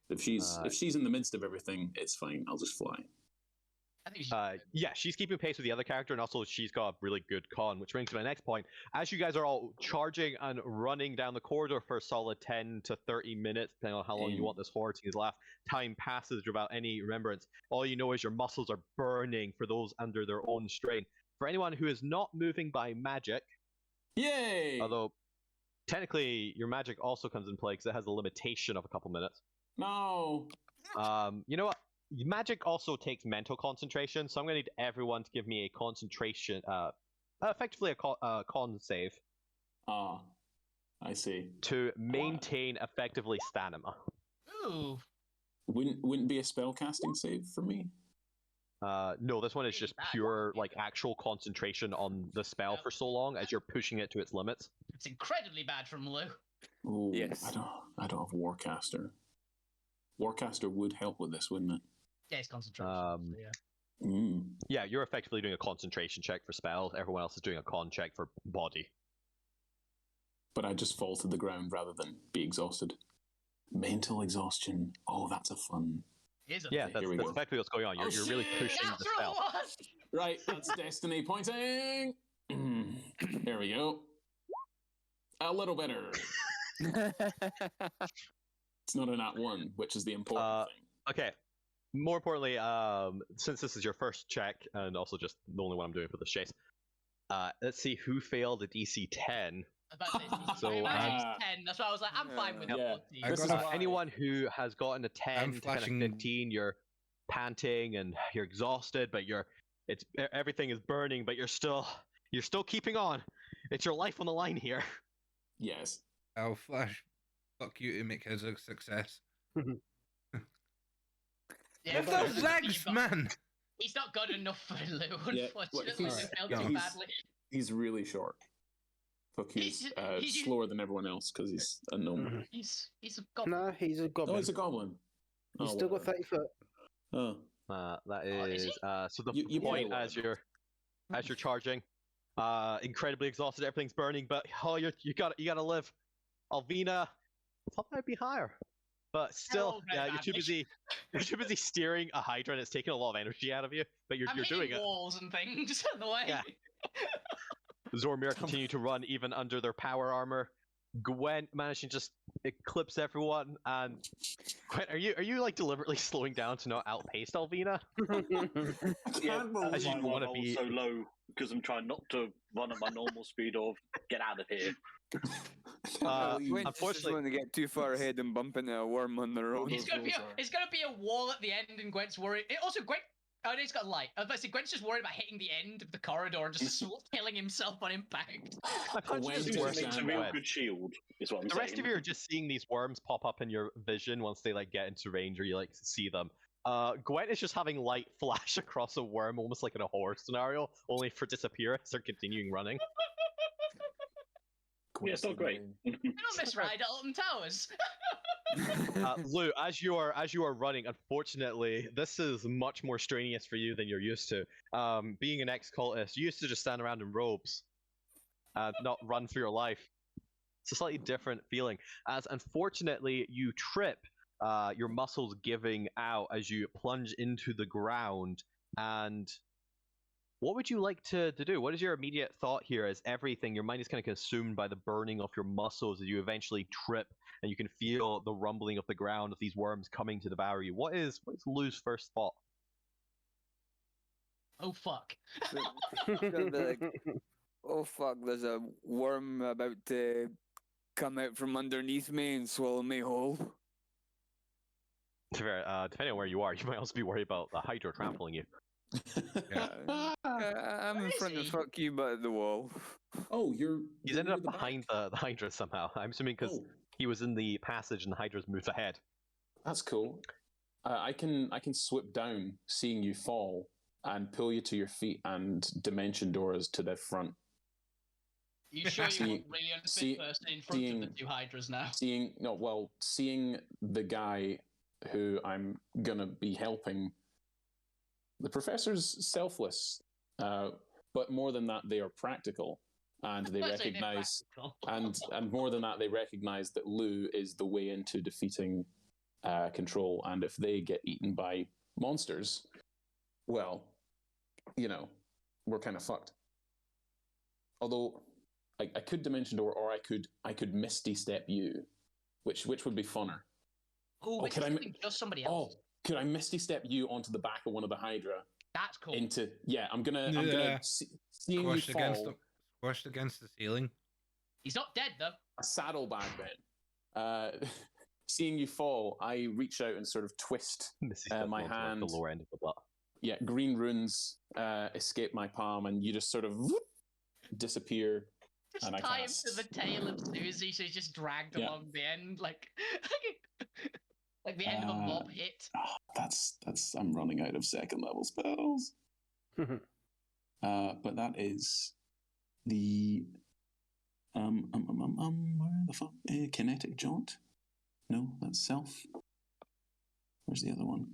If she's in the midst of everything, it's fine. I'll just fly. Yeah, she's keeping pace with the other character, and also she's got a really good con, which brings me to my next point. As you guys are all charging and running down the corridor for a solid 10 to 30 minutes, depending on how long you want this horror to last, time passes without any remembrance. All you know is your muscles are burning for those under their own strain. For anyone who is not moving by magic, yay! Although technically your magic also comes in play because it has a limitation of a couple minutes. No. You know what? Magic also takes mental concentration, so I'm going to need everyone to give me a concentration, effectively a con save. Ah, I see. To maintain effectively stamina. Ooh. Wouldn't be a spell casting save for me? No, this one is just pure, like, actual concentration on the spell for so long as you're pushing it to its limits. It's incredibly bad from Lou. Ooh, yes. I don't have Warcaster. Warcaster would help with this, wouldn't it? Yeah, it's concentration. Yeah. Yeah, you're effectively doing a concentration check for spells. Everyone else is doing a con check for body. But I just fall to the ground rather than be exhausted. Mental exhaustion. Oh, that's a fun. That's effectively what's going on. You're really pushing the spell. Right, that's destiny pointing. There we go. A little better. It's not a nat 1, which is the important thing. Okay. More importantly, since this is your first check, and also just the only one I'm doing for this chase, let's see who failed a DC 10. So 10. That's why I was like, I'm fine with that. Anyone who has gotten a 10 to kind of 15, you're panting and you're exhausted, but everything is burning, but you're still keeping on. It's your life on the line here. Yes. I'll flash fuck you to make his a success. Yeah, If those legs, man! He's not good enough for Lou, Yeah, unfortunately. well, They failed no. too badly. He's really short. Fuck, he's slower than everyone else because he's a gnome. He's a goblin. No, he's a goblin. Oh, he's a goblin. He's still got 30 foot. Oh. That is is so the You point better as you're charging, incredibly exhausted, everything's burning, but you gotta live. Alvina, I thought that'd be higher, but still, yeah, you're too busy steering a Hydra, and it's taking a lot of energy out of you. But you're doing it. Walls and things on the way. Yeah. Zormir continue to run even under their power armor. Gwent managing to just eclipse everyone, and Gwent, are you like deliberately slowing down to not outpace Alvina? Yeah, As you that's want to why be so low because I'm trying not to run at my normal speed or get out of here. Unfortunately, when they get too far ahead and bump into a worm on the road. It's gonna be a wall at the end, and Gwent's worried. Also, Gwent. Oh, he's got light. I was about to say, Gwent's just worried about hitting the end of the corridor and just killing himself on impact. It makes a real good shield, is what I'm saying. The rest of you are just seeing these worms pop up in your vision once they like get into range or you like see them. Gwent is just having light flash across a worm, almost like in a horror scenario, only for disappear as they're continuing running. Yeah, it's not great. You don't misride Alton Towers. Lou, as you are running, unfortunately, this is much more strenuous for you than you're used to. Being an ex-cultist, you used to just stand around in robes and not run for your life. It's a slightly different feeling, as unfortunately you trip, your muscles giving out as you plunge into the ground. And what would you like to do? What is your immediate thought here as your mind is kind of consumed by the burning of your muscles as you eventually trip and you can feel the rumbling of the ground of these worms coming to devour you? What is Lou's first thought? Oh, fuck. Oh, fuck, there's a worm about to come out from underneath me and swallow me whole. Depending on where you are, you might also be worried about the Hydra trampling you. I'm in front of fuck you, but at the wall. Oh, he's ended up behind the Hydra somehow. I'm assuming because he was in the passage and the Hydra's moved ahead. That's cool. I can swoop down, seeing you fall, and pull you to your feet and dimension door us to the front. You sure you want really unfit person in front of the two Hydras now? Seeing the guy who I'm gonna be helping. The professor's selfless, but more than that, they are practical, and they recognize, and more than that, they recognize that Lou is the way into defeating Control, and if they get eaten by monsters, well, we're kind of fucked. Although I could dimension door, or I could misty step you, which would be funner. Oh, could I just somebody else? Could I misty step you onto the back of one of the Hydra? That's cool. I'm gonna seeing you fall. Squashed against the ceiling. He's not dead though. A saddlebag then. Seeing you fall, I reach out and sort of twist my hand. The lower end of the butt. Yeah, green runes escape my palm, and you just sort of disappear. Just tie him to the tail of Susie, so he's just dragged along the end, like the end of a mob hit. That's I'm running out of second level spells. But that is the where the fuck kinetic jaunt? No, that's self. Where's the other one?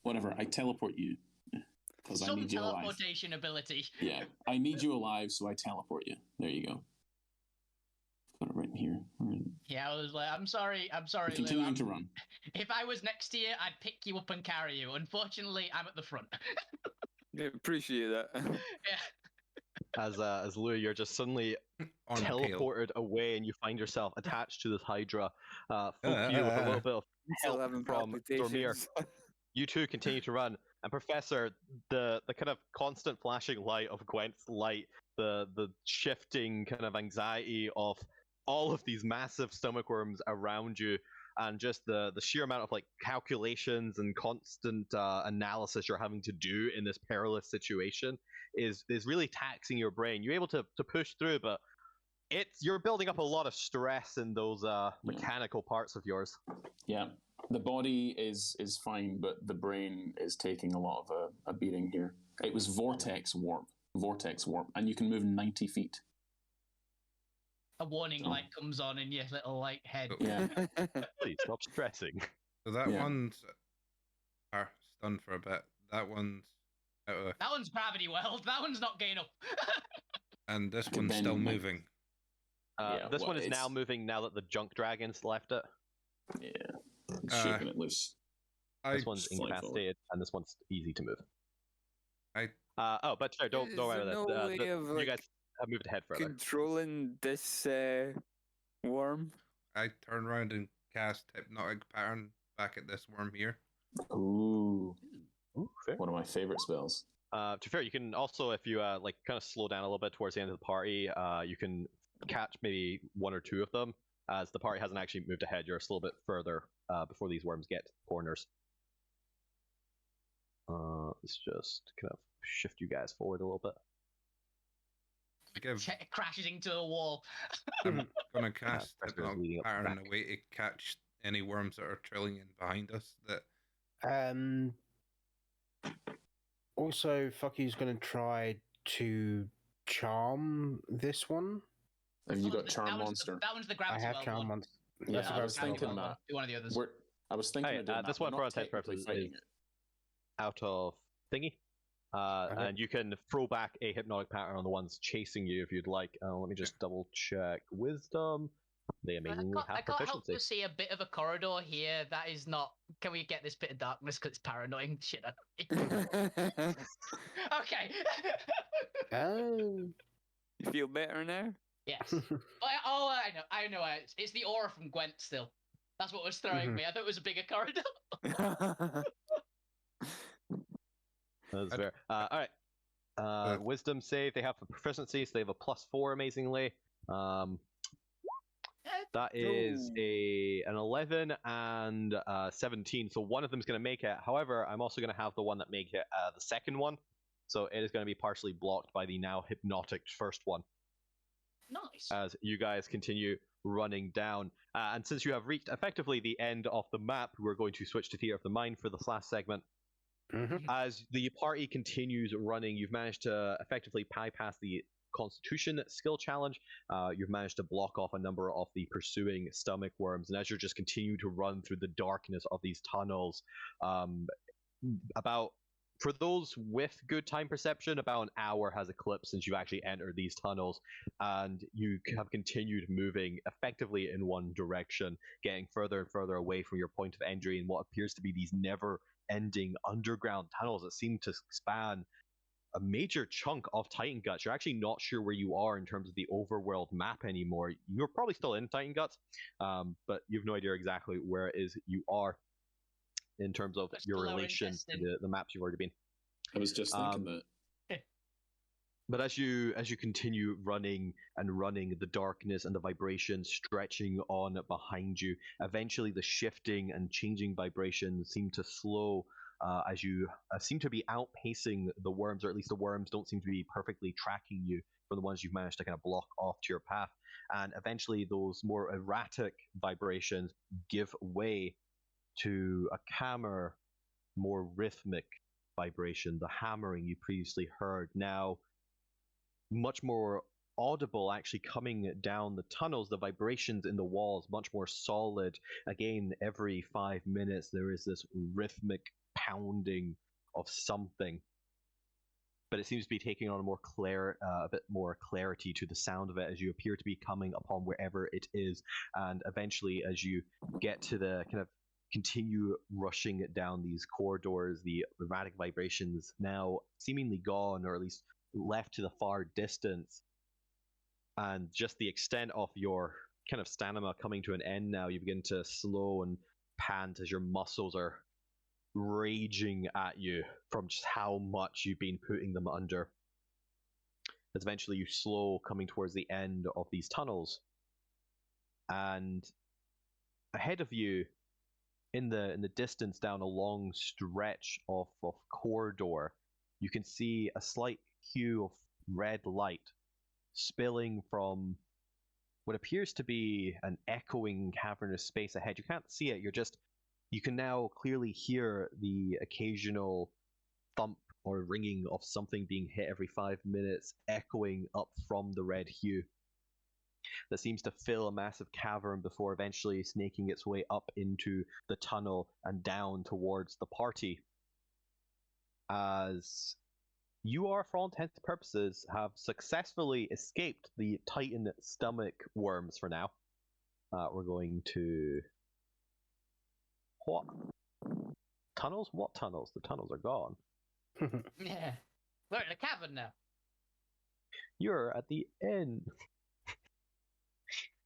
Whatever, I teleport you because I need you alive. Teleportation ability. Yeah, I need you alive, so I teleport you. There you go. Got it right in here. Yeah, I was like, I'm sorry, Continuing Lou. to run. If I was next to you, I'd pick you up and carry you. Unfortunately, I'm at the front. Yeah, appreciate that. Yeah. As Lou, you're just suddenly teleported away, and you find yourself attached to this Hydra. Full view with a little bit of help from Dormir. You two continue to run, and Professor, the kind of constant flashing light of Gwent's light, the shifting kind of anxiety of all of these massive stomach worms around you, and just the sheer amount of like calculations and constant analysis you're having to do in this perilous situation is really taxing your brain. You're able to push through, but You're building up a lot of stress in those mechanical parts of yours. Yeah, the body is fine, but the brain is taking a lot of a beating here. It was vortex warp, and you can move 90 feet. A warning light comes on in your little like head. Yeah. Please stop stressing. So that one's stunned for a bit. That one's out of... That one's gravity weld. That one's not getting up. And this one's still moving. This one is now moving now that the junk dragon's left it. Yeah, it's shaking it loose. This one's incapacitated, and this one's easy to move. But sorry, don't worry about that. You guys have moved ahead further. Controlling this worm. I turn around and cast Hypnotic Pattern back at this worm here. Ooh, fair. One of my favorite spells. To be fair, you can also, if you like kind of slow down a little bit towards the end of the party, you can catch maybe one or two of them. As the party hasn't actually moved ahead, you're a little bit further before these worms get corners. Let's just kind of shift you guys forward a little bit. It crashes into a wall. I'm gonna cast Hypnotic Pattern in a way to catch any worms that are trailing in behind us. Also, Fuck You's going to try to charm this one. Have you got Charm Monster? That one's the gravity I have Charm Monster. Yeah, I was thinking that. One of the others. I was thinking this one for all intents purposes is out of thingy. And you can throw back a Hypnotic Pattern on the ones chasing you if you'd like. Let me just double check. Wisdom. They amazingly have I can't help proficiency. to see a bit of a corridor here. That is not. Can we get this bit of darkness because it's paranoid? Shit. Okay. You feel better now? Yes. I know. It's the aura from Gwent still. That's what was throwing me. I thought it was a bigger corridor. That's fair. All right. Wisdom save. They have a proficiency, so they have a +4 amazingly. That is an 11 and 17. So one of them is going to make it. However, I'm also going to have the one that make it the second one. So it is going to be partially blocked by the now hypnotic first one. Nice. As you guys continue running down. And since you have reached effectively the end of the map, we're going to switch to Theater of the Mind for this last segment. As the party continues running, you've managed to effectively bypass the Constitution skill challenge. You've managed to block off a number of the pursuing stomach worms, and as you're just continuing to run through the darkness of these tunnels, for those with good time perception, about an hour has eclipsed since you actually entered these tunnels, and you have continued moving effectively in one direction, getting further and further away from your point of entry in what appears to be these never-ending underground tunnels that seem to span a major chunk of Titan Guts. You're actually not sure where you are in terms of the overworld map anymore. You're probably still in Titan Guts, but you have no idea exactly where it is you are in terms of your relation to the maps you've already been. I was just thinking that. But as you continue running and running, the darkness and the vibrations stretching on behind you, eventually the shifting and changing vibrations seem to slow as you seem to be outpacing the worms, or at least the worms don't seem to be perfectly tracking you for the ones you've managed to kind of block off to your path. And eventually those more erratic vibrations give way to a calmer, more rhythmic vibration. The hammering you previously heard now much more audible, actually coming down the tunnels. The vibrations in the walls much more solid. Again, every 5 minutes there is this rhythmic pounding of something, but it seems to be taking on a bit more clarity to the sound of it as you appear to be coming upon wherever it is. And eventually, as you get to the kind of continue rushing down these corridors, the erratic vibrations now seemingly gone, or at least left to the far distance, and just the extent of your kind of stamina coming to an end now, you begin to slow and pant as your muscles are raging at you from just how much you've been putting them under. As eventually you slow, coming towards the end of these tunnels, and ahead of you in the distance down a long stretch of corridor, you can see a slight hue of red light spilling from what appears to be an echoing cavernous space ahead. You can't see it, you can now clearly hear the occasional thump or ringing of something being hit every 5 minutes, echoing up from the red hue. That seems to fill a massive cavern before eventually snaking its way up into the tunnel and down towards the party. As you are, for all intents and purposes, have successfully escaped the Titan stomach worms for now. We're going to... What? Tunnels? What tunnels? The tunnels are gone. Yeah. We're in a cavern now. You're at the end.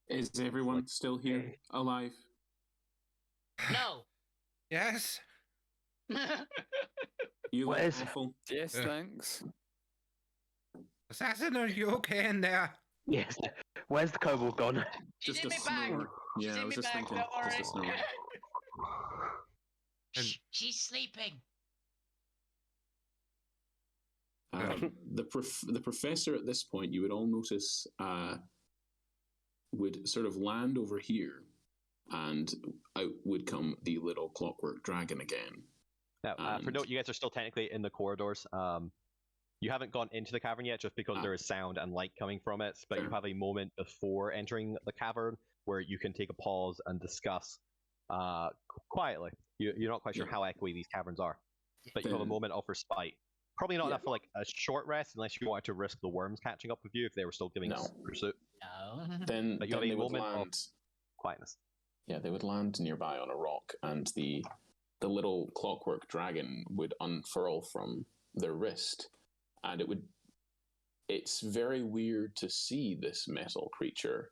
Is everyone still here, alive? No. Yes. You look Where's- awful. Yes, thanks. Assassin, are you okay in there? Yes. Where's the kobold gone? She's Just in a me bag. snore. She's Yeah, I in was me just bag, thinking. don't worry. Just a snore. Shh, she's sleeping. The professor at this point, you would all notice, would sort of land over here, and out would come the little clockwork dragon again. Now, for note, you guys are still technically in the corridors. You haven't gone into the cavern yet, just because there is sound and light coming from it. But you have a moment before entering the cavern where you can take a pause and discuss quietly. You're not quite sure how echoey these caverns are, but you have a moment of respite. Probably not enough for like a short rest, unless you wanted to risk the worms catching up with you if they were still giving pursuit. No. Then, But you have then a they would moment of land. quietness. Yeah, they would land nearby on a rock, and the little clockwork dragon would unfurl from their wrist, and it's very weird to see this metal creature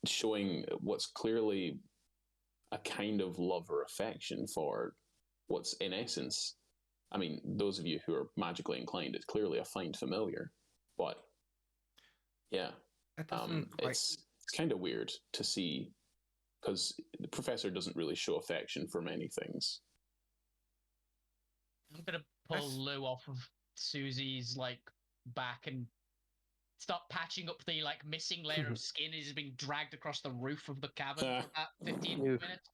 showing what's clearly a kind of love or affection for what's in essence, I mean, those of you who are magically inclined, it's clearly a find familiar, but yeah, it's kind of weird to see, because the professor doesn't really show affection for many things. I'm gonna pull Lou off of Susie's like back and start patching up the like missing layer of skin. He's being dragged across the roof of the cavern for about 15 minutes.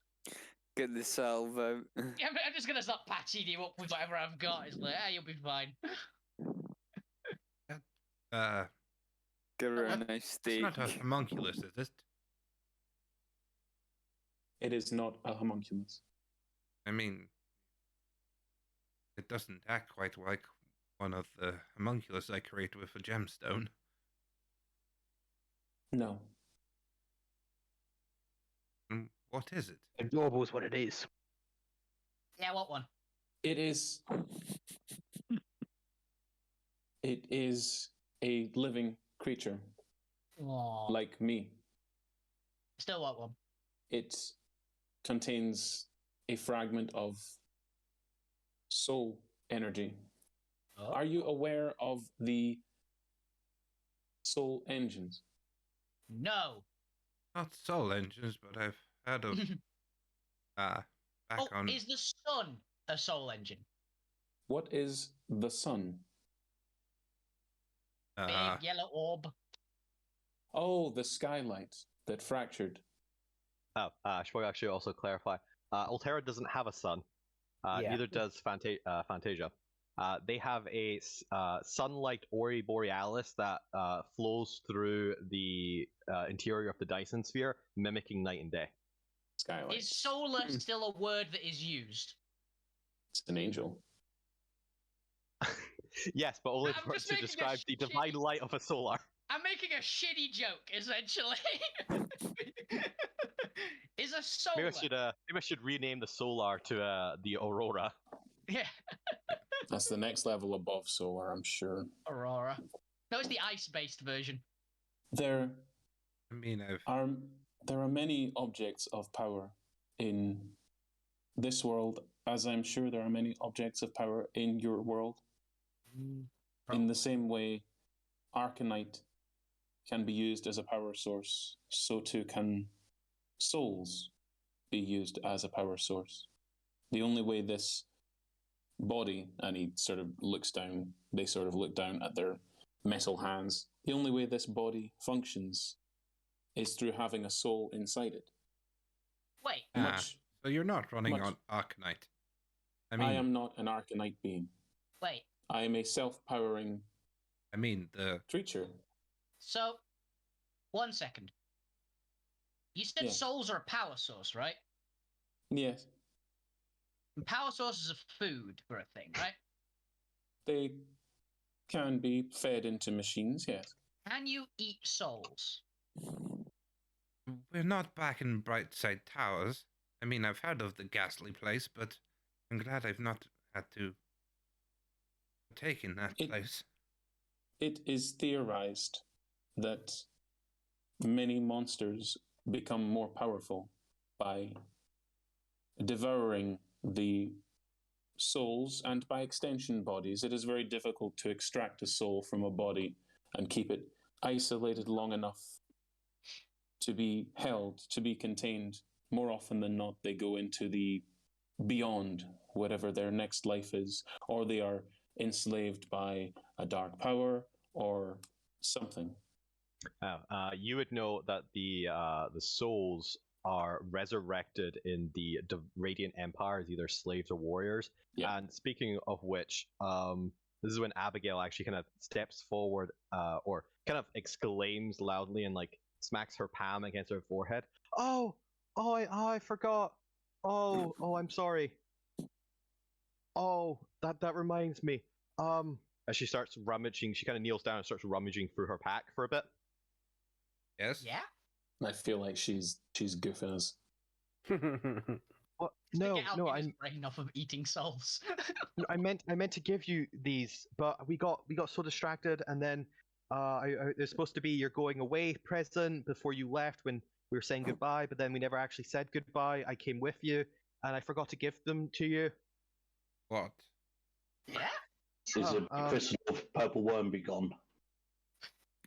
Get the salve out. Yeah, I'm just gonna start patching you up with whatever I've got. It's like, you'll be fine. Give her a nice steak. It's not a homunculus, is it? It is not a homunculus. I mean, it doesn't act quite like one of the homunculus I create with a gemstone. No. What is it? Adorable is what it is. Yeah, what one? It is. It is a living creature, Aww. like me. Still what one? It contains a fragment of soul energy. Oh. Are you aware of the soul engines? No. Not soul engines, but I've heard of. Back on. Is the sun a soul engine? What is the sun? Big yellow orb. Oh, the skylight that fractured. I should actually also clarify. Alterra doesn't have a sun. Neither does Fantasia. They have a sunlight Ori Borealis that flows through the interior of the Dyson sphere, mimicking night and day. Skylight. Is solar still a word that is used? It's an angel. Yes, but only I'm just to making a describe the divine light of a solar. I'm making a shitty joke, essentially. Is a solar... Maybe I should rename the solar to the Aurora. Yeah. That's the next level above solar, I'm sure. Aurora. No, it's the ice-based version. There are many objects of power in this world, as I'm sure there are many objects of power in your world. In the same way, Arcanite can be used as a power source, so too can souls be used as a power source. The only way this body, and he sort of looks down, they sort of look down at their metal hands. The only way this body functions is through having a soul inside it. Wait. So you're not running on Arcanite. I am not an Arcanite being. Wait. I am a self-powering creature. So, 1 second. You said souls are a power source, right? Yes. And power sources are food for a thing, right? They can be fed into machines, yes. Can you eat souls? We're not back in Brightside Towers. I mean, I've heard of the ghastly place, but I'm glad I've not had to partake in that place. It is theorized that many monsters become more powerful by devouring the souls and, by extension, bodies. It is very difficult to extract a soul from a body and keep it isolated long enough to be held, to be contained. More often than not, they go into the beyond, whatever their next life is, or they are enslaved by a dark power or something. You would know that the souls are resurrected in the Radiant Empire as either slaves or warriors. Yeah. And speaking of which, this is when Abigail actually kind of steps forward, or kind of exclaims loudly and like smacks her palm against her forehead. I forgot. I'm sorry. That reminds me. As she starts rummaging, she kind of kneels down and starts rummaging through her pack for a bit. Yes. Yeah. I feel like she's goofing us. What? No, I'm brain off of eating souls. I meant to give you these, but we got so distracted, and then there's supposed to be your going away present before you left when we were saying goodbye, but then we never actually said goodbye. I came with you, and I forgot to give them to you. What? Yeah. Is a crystal of purple worm be gone?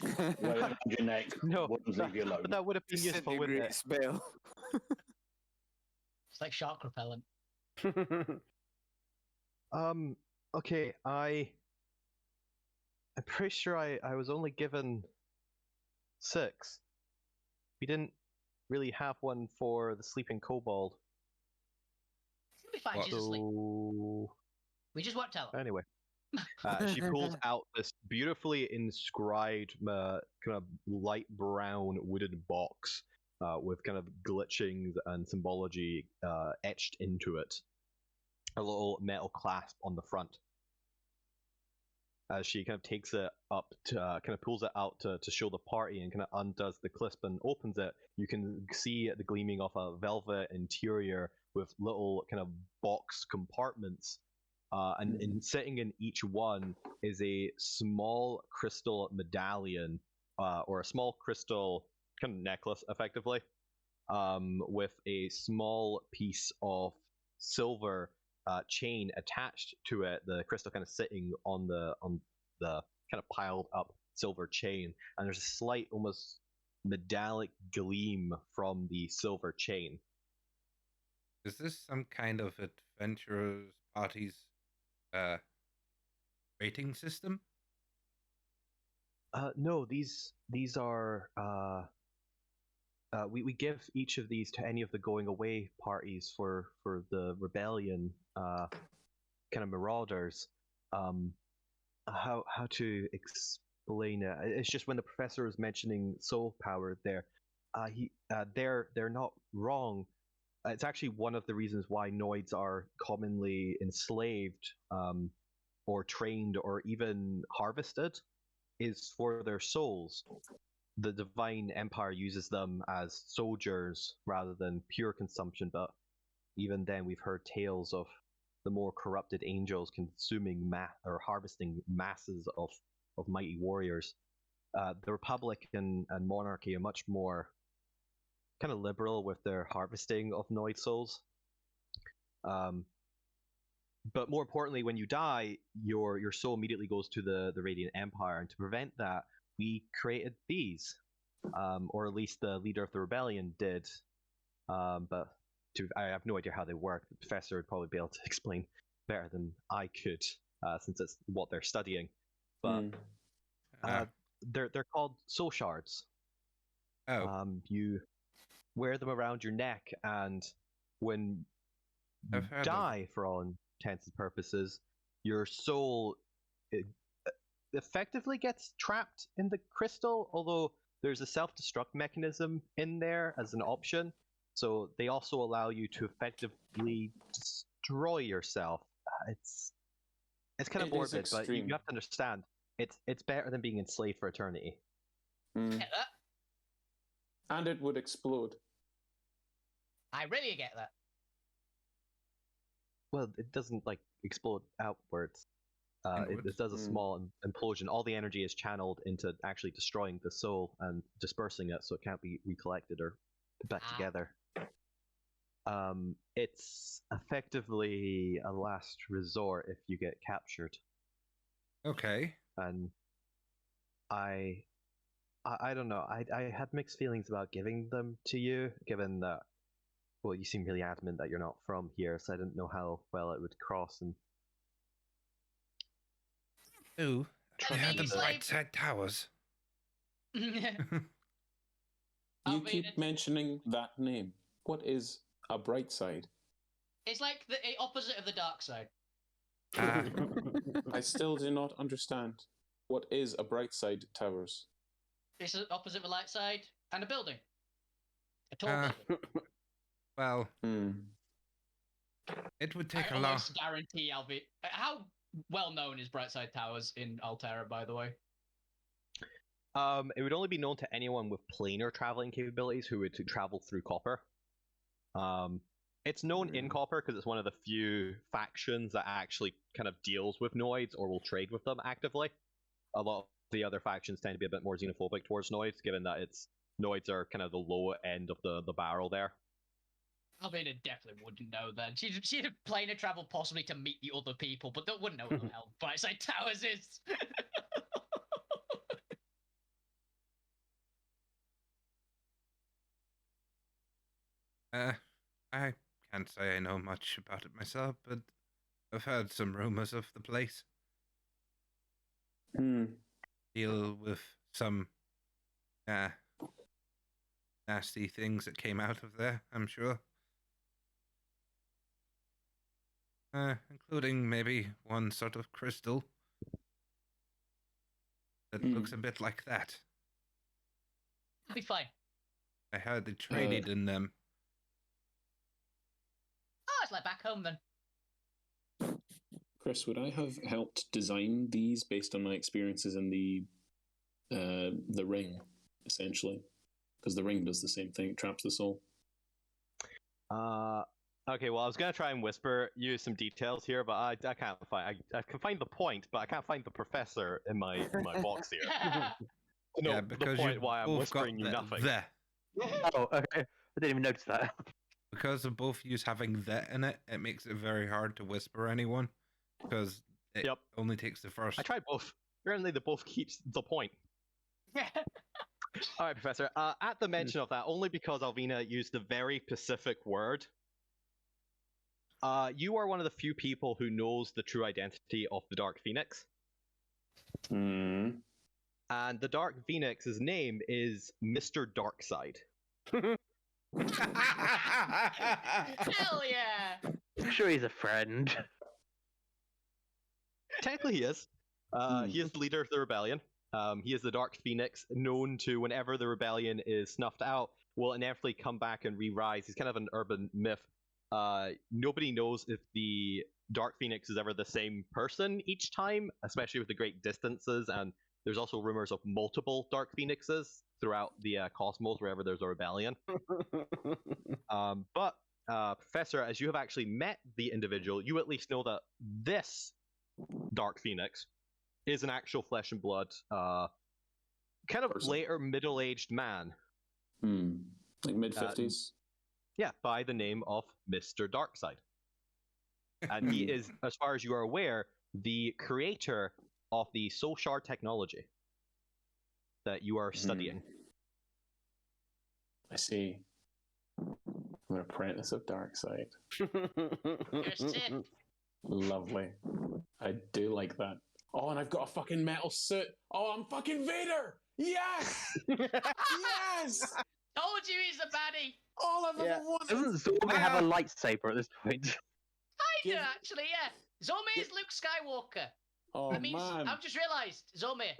Right around your neck. No, leave you alone. But that would have been useful, wouldn't it? Spell. It's like shark repellent. Okay, I'm pretty sure I was only given 6. We didn't really have one for the sleeping kobold. It'll be fine, she's asleep. We just won't tell her. Anyway. She pulls out this beautifully inscribed kind of light brown wooden box with kind of glitchings and symbology etched into it. A little metal clasp on the front. As she kind of takes it up to kind of pulls it out to show the party and kind of undoes the clasp and opens it, you can see the gleaming of a velvet interior with little kind of box compartments. And sitting in each one is a small crystal medallion, or a small crystal kind of necklace, effectively, with a small piece of silver chain attached to it. The crystal kind of sitting on the kind of piled up silver chain, and there's a slight, almost metallic gleam from the silver chain. Is this some kind of adventurers parties rating system? No, these are we give each of these to any of the going away parties for the rebellion kind of marauders. How to explain it? It's just when the professor was mentioning soul power there, they're not wrong. It's actually one of the reasons why Noids are commonly enslaved, or trained, or even harvested, is for their souls. The Divine Empire uses them as soldiers rather than pure consumption, but even then we've heard tales of the more corrupted angels consuming or harvesting masses of mighty warriors. The Republic and Monarchy are much more kind of liberal with their harvesting of Noid souls. But more importantly, when you die, your soul immediately goes to the Radiant Empire, and to prevent that, we created these, or at least the leader of the rebellion did. But I have no idea how they work. The professor would probably be able to explain better than I could, since it's what they're studying. But they're called soul shards. Oh, You wear them around your neck, and when you I've heard die, for all intents and purposes, your soul effectively gets trapped in the crystal, although there's a self-destruct mechanism in there as an option. So they also allow you to effectively destroy yourself. It's kind of morbid, but you have to understand it's better than being enslaved for eternity. Mm. And it would explode. I really get that. Well, it doesn't like explode outwards. It does a small implosion. All the energy is channeled into actually destroying the soul and dispersing it, so it can't be recollected or put back together. It's effectively a last resort if you get captured. Okay. And I don't know. I had mixed feelings about giving them to you, given that, well, you seem really adamant that you're not from here, so I didn't know how well it would cross. And Ooh, I they had the mean, bright side towers. You keep mentioning that name. What is a bright side? It's like the opposite of the dark side. I still do not understand. What is a bright side towers? It's the opposite of a light side and a building. A tall building. Well, it would take a long. I guarantee I'll be. How well known is Brightside Towers in Alterra, by the way? It would only be known to anyone with planar traveling capabilities who would travel through Copper. It's known in Copper because it's one of the few factions that actually kind of deals with Noids or will trade with them actively. A lot of the other factions tend to be a bit more xenophobic towards Noids, given that Noids are kind of the lower end of the barrel there. Alvina definitely wouldn't know then. She'd have planar traveled possibly to meet the other people, but they wouldn't know what the hell Brightside Towers is. I can't say I know much about it myself, but I've heard some rumors of the place. Deal with some nasty things that came out of there, I'm sure. Including maybe one sort of crystal that looks a bit like that. It'll be fine. I heard they traded in them. Oh, it's like back home then. Chris, would I have helped design these based on my experiences in the ring, essentially? Because the ring does the same thing; it traps the soul. Okay, well, I was gonna try and use some details here, but I can't find. I can find the point, but I can't find the professor in my box here. No, Yeah, because the point why I'm whispering you nothing. Oh, okay. I didn't even notice that. Because of both yous having that in it, it makes it very hard to whisper anyone. Because it only takes the first. I tried both. Apparently, the both keeps the point. All right, Professor. At the mention of that, only because Alvina used a very specific word, you are one of the few people who knows the true identity of the Dark Phoenix. And the Dark Phoenix's name is Mr. Darkside. Hell yeah! I'm sure he's a friend. Technically, he is. He is the leader of the rebellion. He is the Dark Phoenix, known to, whenever the rebellion is snuffed out, will inevitably come back and re-rise. He's kind of an urban myth. Nobody knows if the Dark Phoenix is ever the same person each time, especially with the great distances, and there's also rumors of multiple Dark Phoenixes throughout the cosmos wherever there's a rebellion. But Professor, as you have actually met the individual, you at least know that this Dark Phoenix is an actual flesh and blood, kind of later middle-aged man. Like mid-50s? Yeah, by the name of Mr. Darkside. And he is, as far as you are aware, the creator of the Soul Shard technology that you are studying. I see. I'm an apprentice of Darkside. You're sick. Lovely. I do like that Oh, and I've got a fucking metal suit. Oh, I'm fucking Vader. Yes, yes. Told you he's a baddie. All I've ever wanted. Doesn't Zormir have a lightsaber at this point? I do actually, yeah. Zormir is Luke Skywalker. Oh That means man. I've just realised, Zormir.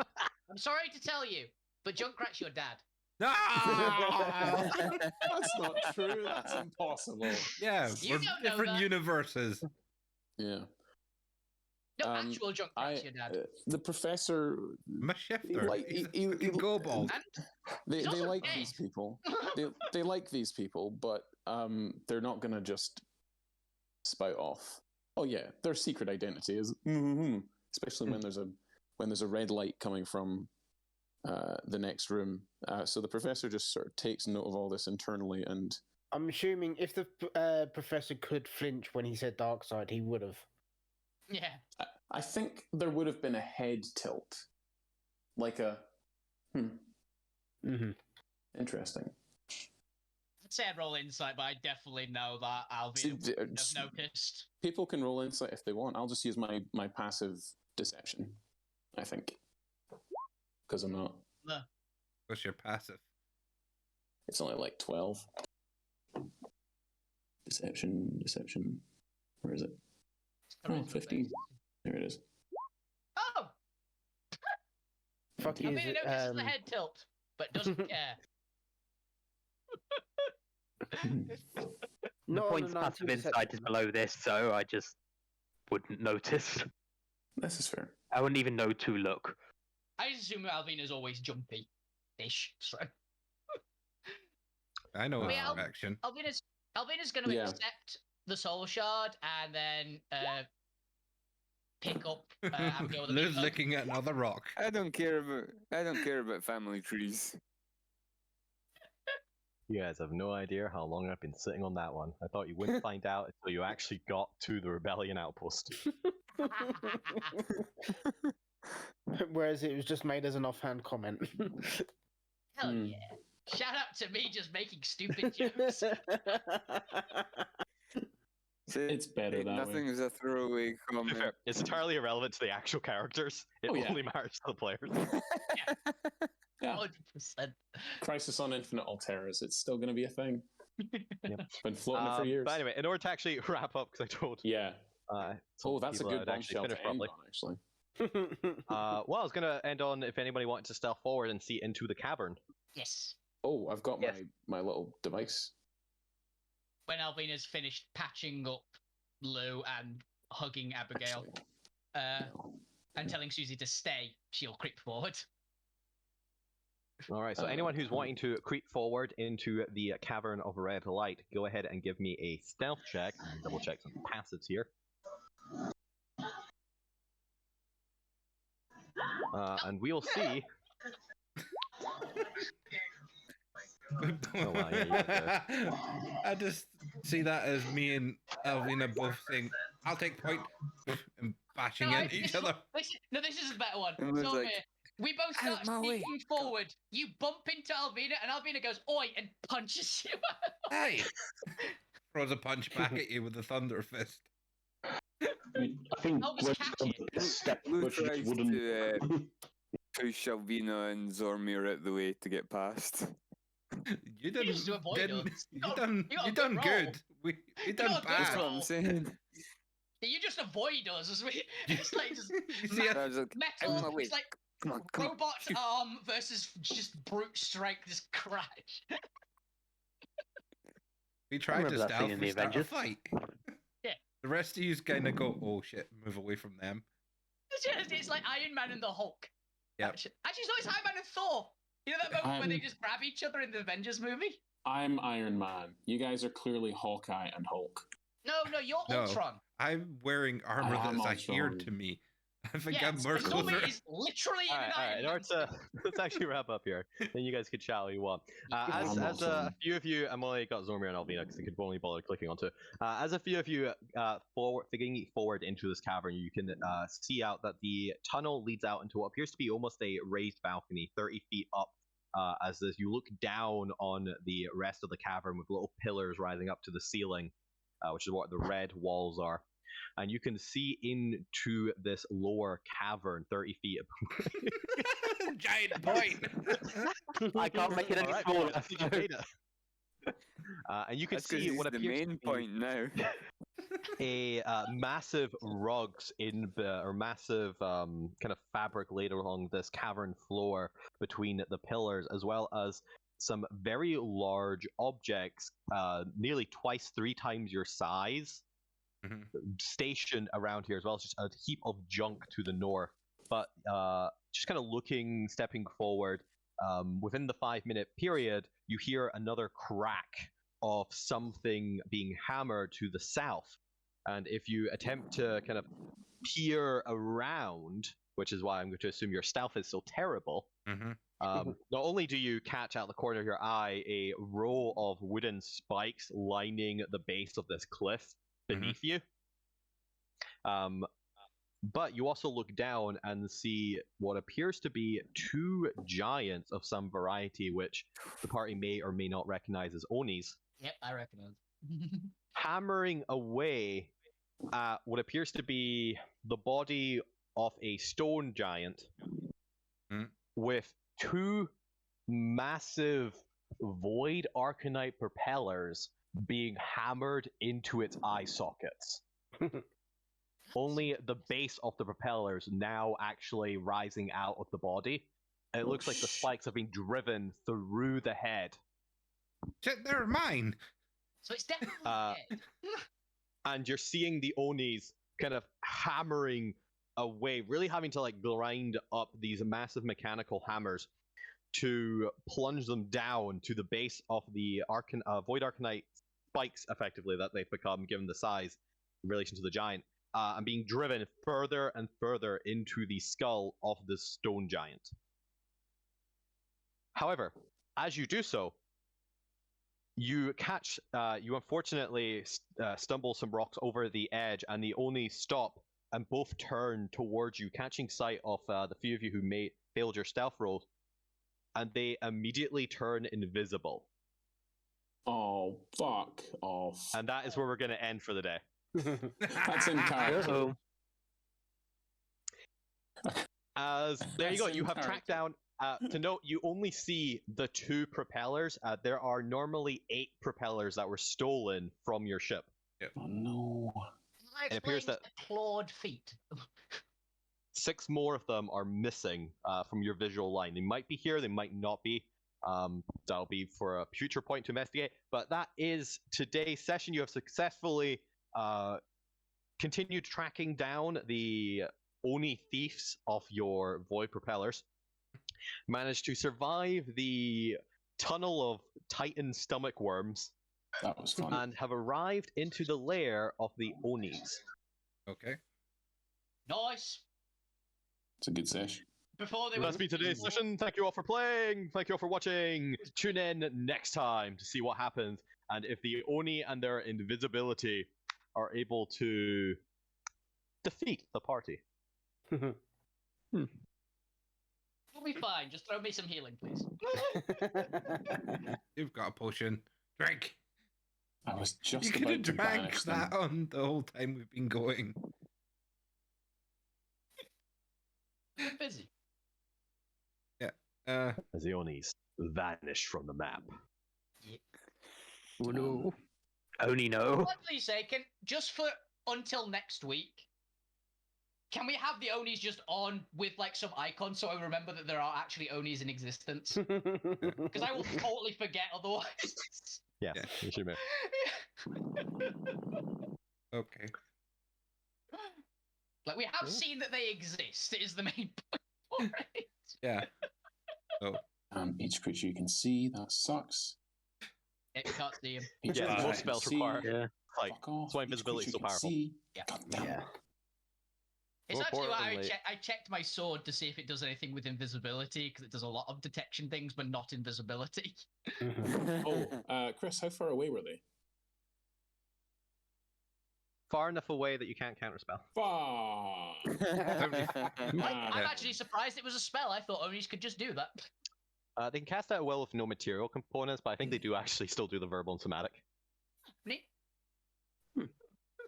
I'm sorry to tell you, but Junkrat's your dad. Ah! That's not true. That's impossible. Yeah, You we're don't know different that. universes. Yeah. No, actual Junkrat's your dad. The professor. I'm a shifter. He Fucking kobold. And They he's also like gay. these people. They like these people, but they're not gonna just spout off. Oh yeah, their secret identity is especially when there's a red light coming from the next room. So the professor just sort of takes note of all this internally, and I'm assuming if the professor could flinch when he said dark side, he would have. Yeah. I think there would have been a head tilt, like a interesting. I'd say I'd roll insight, but I definitely know that Alvin would have noticed. People can roll insight if they want. I'll just use my passive deception, I think, because I'm not. What's your passive? It's only like 12. Deception. Where is it? Oh, 15. There it is. Oh! Fuck I you. mean, it notices the head tilt, but doesn't care. The points passive insight is below this, so I just wouldn't notice. This is fair. I wouldn't even know to look. I just assume Alvin is always jumpy-ish, so... I know Wait, it's action. Alvin is going to accept the soul shard and then pick up Abigail the Lou's Beaver. looking at another rock. I don't care about family trees. You guys have no idea how long I've been sitting on that one. I thought you wouldn't find out until you actually got to the rebellion outpost. Whereas it was just made as an offhand comment. Hell yeah. Shout out to me just making stupid jokes. It's better that Nothing way. is a throwaway comment. Fair. It's entirely irrelevant to the actual characters. It only matters to the players. Yeah. 100%. Crisis on Infinite Alterras. It's still going to be a thing. Yep. Been floating it for years. But anyway, in order to actually wrap up, because I told that's a good bombshell to end on, actually. Well, I was going to end on if anybody wanted to stealth forward and see into the cavern. Yes. Oh, I've got my little device. When Alvina's finished patching up Lou and hugging Abigail and telling Susie to stay, she'll creep forward. All right, so anyone who's wanting to creep forward into the cavern of red light, go ahead and give me a stealth check. Double check some passives here. And we'll see. Oh, wow, yeah, I just see that as me and Alvina both saying, "I'll take point," and bashing into each other. This is a better one. It was So, like, we both "Out start my way." sneaking forward. You bump into Alvina, and Alvina goes, "Oi," and punches you. Hey! Throws a punch back at you with a thunder fist. I think I'll just catch it. step Lou which just tries wouldn't. to push Alvina and Zormir out the way to get past. You done, just avoid us. you got done a good. good We got done a good bad. That's what I'm saying. You just avoid us as we. It's like just You see, I was like, out metal. my way. It's like Come on, come on. robot arm versus just brute strength. Just crash. we tried to remember that stealth scene in the and start a Avengers. fight. Yeah. The rest of you kind of go, "Oh shit, move away from them." It's like Iron Man and the Hulk. Yep. Actually, it's Iron Man and Thor. You know that moment where they just grab each other in the Avengers movie? I'm Iron Man. You guys are clearly Hawkeye and Hulk. No, you're No. Ultron. I'm wearing armor I am that's adhered Ultron. to me. I think Yeah, I'm more Zormir closer. is literally All in right, an Iron in Man order to let's actually wrap up here. Then you guys could chat all you want. As a few of you, I'm only got Zormir and Alvina because I could only bother clicking onto. As a few of you figuring forward into this cavern, you can see out that the tunnel leads out into what appears to be almost a raised balcony, 30 feet up. As you look down on the rest of the cavern with little pillars rising up to the ceiling, which is what the red walls are. and you can see into this lower cavern 30 feet above. Giant point. I can't make it any Alright, smaller. I think you made it. And you can That's 'cause see he's what the appears to main be point now. a massive rugs or massive kind of fabric laid along this cavern floor between the pillars, as well as some very large objects, nearly twice, 3 times your size, stationed around here, as well as just a heap of junk to the north. But just kind of looking, stepping forward, within the 5-minute period, you hear another crack of something being hammered to the south. And if you attempt to kind of peer around, which is why I'm going to assume your stealth is so terrible, not only do you catch out the corner of your eye a row of wooden spikes lining the base of this cliff beneath you, but you also look down and see what appears to be 2 giants of some variety, which the party may or may not recognize as Onis. Yep, I recognize. Hammering away at what appears to be the body of a stone giant with 2 massive void Arcanite propellers being hammered into its eye sockets. Only the base of the propellers now actually rising out of the body. And it looks like the spikes have been driven through the head. Shit, they're mine. So it's definitely dead. And you're seeing the Onis kind of hammering away, really having to like grind up these massive mechanical hammers to plunge them down to the base of the Void Arcanite spikes, effectively, that they've become given the size in relation to the giant, and being driven further and further into the skull of the stone giant. However, as you do so, you unfortunately stumble some rocks over the edge, and the Oni stop and both turn towards you, catching sight of the few of you who failed your stealth rolls, and they immediately turn invisible. Oh, fuck off. And that is where we're going to end for the day. That's in character. As there you go, That's you in have tracked down. To note, you only see the 2 propellers. There are normally 8 propellers that were stolen from your ship. Oh no. It appears that clawed feet. 6 more of them are missing from your visual line. They might be here, they might not be. That'll be for a future point to investigate. But that is today's session. You have successfully continued tracking down the Oni thieves of your void propellers. Managed to survive the tunnel of Titan stomach worms. That was fun. And have arrived into the lair of the Onis. Okay. Nice. It's a good session. Before they That's been today's session. Thank you all for playing. Thank you all for watching. Tune in next time to see what happens and if the Oni and their invisibility are able to defeat the party. We'll be fine. Just throw me some healing, please. You've got a potion. Drink. I was just You could about have to drank banish them. that on the whole time we've been going. I'm busy. Yeah. As the Onis vanish from the map. Yeah. Oh no. Only no. What please say, just for until next week, can we have the Onis just on with like some icons so I remember that there are actually Onis in existence? Because I will totally forget otherwise. Yeah, you should be. Okay. Like, we have seen that they exist, is the main point for it. Yeah. Oh. Each creature you can see, that sucks. Yeah, you can't see him. Each Yeah, creature most you spells can see, require. Yeah. Like, fuck off. that's why Each invisibility is so creature you can powerful. see, Yeah. God damn. Yeah. It's More actually why importantly- I checked my sword to see if it does anything with invisibility, because it does a lot of detection things, but not invisibility. Oh, Chris, how far away were they? Far enough away that you can't counterspell. Fuck. I'm Yeah. actually surprised it was a spell. I thought Onis could just do that. They can cast out a will with no material components, but I think they do actually still do the verbal and somatic. Neat.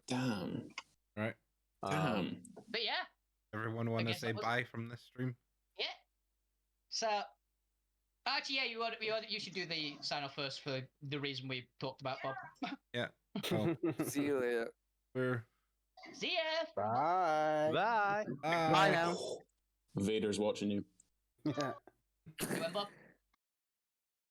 Damn. Right. But yeah, Everyone want to guess say that was- bye from this stream? yeah. So, actually, yeah, you should do the sign off first for the reason we talked about, Bob. Yeah. Well, See you later. we're See ya. Bye. Bye. Bye now. Vader's watching you. Yeah. You went, Bob?